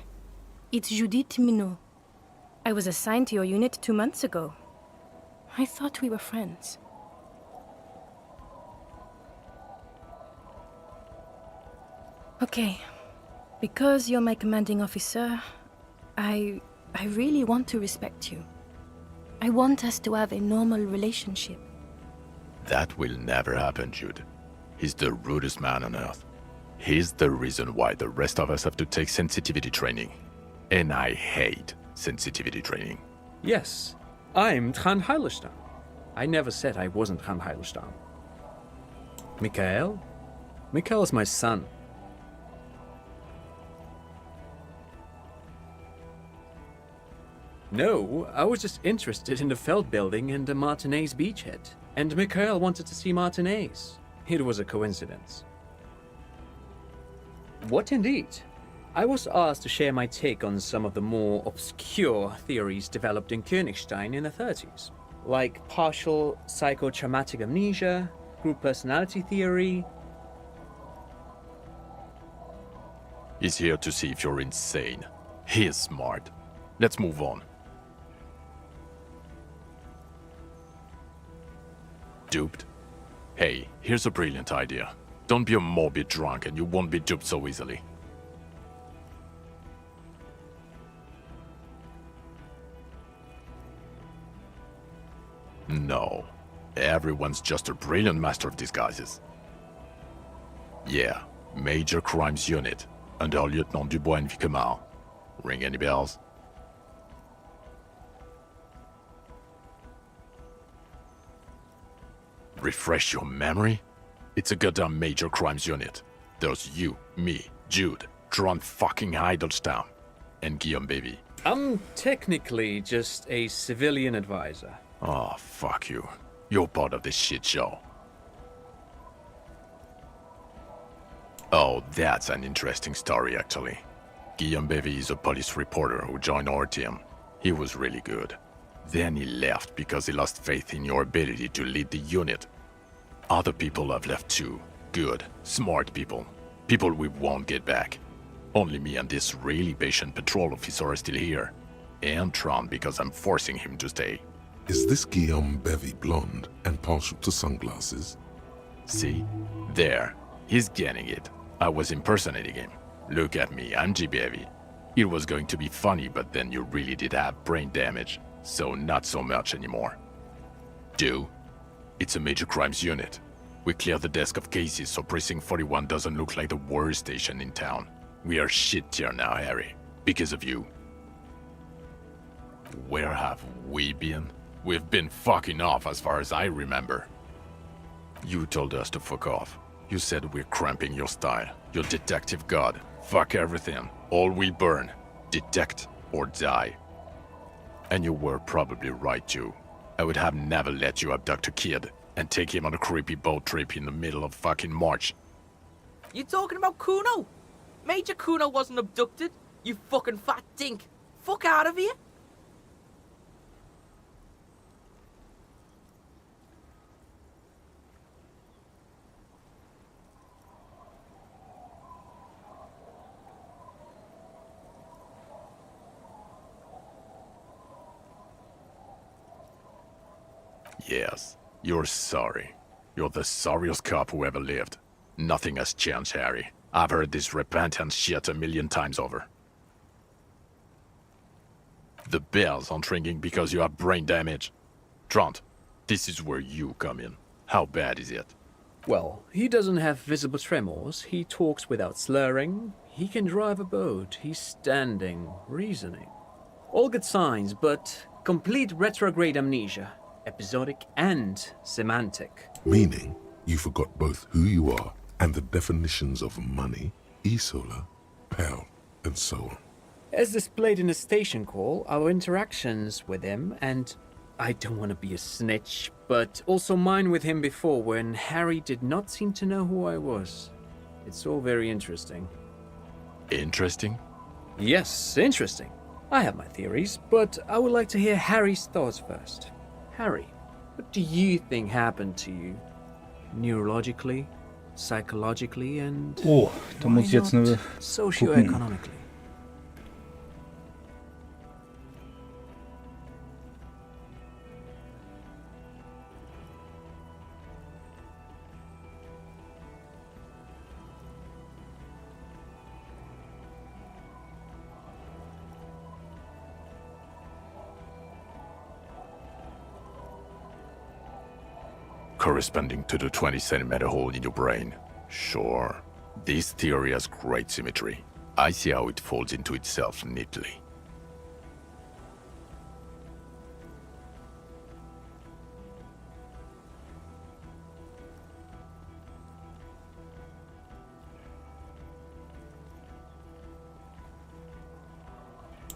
Speaker 9: It's Judith Minot. I was assigned to your unit 2 months ago. I thought we were friends. Okay. Because you're my commanding officer, I really want to respect you. I want us to have a normal relationship.
Speaker 11: That will never happen, Jude. He's the rudest man on earth. He's the reason why the rest of us have to take sensitivity training. And I hate sensitivity training.
Speaker 12: Yes, I'm Tran Heilestam. I never said I wasn't Tran Heilestam. Mikhail? Mikhail is my son. No, I was just interested in the Feld building and the Martinez beachhead. And Mikhail wanted to see Martinez. It was a coincidence. What indeed? I was asked to share my take on some of the more obscure theories developed in Königstein in the 30s, like partial psychotraumatic amnesia, group personality theory.
Speaker 11: He's here to see if you're insane. He is smart. Let's move on. Duped? Hey, here's a brilliant idea. Don't be a morbid drunk and you won't be duped so easily. No. Everyone's just a brilliant master of disguises. Yeah, Major Crimes Unit, under Lieutenant Dubois and Vicomar. Ring any bells? Refresh your memory? It's a goddamn Major Crimes Unit. There's you, me, Jude, Tron fucking Heidelstam, and Guillaume Baby.
Speaker 12: I'm technically just a civilian advisor.
Speaker 11: Oh, fuck you. You're part of this shit show. Oh, that's an interesting story, actually. Guillaume Baby is a police reporter who joined our team. He was really good. Then he left because he lost faith in your ability to lead the unit. Other people have left too. Good, smart people. People we won't get back. Only me and this really patient patrol officer are still here. And Tron because I'm forcing him to stay.
Speaker 3: Is this Guillaume Bevy blonde and partial to sunglasses?
Speaker 11: See? There. He's getting it. I was impersonating him. Look at me, I'm G. Bevy. It was going to be funny, but then you really did have brain damage. So not so much anymore. Do? It's a Major Crimes Unit. We clear the desk of cases so Precinct 41 doesn't look like the worst station in town. We are shit tier now, Harry. Because of you. Where have we been? We've been fucking off as far as I remember. You told us to fuck off. You said we're cramping your style. Your detective god. Fuck everything. All we burn. Detect or die. And you were probably right too. I would have never let you abduct a kid and take him on a creepy boat trip in the middle of fucking March.
Speaker 8: You talking about Kuno? Major Kuno wasn't abducted, you fucking fat dink. Fuck out of here.
Speaker 11: Yes, you're sorry. You're the sorriest cop who ever lived. Nothing has changed, Harry. I've heard this repentance shit 1,000,000 times over. The bells aren't ringing because you have brain damage. Trant, this is where you come in. How bad is it?
Speaker 12: Well, he doesn't have visible tremors, he talks without slurring, he can drive a boat, he's standing, reasoning. All good signs, but complete retrograde amnesia, episodic and semantic.
Speaker 3: Meaning, you forgot both who you are and the definitions of money, Isola, Pell, and so on.
Speaker 12: As displayed in a station call, our interactions with him, and I don't want to be a snitch, but also mine with him before when Harry did not seem to know who I was. It's all very interesting.
Speaker 11: Interesting?
Speaker 12: Yes, interesting. I have my theories, but I would like to hear Harry's thoughts first. Harry, what do you think happened to you? Neurologically, psychologically, and
Speaker 2: Oh, da muss ich jetzt eine gucken.
Speaker 12: socioeconomically?
Speaker 11: Corresponding to the 20-centimeter hole in your brain. Sure. This theory has great symmetry. I see how it folds into itself neatly.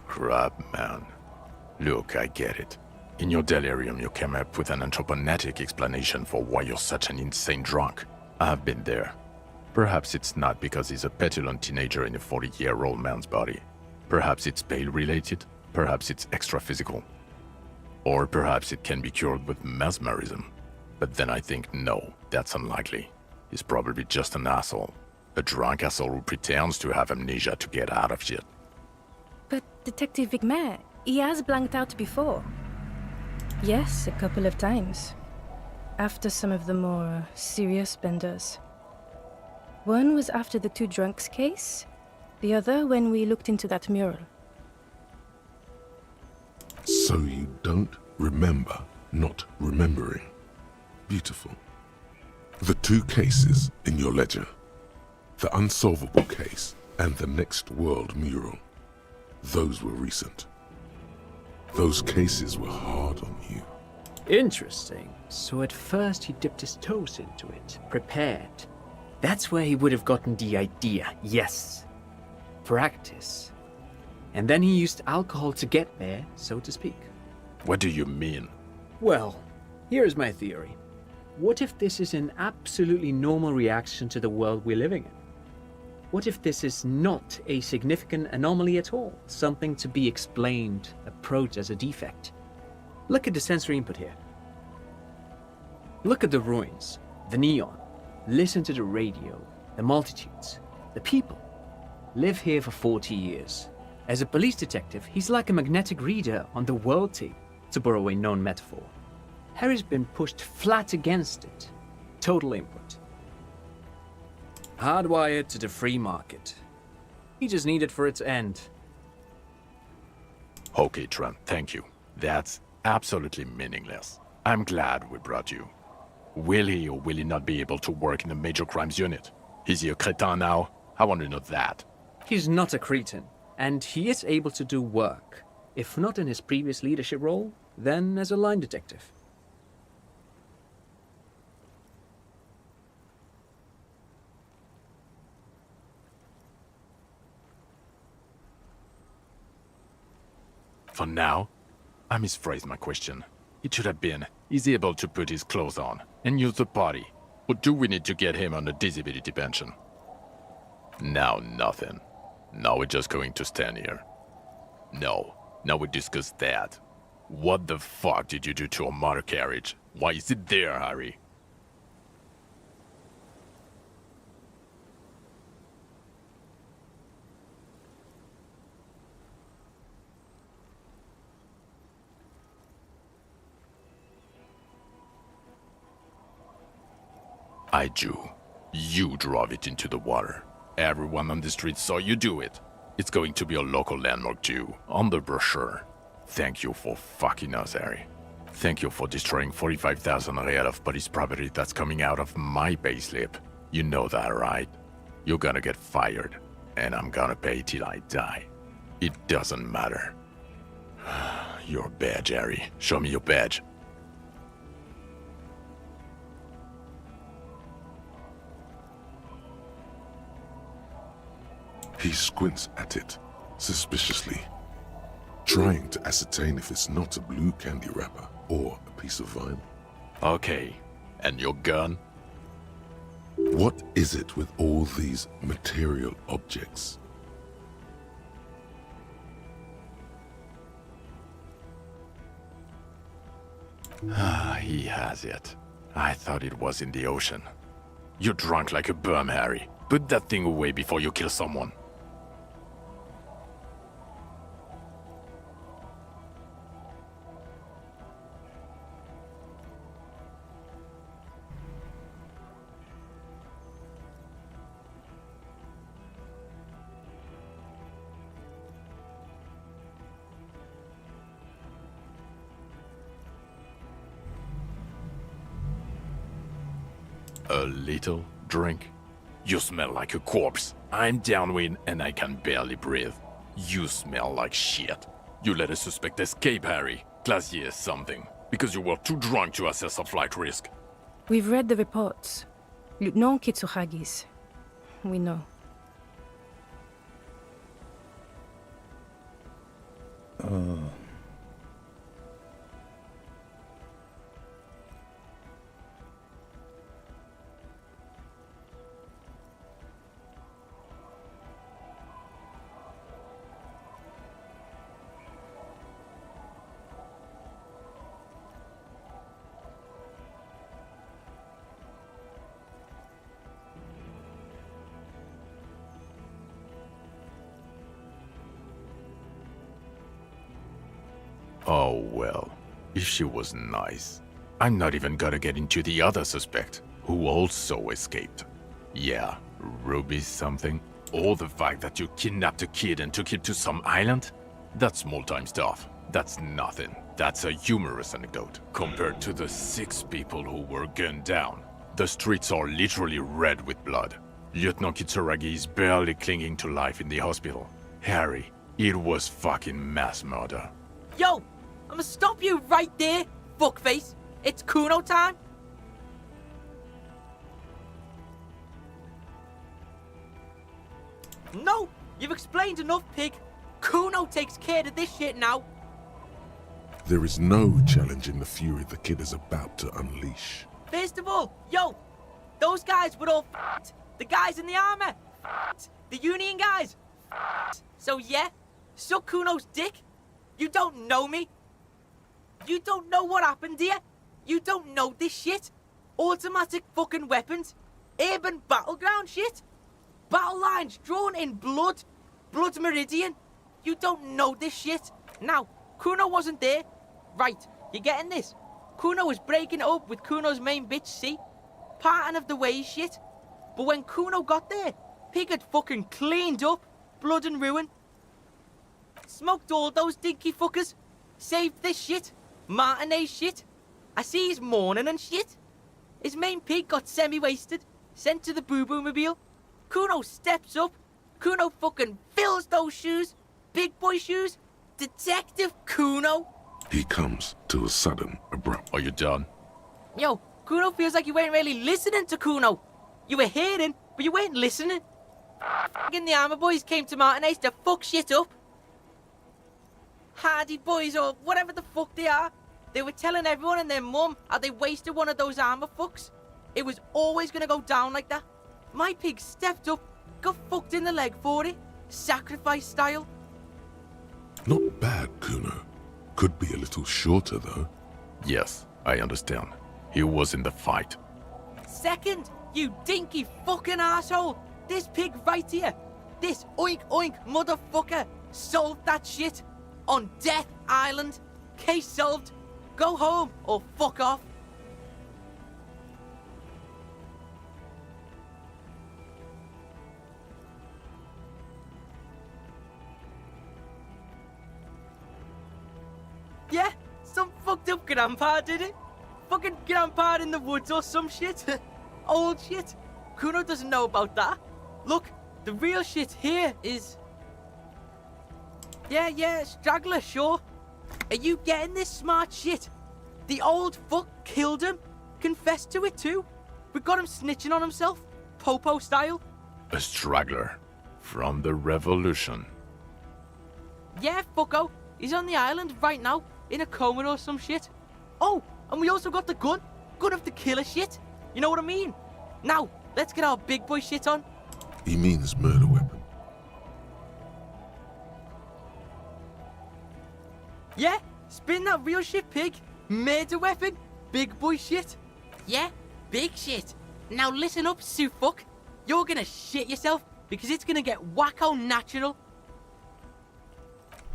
Speaker 11: Crap, man. Look, I get it. In your delirium, you came up with an anthroponetic explanation for why you're such an insane drunk. I've been there. Perhaps it's not because he's a petulant teenager in a 40-year-old man's body. Perhaps it's Bale-related. Perhaps it's extra-physical. Or perhaps it can be cured with mesmerism. But then I think, no, that's unlikely. He's probably just an asshole. A drunk asshole who pretends to have amnesia to get out of shit.
Speaker 9: But Detective Vigmer, he has blanked out before. Yes, a couple of times. After some of the more serious benders. One was after the two drunks case, the other when we looked into that mural.
Speaker 3: So you don't remember not remembering. Beautiful. The two cases in your ledger. The unsolvable case and the Next World mural. Those were recent. Those cases were hard on you.
Speaker 12: Interesting. So at first he dipped his toes into it, prepared. That's where he would have gotten the idea, yes. Practice. And then he used alcohol to get there, so to speak.
Speaker 11: What do you mean?
Speaker 12: Well, here's my theory. What if this is an absolutely normal reaction to the world we're living in? What if this is not a significant anomaly at all? Something to be explained, approached as a defect? Look at the sensory input here. Look at the ruins, the neon. Listen to the radio, the multitudes, the people. Live here for 40 years. As a police detective, he's like a magnetic reader on the world tape, to borrow a known metaphor. Harry's been pushed flat against it. Total input. Hardwired to the free market. He just needed for it to end.
Speaker 11: Okay, Trent, thank you. That's absolutely meaningless. I'm glad we brought you. Will he or will he not be able to work in the major crimes unit? Is he a cretin now? I want to know that.
Speaker 12: He's not a cretin, and he is able to do work. If not in his previous leadership role, then as a line detective.
Speaker 11: For now, I misphrased my question. It should have been, is he able to put his clothes on and use the potty? Or do we need to get him on a disability pension? Now nothing. Now we're just going to stand here. No, now we discuss that. What the fuck did you do to a motor carriage? Why is it there, Harry? I do. You drove it into the water. Everyone on the street saw you do it. It's going to be a local landmark too, on the brochure. Thank you for fucking us, Harry. Thank you for destroying 45,000 real of police property that's coming out of my payslip. You know that, right? You're gonna get fired, and I'm gonna pay till I die. It doesn't matter. Your badge, Harry. Show me your badge.
Speaker 3: He squints at it, suspiciously, trying to ascertain if it's not a blue candy wrapper or a piece of vinyl.
Speaker 11: Okay. And your gun?
Speaker 3: What is it with all these material objects?
Speaker 11: Ah, he has it. I thought it was in the ocean. You're drunk like a bum, Harry. Put that thing away before you kill someone. A little drink? You smell like a corpse. I'm downwind and I can barely breathe. You smell like shit. You let a suspect escape, Harry. Glacier something. Because you were too drunk to assess a flight risk.
Speaker 9: We've read the reports. Lieutenant Kitsuhagi's. We know.
Speaker 11: Oh well, if she was nice. I'm not even gonna get into the other suspect, who also escaped. Yeah, Ruby something. Or the fact that you kidnapped a kid and took him to some island? That's small-time stuff. That's nothing. That's a humorous anecdote, compared to the 6 people who were gunned down. The streets are literally red with blood. Lieutenant Kitsuragi is barely clinging to life in the hospital. Harry, it was fucking mass murder.
Speaker 8: Yo, I'm gonna stop you right there, fuckface. It's Kuno time. No, you've explained enough, pig. Kuno takes care of this shit now.
Speaker 3: There is no challenging the fury the kid is about to unleash.
Speaker 8: First of all, yo, those guys were all f***ed. The guys in the armor, f***ed. The Union guys, f***ed. So yeah, suck Kuno's dick. You don't know me. You don't know what happened here. You don't know this shit. Automatic fucking weapons. Urban battleground shit. Battle lines drawn in blood. Blood meridian. You don't know this shit. Now, Kuno wasn't there. Right, you getting this? Kuno was breaking it up with Kuno's main bitch, see? Parting of the ways shit. But when Kuno got there, Pig had fucking cleaned up. Blood and ruin. Smoked all those dinky fuckers. Saved this shit. Martinet shit. I see he's mourning and shit. His main pig got semi-wasted. Sent to the boo-boo mobile. Kuno steps up. Kuno fucking fills those shoes. Big boy shoes. Detective Kuno.
Speaker 3: He comes to a sudden, abrupt.
Speaker 11: Are you done?
Speaker 8: Yo, Kuno feels like you weren't really listening to Kuno. You were hearing, but you weren't listening. Fucking the armor boys came to Martinez to fuck shit up. Hardy boys or whatever the fuck they are. They were telling everyone and their mum how they wasted one of those armor fucks. It was always gonna go down like that. My pig stepped up, got fucked in the leg for it. Sacrifice style.
Speaker 3: Not bad, Kuno. Could be a little shorter, though.
Speaker 11: Yes, I understand. He was in the fight.
Speaker 8: Second, you dinky fucking asshole. This pig right here. This oink oink motherfucker solved that shit. On Death Island. Case solved. Go home or fuck off. Yeah, some fucked up grandpa did it. Fucking grandpa in the woods or some shit. Old shit. Kuno doesn't know about that. Look, the real shit here is... Yeah, straggler, sure. Are you getting this smart shit? The old fuck killed him. Confessed to it too. We got him snitching on himself. Popo style.
Speaker 11: A straggler. From the revolution.
Speaker 8: Yeah, fucko. He's on the island right now. In a coma or some shit. Oh, and we also got the gun. Gun of the killer shit. You know what I mean? Now, let's get our big boy shit on.
Speaker 3: He means murder weapon.
Speaker 8: Yeah, spin that real shit, pig. Murder weapon. Big boy shit. Yeah, big shit. Now listen up, Sue fuck. You're gonna shit yourself because it's gonna get wacko natural.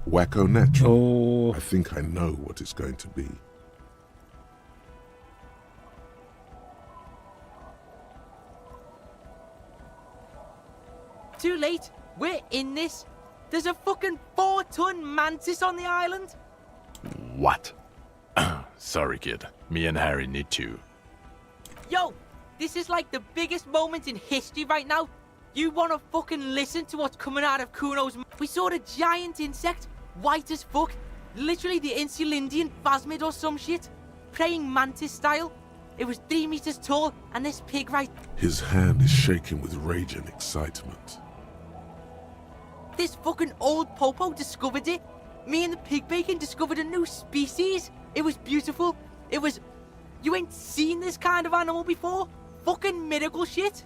Speaker 3: Wacko natural.
Speaker 2: Oh.
Speaker 3: I think I know what it's going to be.
Speaker 8: Too late. We're in this. There's a fucking 4-ton mantis on the island.
Speaker 11: What? Sorry, kid. Me and Harry need to.
Speaker 8: Yo, this is like the biggest moment in history right now. You wanna fucking listen to what's coming out of Kuno's mouth? We saw a giant insect, white as fuck. Literally the Insulindian phasmid or some shit. Praying mantis style. It was 3 meters tall, and this pig right...
Speaker 3: His hand is shaking with rage and excitement.
Speaker 8: This fucking old popo discovered it. Me and the pig bacon discovered a new species. It was beautiful. It was... You ain't seen this kind of animal before? Fucking miracle shit.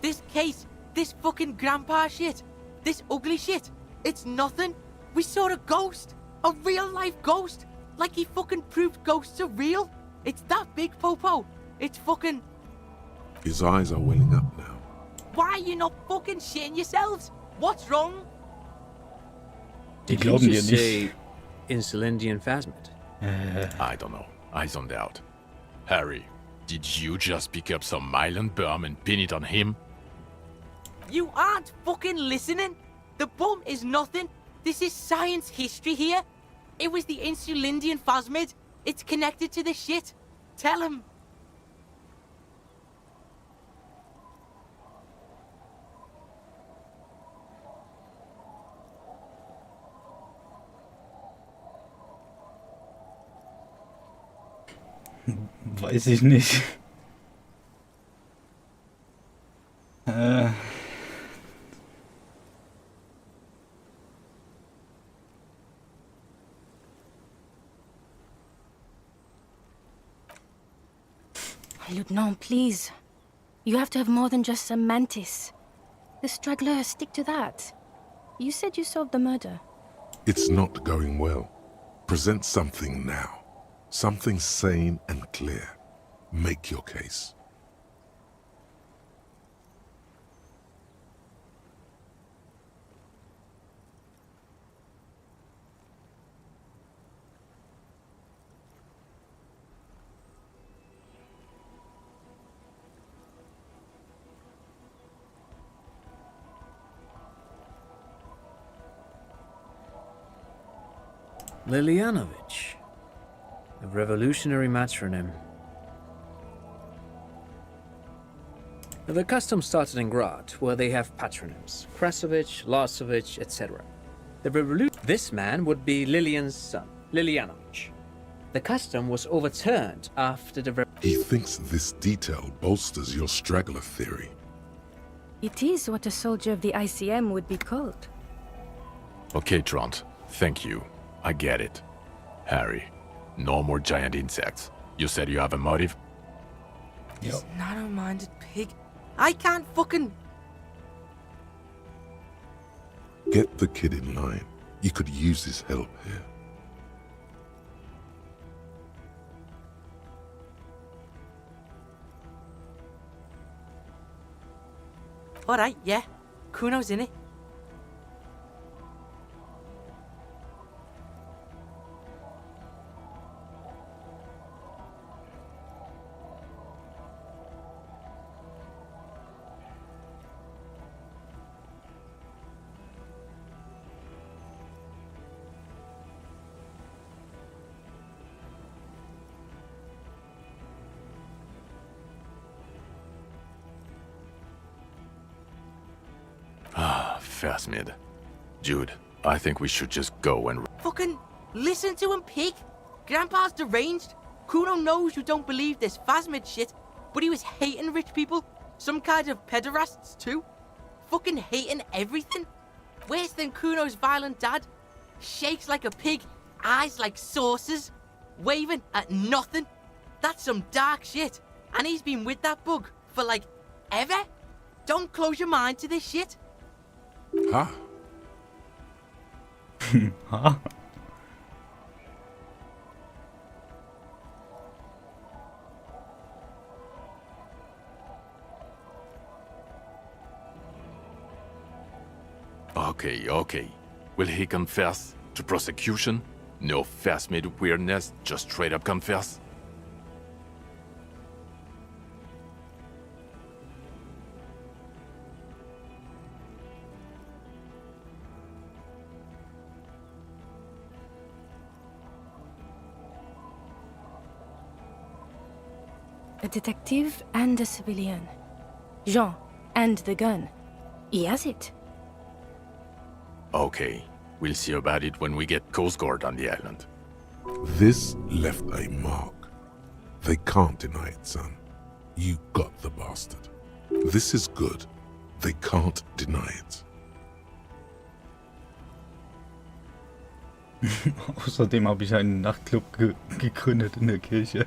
Speaker 8: This case, this fucking grandpa shit, this ugly shit, it's nothing. We saw a ghost. A real life ghost. Like he fucking proved ghosts are real. It's that big, Popo. It's fucking...
Speaker 3: His eyes are welling up now.
Speaker 8: Why are you not fucking shitting yourselves? What's wrong?
Speaker 12: Did you just say Insulindian phasmid?
Speaker 11: I don't know. I zoned out. Harry, did you just pick up some myelin berm and pin it on him?
Speaker 8: You aren't fucking listening. The bum is nothing. This is science history here. It was the Insulindian phasmid. It's connected to the shit. Tell him.
Speaker 2: Weiß ich nicht.
Speaker 9: Lieutenant, please. You have to have more than just some mantis. The straggler, stick to that. You said you solved the murder.
Speaker 3: It's not going well. Present something now. Something sane and clear. Make your case.
Speaker 12: Lilianovich. A revolutionary matronym. The custom started in Grad, where they have patronyms. Krasovich, Larsovich, etc. This man would be Lilian's son, Lilianovich. The custom was overturned after the
Speaker 3: He thinks this detail bolsters your straggler theory.
Speaker 9: It is what a soldier of the ICM would be called.
Speaker 11: Okay, Trant. Thank you. I get it. Harry, no more giant insects. You said you have a motive?
Speaker 8: This narrow-minded pig. I can't fucking...
Speaker 3: Get the kid in line. You could use his help here.
Speaker 8: Alright, yeah. Kuno's in it.
Speaker 11: Phasmid. Jude, I think we should just go and...
Speaker 8: Fucking... Listen to him, pig. Grandpa's deranged. Kuno knows you don't believe this phasmid shit, but he was hating rich people. Some kind of pederasts, too. Fucking hating everything. Worse than Kuno's violent dad. Shakes like a pig, eyes like saucers, waving at nothing. That's some dark shit. And he's been with that bug for, like, ever. Don't close your mind to this shit.
Speaker 3: Huh?
Speaker 2: Huh?
Speaker 11: Okay. Will he confess to prosecution? No phasmid weirdness, just straight up confess?
Speaker 9: A detective and a civilian. Jean, and the gun. He has it.
Speaker 11: Okay, we'll see about it when we get Coast Guard on the island.
Speaker 3: This left a mark. They can't deny it, son. You got the bastard. This is good. They can't deny it.
Speaker 2: Außerdem habe ich einen Nachtclub gegründet in der Kirche.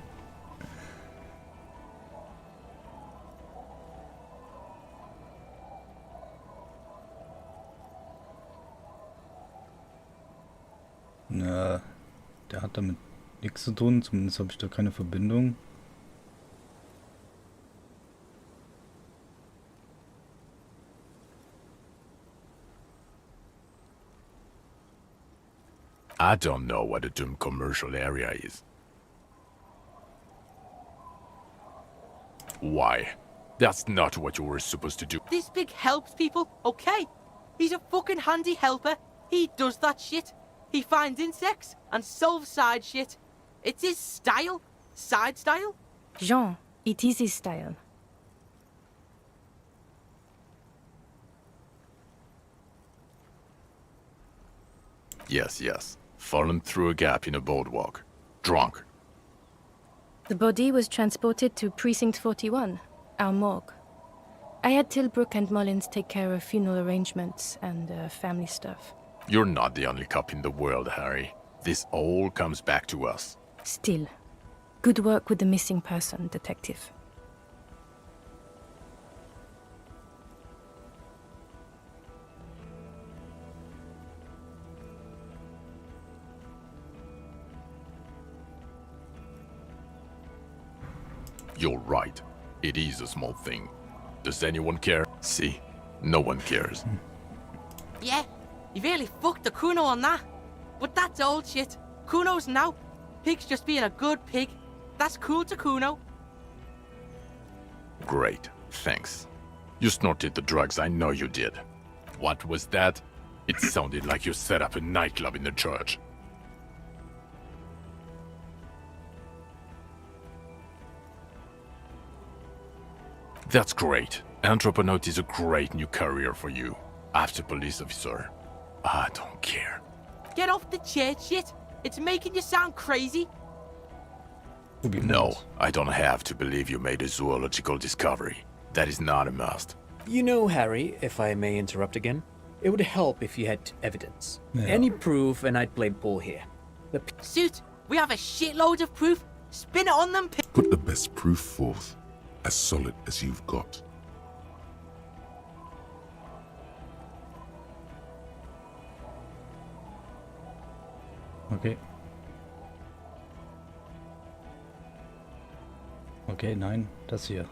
Speaker 2: Na, der hat damit nichts zu tun, zumindest habe ich da keine Verbindung.
Speaker 11: I don't know what a dumb commercial area is. Why? That's not what you were supposed to do.
Speaker 8: This pig helps people, okay? He's a fucking handy helper. He does that shit. He finds insects and solves side shit. It's his style. Side style?
Speaker 9: Jean, it is his style.
Speaker 11: Yes. Fallen through a gap in a boardwalk. Drunk.
Speaker 9: The body was transported to Precinct 41, our morgue. I had Tilbrook and Mullins take care of funeral arrangements and family stuff.
Speaker 11: You're not the only cop in the world, Harry. This all comes back to us.
Speaker 9: Still, good work with the missing person, detective.
Speaker 11: You're right. It is a small thing. Does anyone care? See? No one cares.
Speaker 8: Yeah, he really fucked the Kuno on that. But that's old shit. Kuno's now. Pig's just being a good pig. That's cool to Kuno.
Speaker 11: Great. Thanks. You snorted the drugs, I know you did. What was that? It sounded like you set up a nightclub in the church. That's great. Anthroponaut is a great new career for you. After police officer. I don't care.
Speaker 8: Get off the church shit. It's making you sound crazy.
Speaker 11: No, I don't have to believe you made a zoological discovery. That is not a must.
Speaker 12: You know, Harry, if I may interrupt again, it would help if you had evidence.
Speaker 2: Yeah.
Speaker 12: Any proof, and I'd play ball here.
Speaker 8: Suit, we have a shitload of proof. Spin it on them, pig.
Speaker 3: Put the best proof forth, as solid as you've got.
Speaker 2: Okay. Okay, nein, das hier.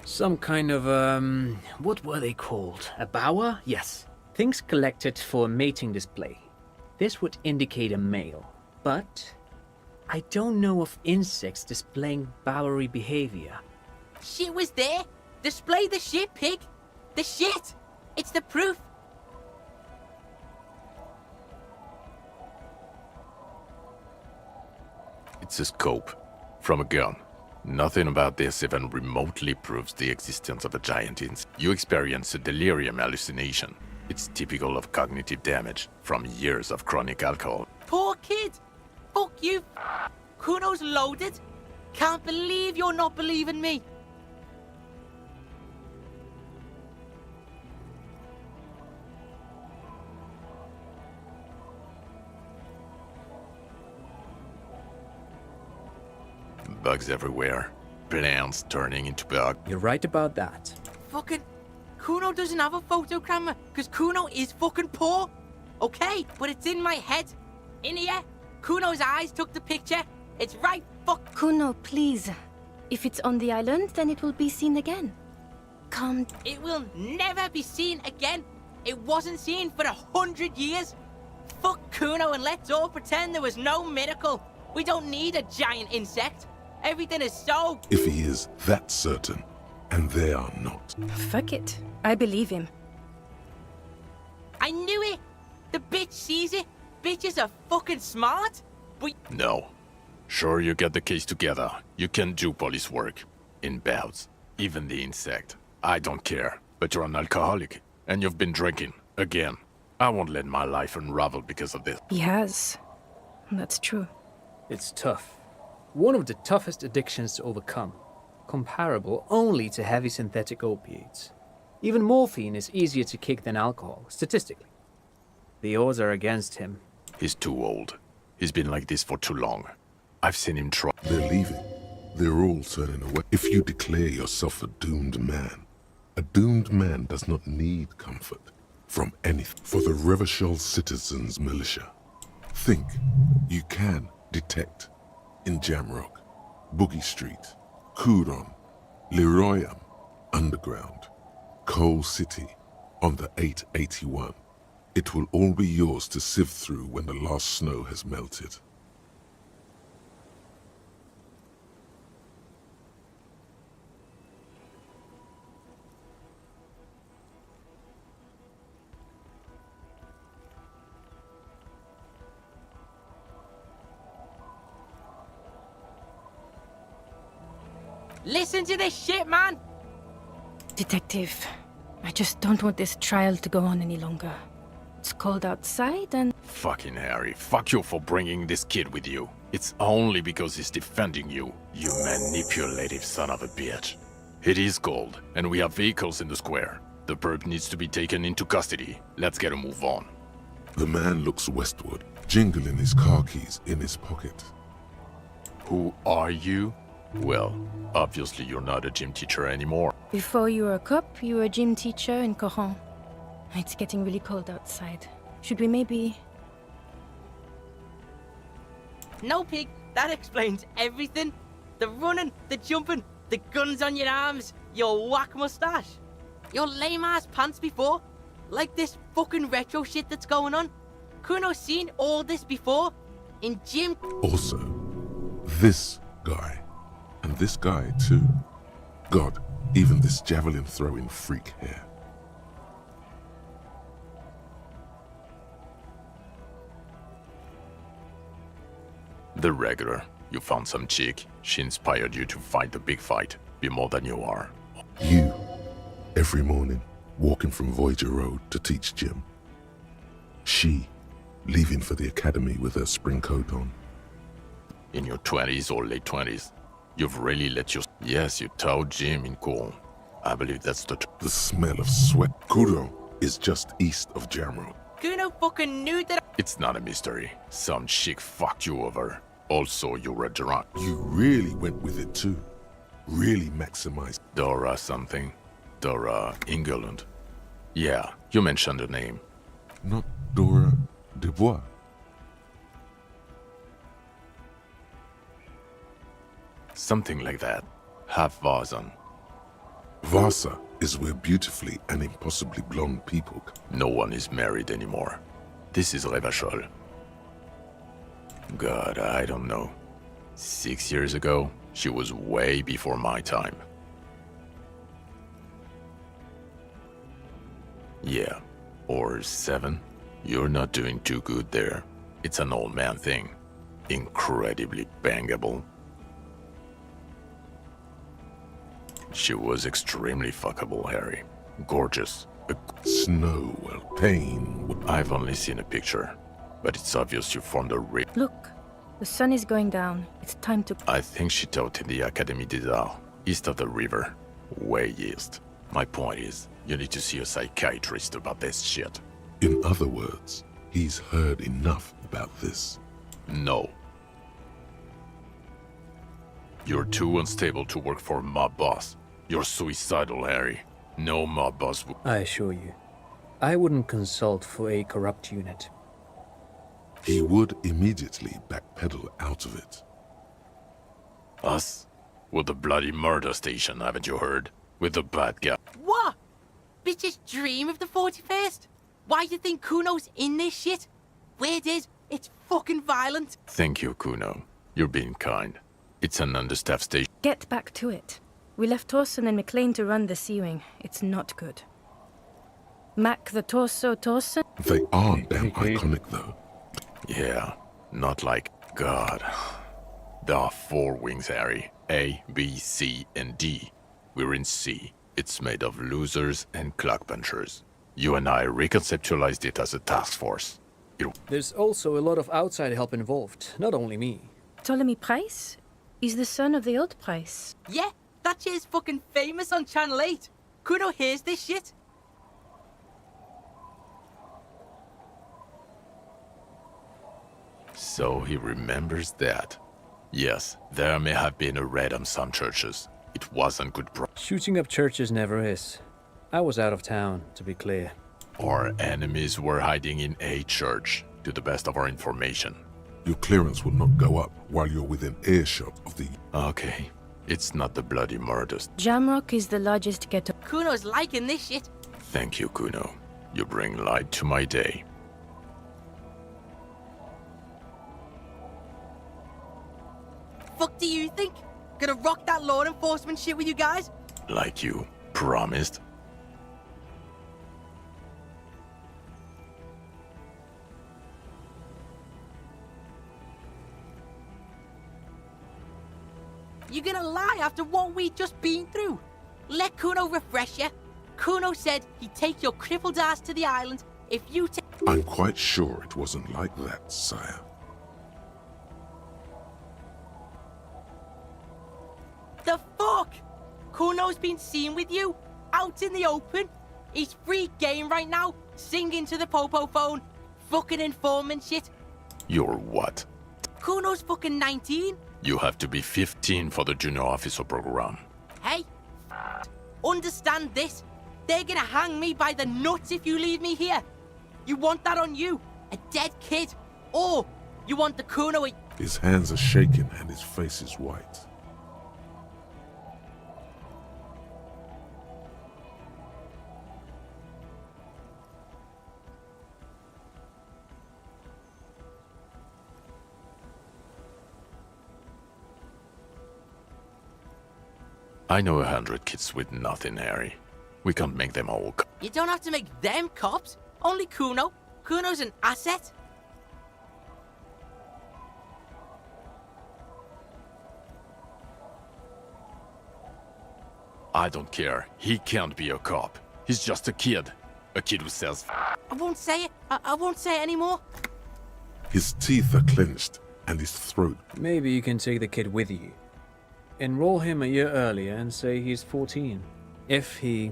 Speaker 12: Some kind of, what were they called? A bower? Yes. Things collected for a mating display. This would indicate a male, but I don't know of insects displaying bowery behavior.
Speaker 8: Shit was there. Display the shit, pig. The shit. It's the proof.
Speaker 11: It's a scope. From a gun. Nothing about this even remotely proves the existence of a giant insect. You experience a delirium hallucination. It's typical of cognitive damage from years of chronic alcohol.
Speaker 8: Poor kid. Fuck you. Kuno's loaded. Can't believe you're not believing me.
Speaker 11: Bugs everywhere. Plants turning into bugs.
Speaker 12: You're right about that.
Speaker 8: Fucking Kuno doesn't have a photo camera because Kuno is fucking poor. Okay, but it's in my head. In here, Kuno's eyes took the picture. It's right fuck.
Speaker 9: Kuno, please. If it's on the island, then it will be seen again. Come.
Speaker 8: It will never be seen again. It wasn't seen for 100 years. Fuck Kuno and let's all pretend there was no miracle. We don't need a giant insect. Everything is so...
Speaker 3: If he is that certain, and they are not.
Speaker 9: Fuck it. I believe him.
Speaker 8: I knew it. The bitch sees it. Bitches are fucking smart. But...
Speaker 11: No. Sure, you get the case together. You can do police work. In bouts. Even the insect. I don't care. But you're an alcoholic. And you've been drinking. Again. I won't let my life unravel because of this.
Speaker 9: He has. That's true.
Speaker 12: It's tough. One of the toughest addictions to overcome. Comparable only to heavy synthetic opiates. Even morphine is easier to kick than alcohol, statistically. The odds are against him.
Speaker 11: He's too old. He's been like this for too long. I've seen him try.
Speaker 3: They're leaving. They're all turning away. If you declare yourself a doomed man does not need comfort from anything. For the Revachol citizens' militia, think you can detect in Jamrock, Boogie Street, Kuron, Leroyam, Underground, Coal City, on the 881. It will all be yours to sift through when the last snow has melted.
Speaker 8: Listen to this shit, man!
Speaker 9: Detective, I just don't want this trial to go on any longer. It's cold outside and...
Speaker 11: Fucking Harry, fuck you for bringing this kid with you. It's only because he's defending you, you manipulative son of a bitch. It is cold, and we have vehicles in the square. The perp needs to be taken into custody. Let's get a move on.
Speaker 3: The man looks westward, jingling his car keys in his pocket.
Speaker 11: Who are you? Well, obviously you're not a gym teacher anymore.
Speaker 9: Before you were a cop, you were a gym teacher in Coron. It's getting really cold outside. Should we maybe...
Speaker 8: No, pig. That explains everything. The running, the jumping, the guns on your arms, your whack mustache. Your lame-ass pants before. Like this fucking retro shit that's going on. Kuno's seen all this before. In gym...
Speaker 3: Also, this guy. And this guy, too. God, even this javelin-throwing freak here.
Speaker 11: The regular. You found some chick. She inspired you to fight the big fight. Be more than you are.
Speaker 3: You, every morning, walking from Voyager Road to teach gym. She, leaving for the academy with her spring coat on.
Speaker 11: In your 20s or late 20s. You've really let your... Yes, you taught gym in Coron. I believe that's the...
Speaker 3: The smell of sweat. Kuron is just east of Jamrock.
Speaker 8: Kuno fucking knew that...
Speaker 11: It's not a mystery. Some chick fucked you over. Also, you were drunk.
Speaker 3: You really went with it too. Really maximized.
Speaker 11: Dora something. Dora England. Yeah, you mentioned her name.
Speaker 3: Not Dora Dubois.
Speaker 11: Something like that. Half Vazan.
Speaker 3: Vasa is where beautifully and impossibly blonde people...
Speaker 11: No one is married anymore. This is Revachol. God, I don't know. 6 years ago, she was way before my time. Yeah, or 7. You're not doing too good there. It's an old man thing. Incredibly bangable. She was extremely fuckable, Harry. Gorgeous.
Speaker 3: Snow, well, pain...
Speaker 11: I've only seen a picture, but it's obvious you formed a
Speaker 9: Look, The sun is going down. It's time to...
Speaker 11: I think she taught in the Académie des Arts, east of the river. Way east. My point is, you need to see a psychiatrist about this shit.
Speaker 3: In other words, he's heard enough about this.
Speaker 11: No. You're too unstable to work for mob boss. You're suicidal, Harry. No mob boss would...
Speaker 12: I assure you, I wouldn't consult for a corrupt unit.
Speaker 3: He would immediately backpedal out of it.
Speaker 11: Us? With the bloody murder station, haven't you heard? With the bad guy.
Speaker 8: What? Bitches dream of the 41st? Why do you think Kuno's in this shit? Weird is, it's fucking violent.
Speaker 11: Thank you, Kuno. You're being kind. It's an understaffed station.
Speaker 9: Get back to it. We left Torson and McLean to run the Sea-Wing. It's not good. Mac the Torso Torson?
Speaker 3: They are damn iconic, though.
Speaker 11: Yeah, not like... God. There are 4 wings, Harry. A, B, C, and D. We're in C. It's made of losers and clock punchers. You and I reconceptualized it as a task force.
Speaker 12: There's also a lot of outside help involved, not only me.
Speaker 9: Ptolemy Price? He's the son of the old Price.
Speaker 8: Yeah, that shit's fucking famous on Channel 8. Kuno hears this shit.
Speaker 11: So he remembers that. Yes, there may have been a raid on some churches. It wasn't good
Speaker 12: Shooting up churches never is. I was out of town, to be clear.
Speaker 11: Our enemies were hiding in a church, to the best of our information.
Speaker 3: Your clearance will not go up while you're within earshot of the...
Speaker 11: Okay, it's not the bloody murders.
Speaker 9: Jamrock is the largest ghetto.
Speaker 8: Kuno's liking this shit.
Speaker 11: Thank you, Kuno. You bring light to my day.
Speaker 8: Fuck do you think? Gonna rock that law enforcement shit with you guys?
Speaker 11: Like you promised.
Speaker 8: You gonna lie after what we just been through? Let Kuno refresh you. Kuno said he'd take your crippled ass to the island if you take...
Speaker 3: I'm quite sure it wasn't like that, sire.
Speaker 8: The fuck? Kuno's been seen with you, out in the open. He's free game right now, singing to the popo phone, fucking informant shit.
Speaker 11: You're what?
Speaker 8: Kuno's fucking 19.
Speaker 11: You have to be 15 for the junior officer program.
Speaker 8: Hey, understand this. They're gonna hang me by the nuts if you leave me here. You want that on you, a dead kid, or you want the Kuno...
Speaker 3: His hands are shaking and his face is white.
Speaker 11: I know 100 kids with nothing, Harry. We can't make them all.
Speaker 8: You don't have to make them cops. Only Kuno. Kuno's an asset.
Speaker 11: I don't care. He can't be a cop. He's just a kid. A kid who sells...
Speaker 8: I won't say it. I won't say it anymore.
Speaker 3: His teeth are clenched and his throat...
Speaker 12: Maybe you can take the kid with you. Enroll him a year earlier and say he's 14. If he...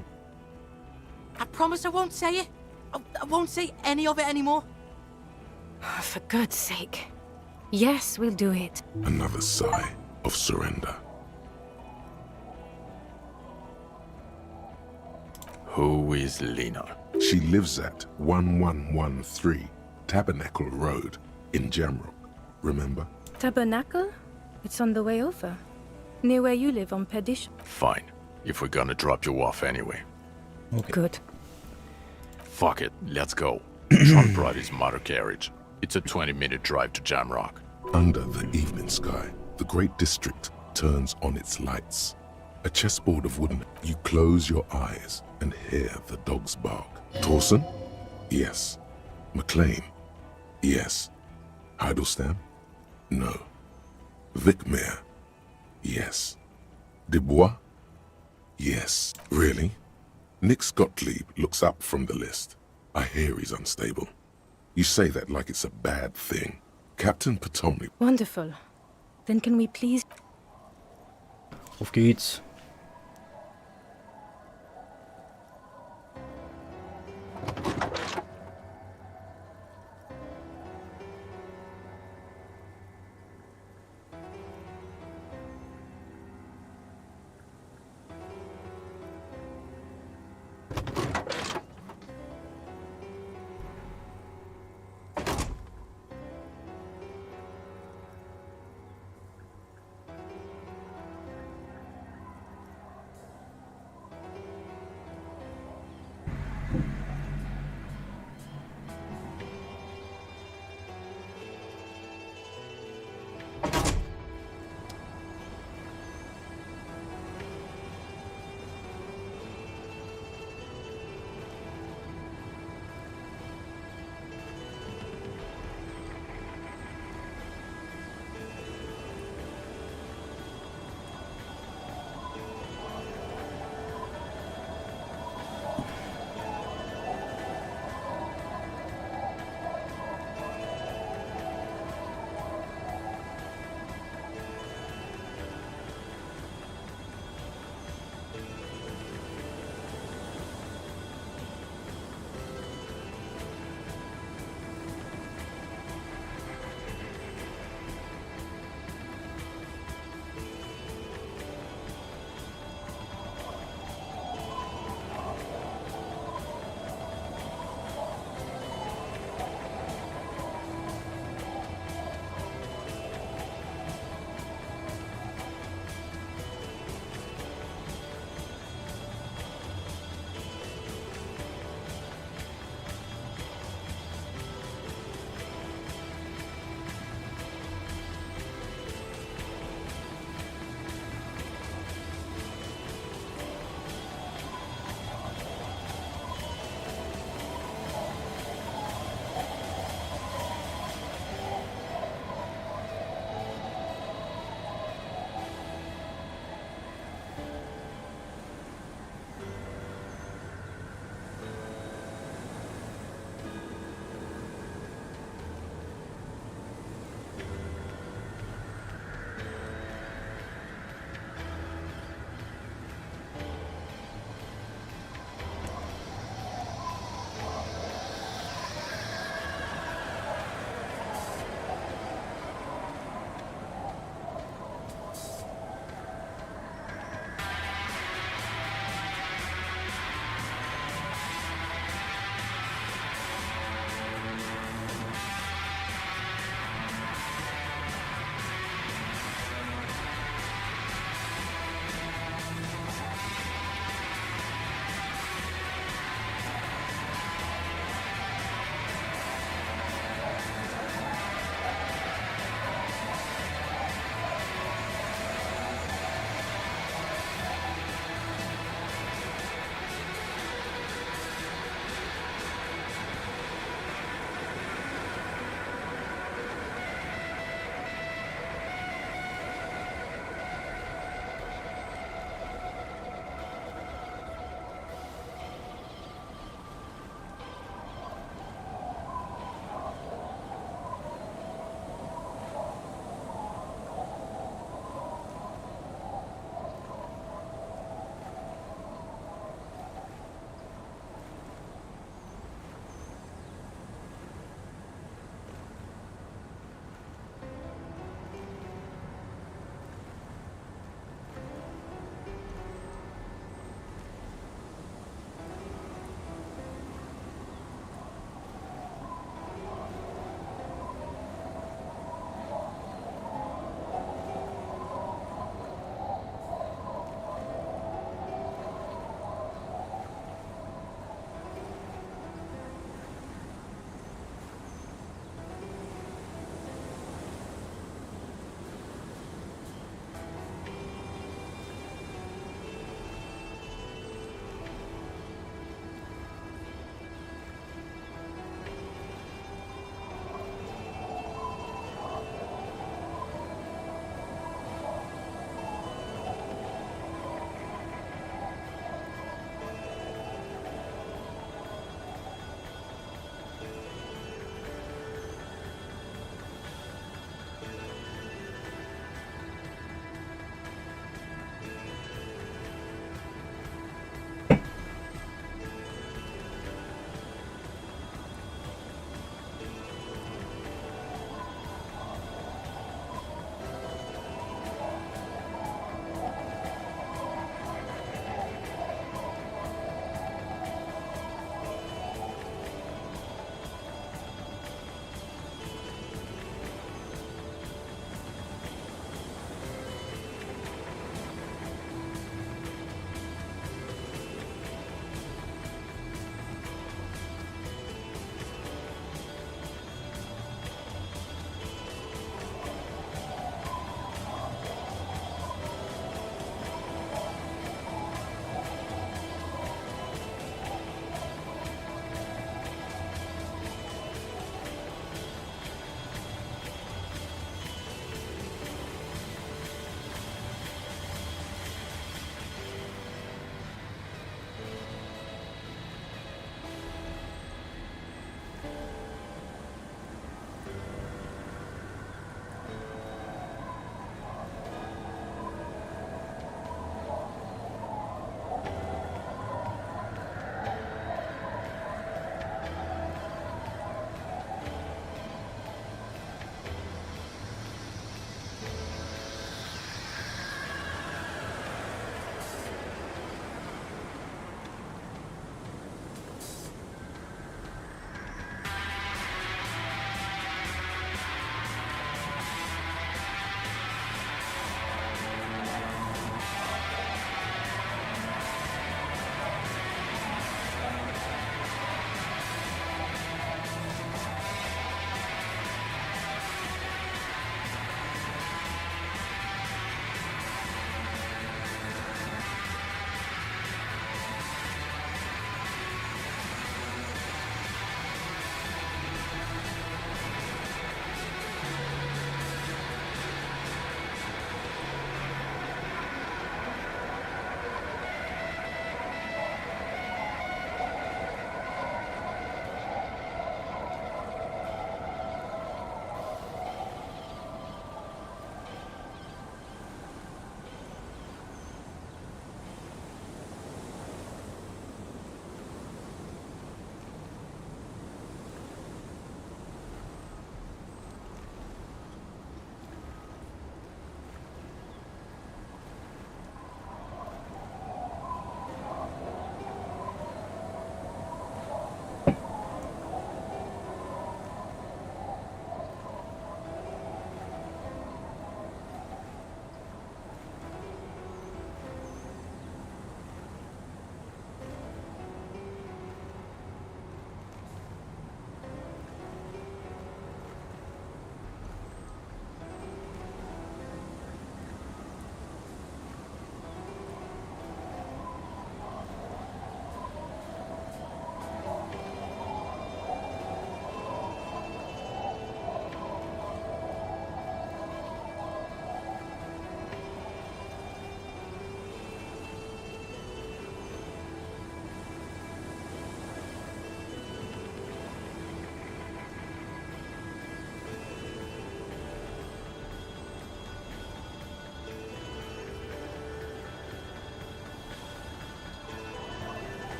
Speaker 8: I promise I won't say it. I won't say any of it anymore.
Speaker 9: For God's sake. Yes, we'll do it.
Speaker 3: Another sigh of surrender.
Speaker 11: Who is Lena?
Speaker 3: She lives at 1113 Tabernacle Road in Jamrock. Remember?
Speaker 9: Tabernacle? It's on the way over. Near where you live on Perdition.
Speaker 11: Fine. If we're gonna drop you off anyway.
Speaker 2: Okay.
Speaker 9: Good.
Speaker 11: Fuck it. Let's go. Sean brought his motor carriage. It's a 20-minute drive to Jamrock.
Speaker 3: Under the evening sky, the great district turns on its lights. A chessboard of wooden. You close your eyes and hear the dogs bark. Torson? Yes. McLean? Yes. Heidelstein? No. Vicmere? Yes. Dubois? Yes. Really? Nix Gottlieb looks up from the list. I hear he's unstable. You say that like it's a bad thing. Captain Potomny.
Speaker 9: Wonderful. Then can we please...
Speaker 2: Auf geht's.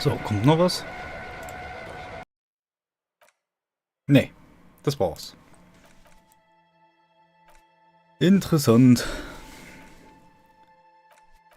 Speaker 2: So, kommt noch was? Nee, das war's. Interessant.